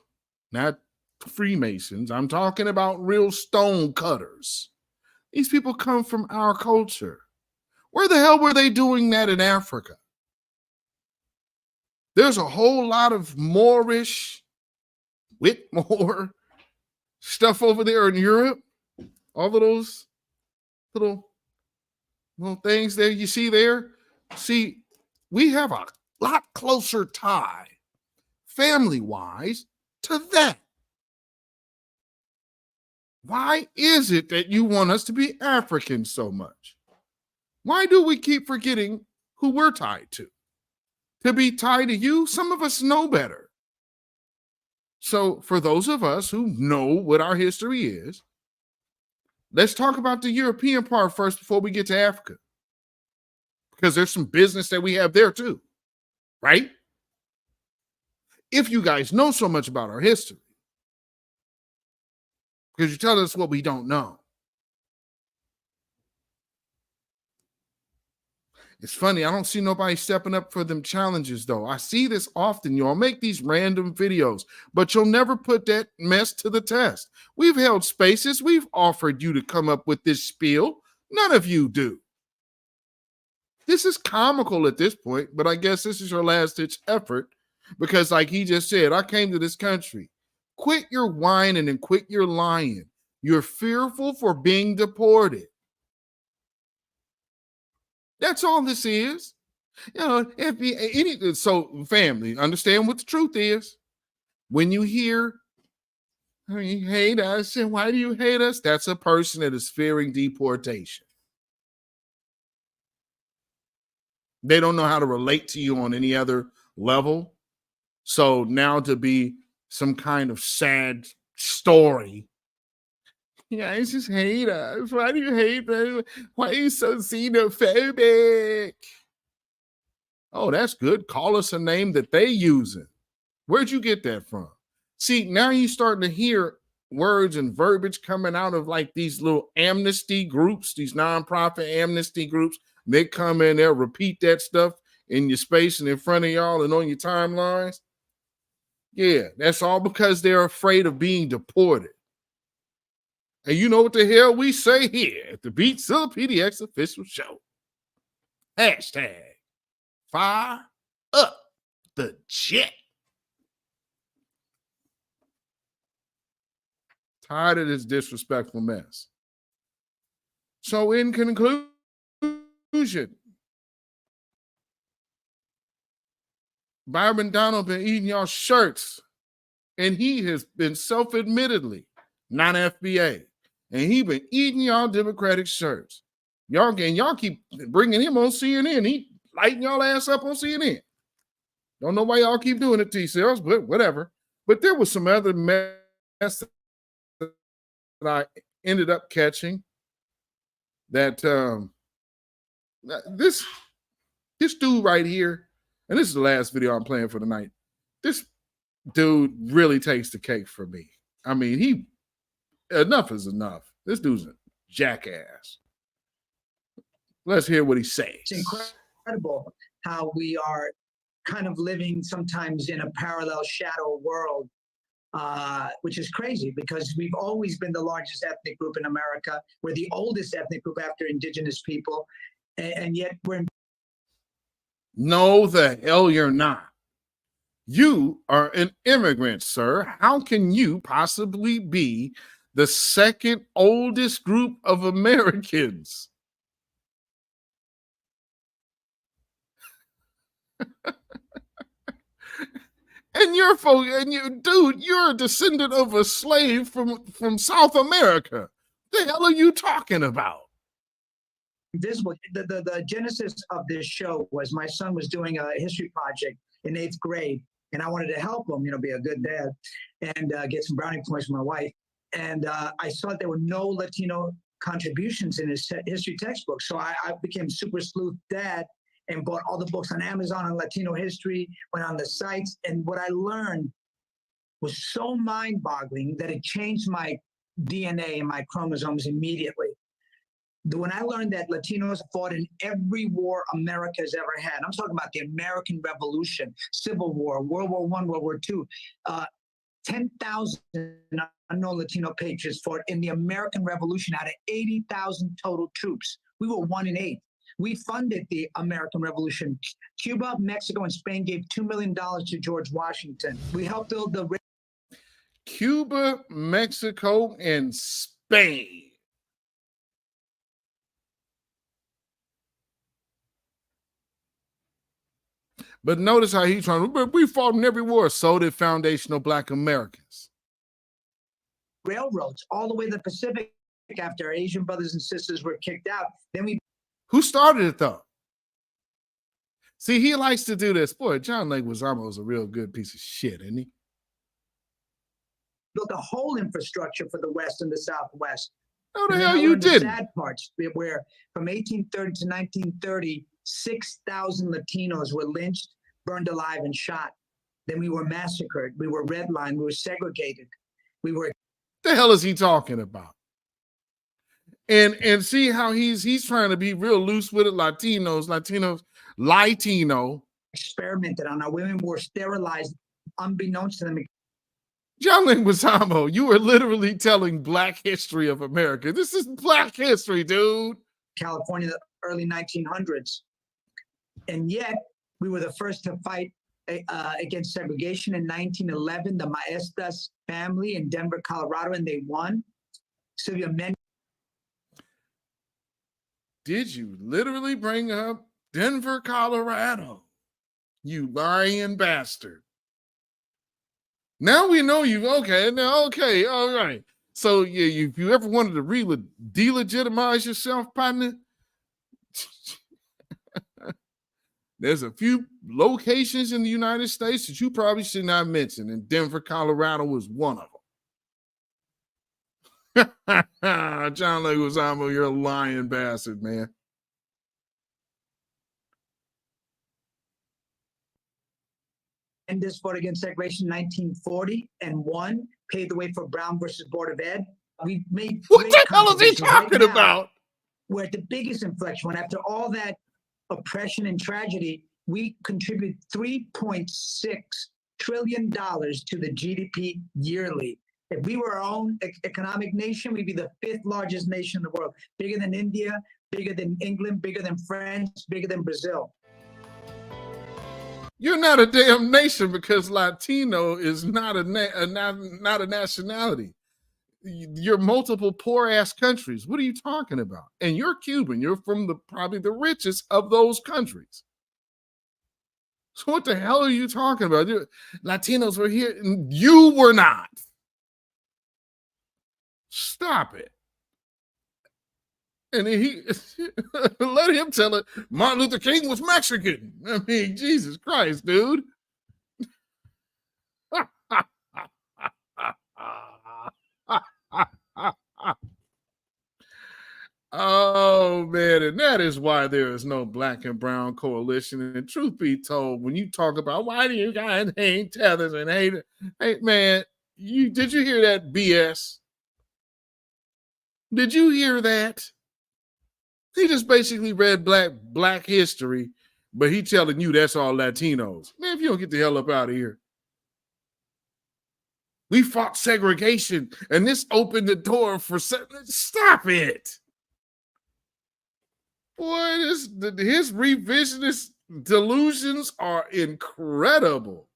not Freemasons. I'm talking about real stone cutters. These people come from our culture. Where the hell were they doing that in Africa? There's a whole lot of Moorish, Whitmore stuff over there in Europe. All of those little things there you see there. See, we have a lot closer tie, family-wise, to that. Why is it that you want us to be African so much? Why do we keep forgetting who we're tied to? To be tied to you, some of us know better. So for those of us who know what our history is, let's talk about the European part first before we get to Africa. Because there's some business that we have there too, right? If you guys know so much about our history, because you tell us what we don't know. It's funny, I don't see nobody stepping up for them challenges, though. I see this often. Y'all make these random videos, but you'll never put that mess to the test. We've held spaces. We've offered you to come up with this spiel. None of you do. This is comical at this point, but I guess this is your last-ditch effort because, like he just said, I came to this country. Quit your whining and quit your lying. You're fearful for being deported. That's all this is. You know, so family, understand what the truth is. When you hear, you hate us, and why do you hate us? That's a person that is fearing deportation. They don't know how to relate to you on any other level. So now to be some kind of sad story. Yeah, I just hate us. Why do you hate us? Why are you so xenophobic? Oh, that's good. Call us a name that they using. Where'd you get that from? See, now you're starting to hear words and verbiage coming out of like these little amnesty groups, these nonprofit amnesty groups. They come in there, repeat that stuff in your space and in front of y'all and on your timelines. Yeah, that's all because they're afraid of being deported. And you know what the hell we say here at the beatzillapdx official show. Hashtag fire up the jet. Tired of this disrespectful mess. So in conclusion, Byron Donald been eating y'all shirts, and he has been self-admittedly non-FBA, and he been eating y'all Democratic shirts. Y'all keep bringing him on CNN. He lighting y'all ass up on CNN. Don't know why y'all keep doing it to yourselves, but whatever. But there was some other mess that I ended up catching that this dude right here, and this is the last video I'm playing for tonight. This dude really takes the cake for me. I mean, enough is enough. This dude's a jackass. Let's hear what he says. It's incredible how we are kind of living sometimes in a parallel shadow world, which is crazy because we've always been the largest ethnic group in America. We're the oldest ethnic group after indigenous people, and yet we're... No, the hell you're not. You are an immigrant, sir. How can you possibly be the second oldest group of Americans? And you're a descendant of a slave from South America. The hell are you talking about? Visible. The genesis of this show was my son was doing a history project in 8th grade, and I wanted to help him, be a good dad, and get some brownie points from my wife. And I saw that there were no Latino contributions in his history textbook, so I became super sleuth dad and bought all the books on Amazon on Latino history, went on the sites, and what I learned was so mind-boggling that it changed my DNA and my chromosomes immediately. When I learned that Latinos fought in every war America has ever had, I'm talking about the American Revolution, Civil War, World War I, World War II, 10,000 unknown Latino patriots fought in the American Revolution out of 80,000 total troops. We were 1 in 8. We funded the American Revolution. Cuba, Mexico, and Spain gave $2 million to George Washington. We helped build the... Cuba, Mexico, and Spain. But notice how he's trying to, we fought in every war. So did foundational Black Americans. Railroads all the way to the Pacific after our Asian brothers and sisters were kicked out. Then we... Who started it, though? See, he likes to do this. Boy, John Leguizamo is a real good piece of shit, isn't he? Built a whole infrastructure for the West and the Southwest. No, the hell you didn't. The sad parts, where from 1830 to 1930, 6,000 Latinos were lynched, burned alive, and shot. Then we were massacred. We were redlined. We were segregated. We were... The hell is he talking about? And see how he's trying to be real loose with it. Latino. Experimented on our women, were sterilized unbeknownst to them. John Leguizamo, you are literally telling Black history of America. This is Black history, dude. California, the early 1900s. And yet, we were the first to fight against segregation in 1911, the Maestas family in Denver, Colorado, and they won. Sylvia Men. Did you literally bring up Denver, Colorado? You lying bastard. Now we know you. Okay, all right. So yeah, if you ever wanted to delegitimize yourself, partner, there's a few locations in the United States that you probably should not mention, and Denver, Colorado was one of them. John Leguizamo, you're a lying bastard, man. And this fought against segregation in 1940 and won, paved the way for Brown versus Board of Ed. We made... What the hell is he talking about? We're at the biggest inflection. After all that oppression and tragedy, we contribute $3.6 trillion to the GDP yearly. If we were our own economic nation, we'd be the 5th largest nation in the world. Bigger than India, bigger than England, bigger than France, bigger than Brazil. You're not a damn nation because Latino is not a nationality. You're multiple poor-ass countries. What are you talking about? And you're Cuban. You're from probably the richest of those countries. So what the hell are you talking about? Latinos were here and you were not. Stop it. And he let him tell it. Martin Luther King was Mexican. I mean, Jesus Christ, dude. Oh man, and that is why there is no Black and Brown coalition. And truth be told, when you talk about why do you guys hate tethers and hate it, hey man, did you hear that BS? Did you hear that? He just basically read black history, but he telling you that's all Latinos. Man, if you don't get the hell up out of here. We fought segregation, and this opened the door for... Stop it. Boy, his revisionist delusions are incredible.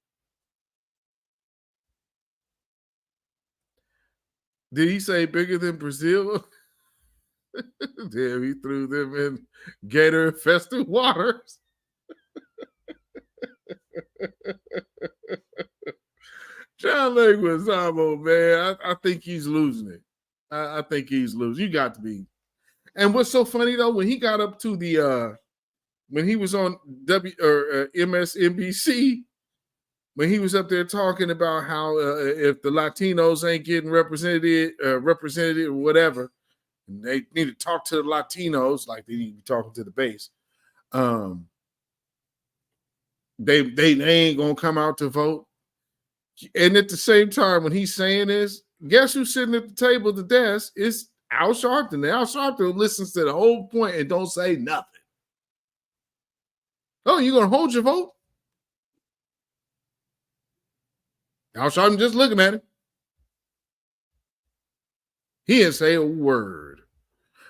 Did he say bigger than Brazil? Damn, he threw them in gator-infested waters. John Leguizamo, man, I think he's losing it. I think he's losing. You got to be. And what's so funny though, when he got up to the when he was on MSNBC, when he was up there talking about how if the Latinos ain't getting represented or whatever, and they need to talk to the Latinos like they need to be talking to the base. They ain't gonna come out to vote. And at the same time, when he's saying this, guess who's sitting at the table at the desk? Is Al Sharpton listens to the whole point and don't say nothing. Oh, you're going to hold your vote? Al Sharpton just looking at it. He didn't say a word.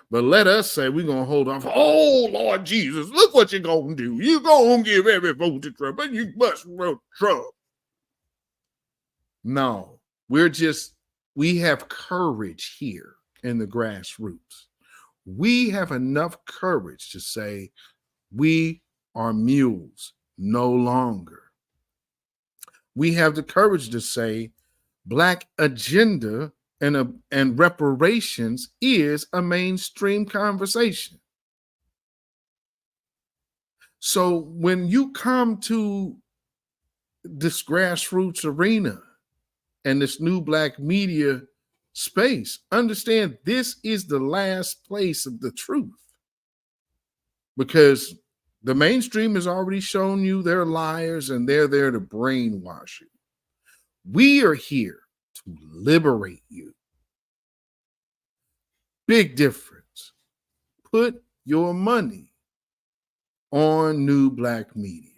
But let us say we're going to hold off. Oh, Lord Jesus, look what you're going to do. You're going to give every vote to Trump, and you must vote Trump. No, we have courage here in the grassroots. We have enough courage to say we are mules no longer. We have the courage to say Black agenda and reparations is a mainstream conversation. So when you come to this grassroots arena and this new Black media space, understand this is the last place of the truth, because the mainstream has already shown you they're liars and they're there to brainwash you. We are here to liberate you. Big difference. Put your money on new Black media.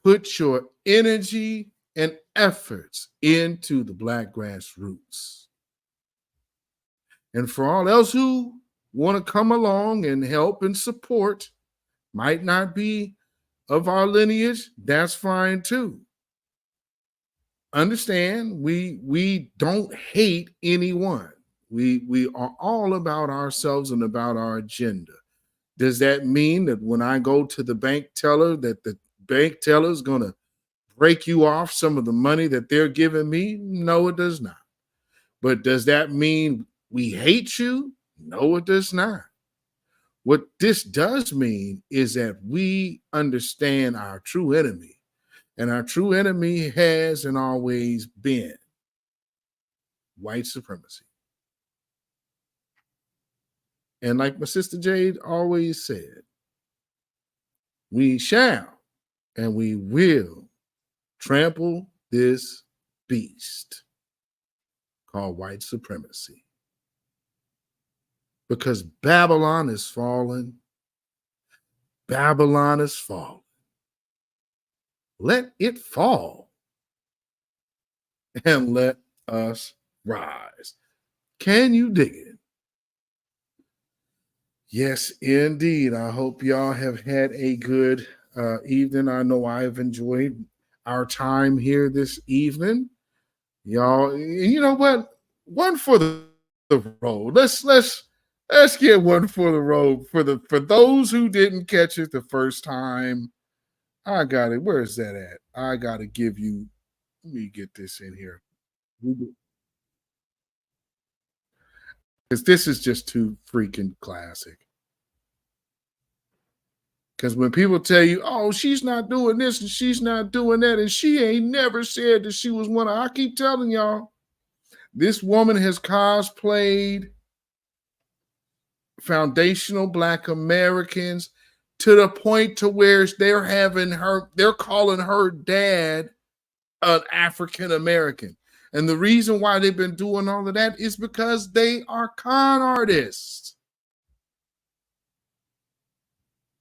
Put your energy and efforts into the Black grassroots. And for all else who want to come along and help and support, might not be of our lineage, that's fine too. Understand, we don't hate anyone. We are all about ourselves and about our agenda. Does that mean that when I go to the bank teller, that the bank teller is going to break you off some of the money that they're giving me? No, it does not. But does that mean we hate you? No, it does not. What this does mean is that we understand our true enemy. And our true enemy has and always been white supremacy. And like my sister Jade always said, we shall and we will trample this beast called white supremacy. Because Babylon is fallen. Babylon is fallen. Let it fall and let us rise. Can you dig it? Yes, indeed. I hope y'all have had a good evening. I know I've enjoyed our time here this evening. Y'all, and you know what? One for the road. Let's get one for the road. For those who didn't catch it the first time, I got it. Where is that at? I got to give you, let me get this in here. Because this is just too freaking classic. Because when people tell you, oh, she's not doing this and she's not doing that, and she ain't never said that she was one of, I keep telling y'all, this woman has cosplayed foundational Black Americans to the point to where they're calling her dad an African American. And the reason why they've been doing all of that is because they are con artists.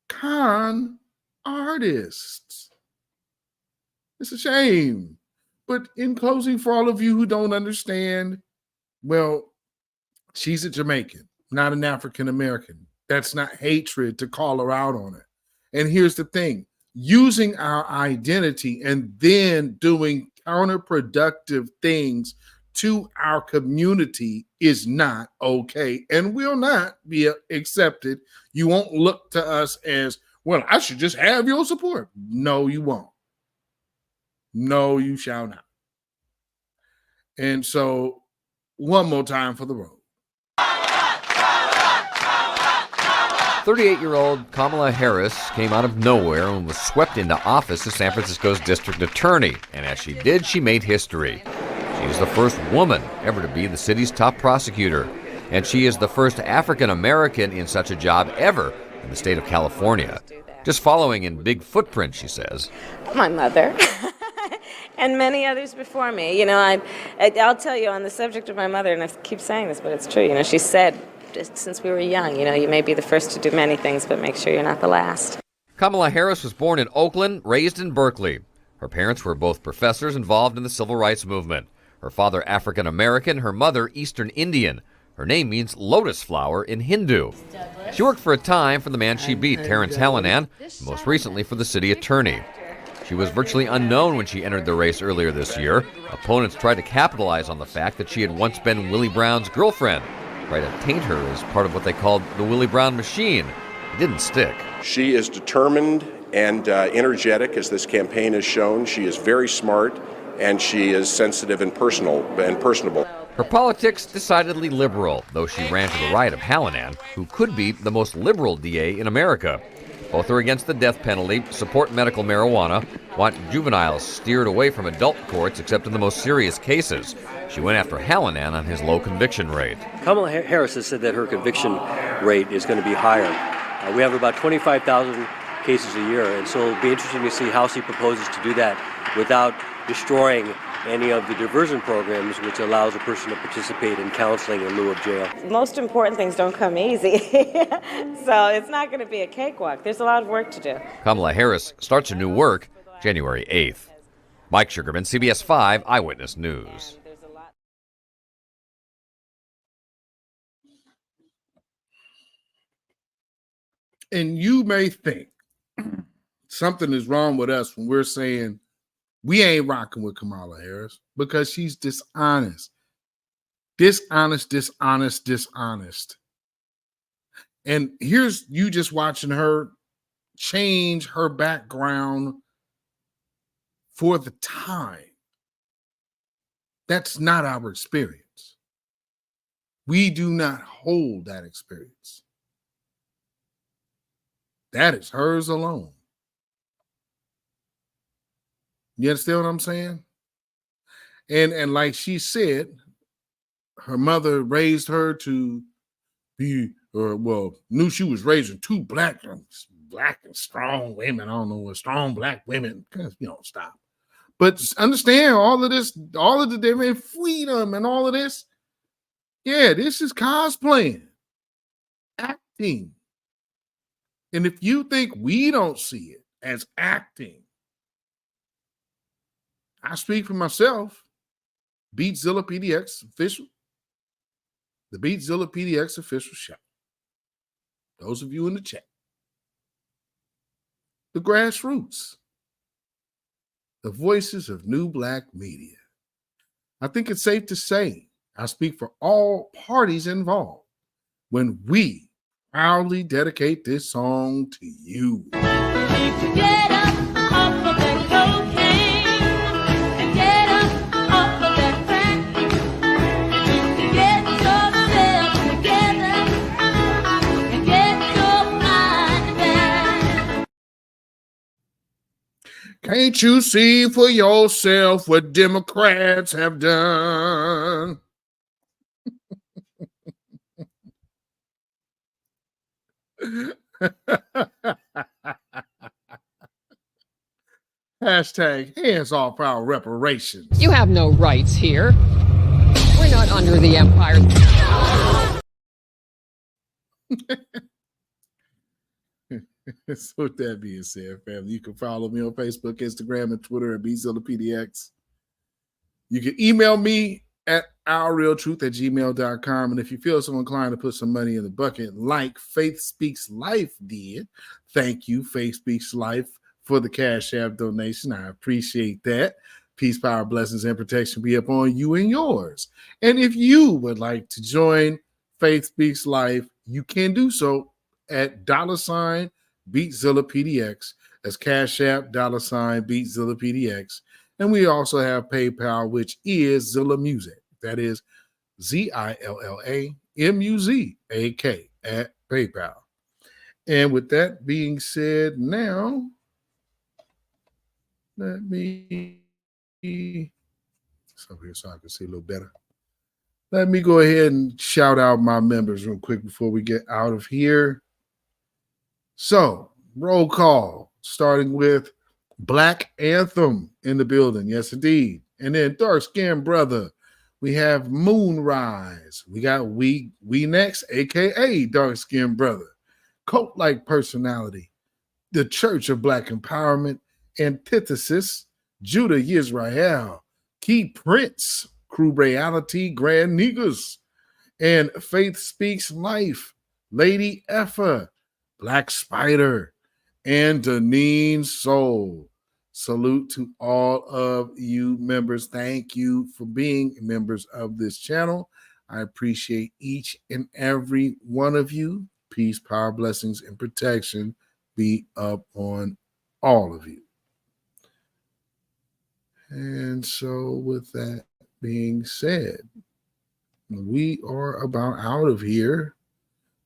Con artists. It's a shame. But in closing, for all of you who don't understand, well, she's a Jamaican, not an African American. That's not hatred to call her out on it. And here's the thing, using our identity and then doing counterproductive things to our community is not okay and will not be accepted. You won't look to us as, well, I should just have your support. No, you won't. No, you shall not. And so one more time for the road. 38-year-old Kamala Harris came out of nowhere and was swept into office as San Francisco's district attorney. And as she did, she made history. She is the first woman ever to be the city's top prosecutor. And she is the first African-American in such a job ever in the state of California. Just following in big footprint, she says. My mother. and many others before me. I'll tell you on the subject of my mother, and I keep saying this, but it's true. She said, just since we were young, you may be the first to do many things, but make sure you're not the last. Kamala Harris was born in Oakland, raised in Berkeley. Her parents were both professors involved in the civil rights movement. Her father African American, her mother Eastern Indian. Her name means lotus flower in Hindu. She worked for a time for the man she beat, Terrence Hallinan, most recently for the city attorney. She was virtually unknown when she entered the race earlier this year. Opponents tried to capitalize on the fact that she had once been Willie Brown's girlfriend, tried to taint her as part of what they called the Willie Brown machine. It didn't stick. She is determined and energetic, as this campaign has shown. She is very smart, and she is sensitive and personable. Her politics decidedly liberal, though she ran to the right of Hallinan, who could be the most liberal DA in America. Both are against the death penalty, support medical marijuana, want juveniles steered away from adult courts except in the most serious cases. She went after Hallinan on his low conviction rate. Kamala Harris has said that her conviction rate is going to be higher. We have about 25,000 cases a year, and so it'll be interesting to see how she proposes to do that without destroying any of the diversion programs which allows a person to participate in counseling in lieu of jail. Most important things don't come easy, so it's not going to be a cakewalk. There's a lot of work to do. Kamala Harris starts her new work January 8th. Mike Sugarman, CBS 5 Eyewitness News. And you may think something is wrong with us when we're saying we ain't rocking with Kamala Harris because she's dishonest. Dishonest. And here's you just watching her change her background for the time. That's not our experience. We do not hold that experience. That is hers alone. You understand what I'm saying? And like she said, her mother raised her to be, knew she was raising two black and strong women. I don't know what strong black women, stop. But understand all of this, all of the different freedom and all of this. Yeah, this is cosplaying, acting. And if you think we don't see it as acting, I speak for myself. beatzillapdx official. The beatzillapdx official show. Those of you in the chat. The grassroots. The voices of new black media. I think it's safe to say I speak for all parties involved when we proudly dedicate this song to you. Get up off of that cocaine and get up off of that crack. Get yourself together and get your mind back. Can't you see for yourself what Democrats have done? Hashtag hands off our reparations. You have no rights here. We're not under the empire. So with that being said, family, you can follow me on Facebook, Instagram, and Twitter at beatzillapdx. You can email me at ourrealtruth@gmail.com. And if you feel so inclined to put some money in the bucket, like Faith Speaks Life did, thank you, Faith Speaks Life, for the CashApp donation. I appreciate that. Peace, power, blessings, and protection be upon you and yours. And if you would like to join Faith Speaks Life, you can do so at $beatzillapdx. That's CashApp, $beatzillapdx. And we also have PayPal, which is Zilla Music. That is ZILLAMUZAK at PayPal. And with that being said, now let me so here so I can see a little better. Let me go ahead and shout out my members real quick before we get out of here. So, roll call, starting with Black Anthem in the building. Yes, indeed. And then dark skinned brother. We have Moonrise. We got We Next, aka dark skinned brother. Cult-like personality. The Church of Black Empowerment. Antithesis. Judah Yisrael. Key Prince. Crew Reality. Grand Niggas. And Faith Speaks Life. Lady Effa. Black Spider. And Deneen Soul. Salute to all of you members. Thank you for being members of this channel. I appreciate each and every one of you. Peace, power, blessings, and protection be up on all of you. And so with that being said, we are about out of here.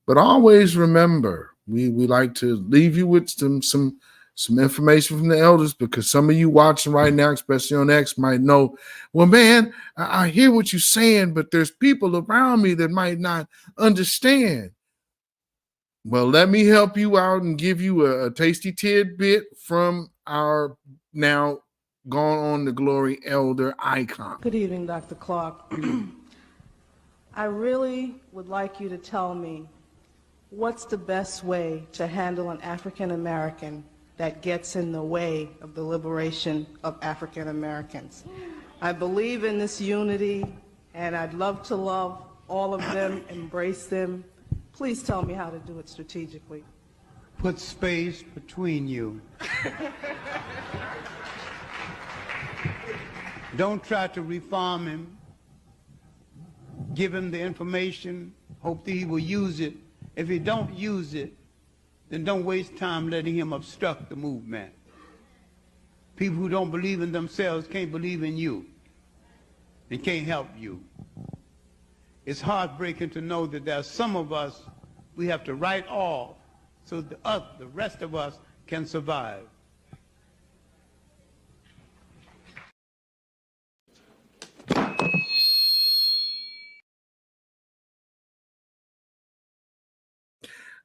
But always remember, we like to leave you with some information from the elders, because some of you watching right now, especially on X, might know, well, man, I hear what you're saying, but there's people around me that might not understand. Well, let me help you out and give you a tasty tidbit from our now gone on to glory elder icon. Good evening, Dr. Clark. I really would like you to tell me what's the best way to handle an African American that gets in the way of the liberation of African Americans. I believe in this unity, and I'd love to love all of them, embrace them. Please tell me how to do it strategically. Put space between you. Don't try to reform him. Give him the information, hope that he will use it. If he don't use it, then don't waste time letting him obstruct the movement. People who don't believe in themselves can't believe in you. They can't help you. It's heartbreaking to know that there are some of us we have to write off so the rest of us can survive.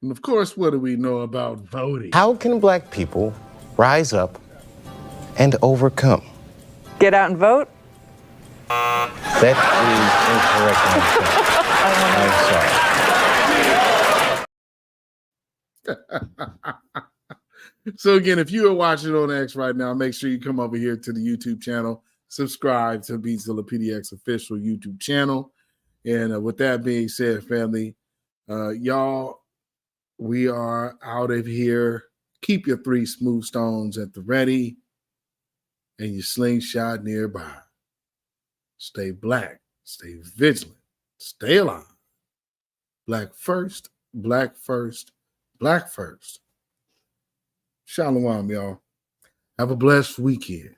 And of course, what do we know about voting? How can Black people rise up and overcome? Get out and vote? That is incorrect. I'm sorry. So again, if you are watching on X right now, make sure you come over here to the YouTube channel, subscribe to beatzillapdx official YouTube channel. And with that being said, family, y'all, we are out of here. Keep your 3 smooth stones at the ready and your slingshot nearby. Stay black, stay vigilant, stay alive. Black first, black first, black first. Shalom, y'all. Have a blessed weekend.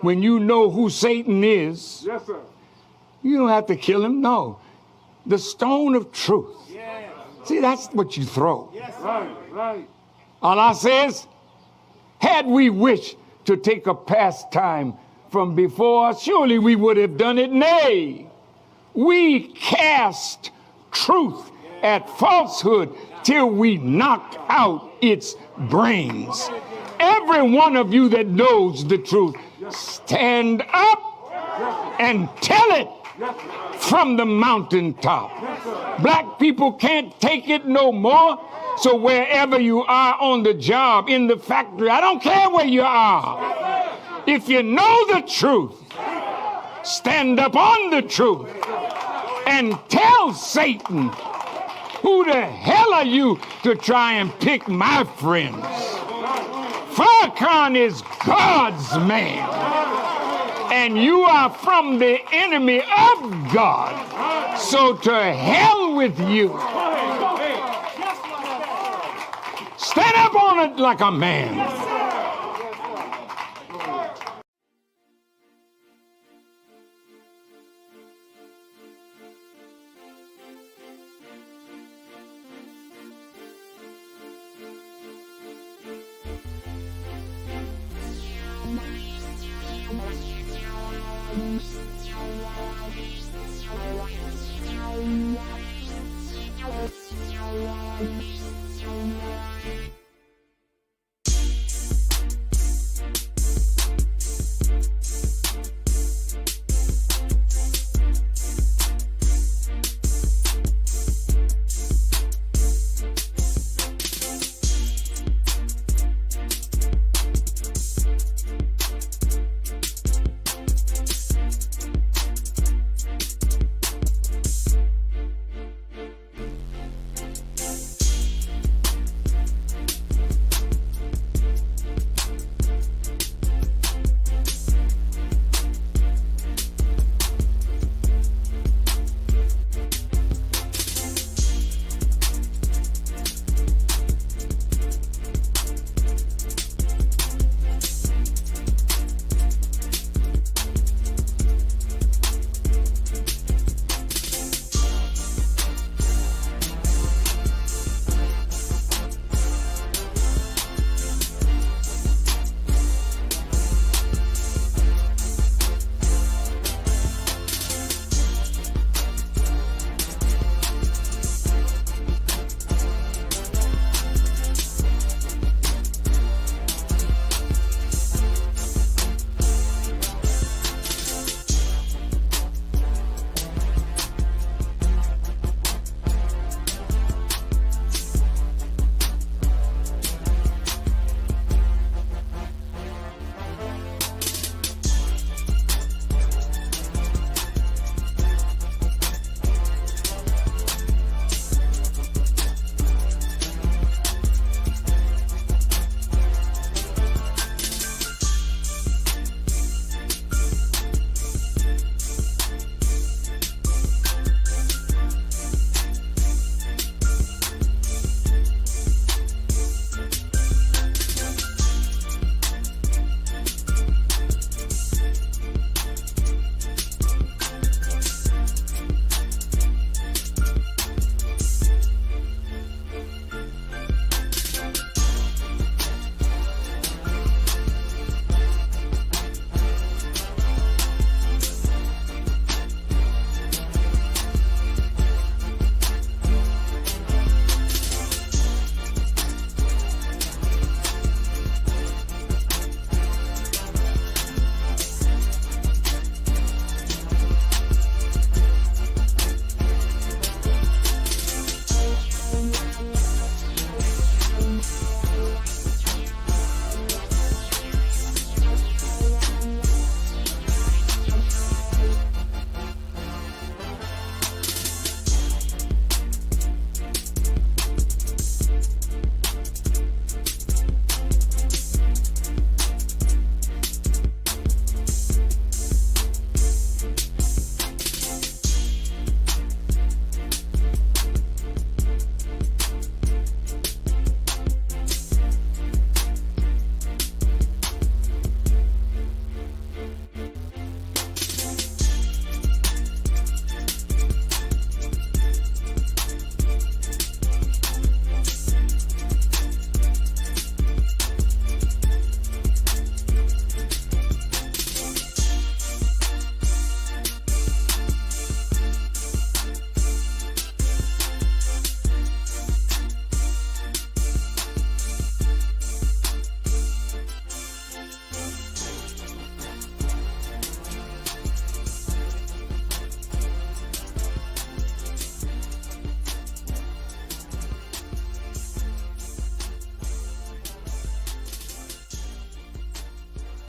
When you know who Satan is, yes, sir, you don't have to kill him. No. The stone of truth. Yes. See, that's what you throw. Yes, right. Allah says, had we wished to take a pastime from before, surely we would have done it. Nay, we cast truth at falsehood till we knocked out its brains. Every one of you that knows the truth, stand up and tell it from the mountaintop. Black people can't take it no more. So wherever you are on the job, in the factory, I don't care where you are. If you know the truth, stand up on the truth and tell Satan, who the hell are you to try and pick my friends? Farrakhan is God's man, and you are from the enemy of God. So to hell with you. Stand up on it like a man.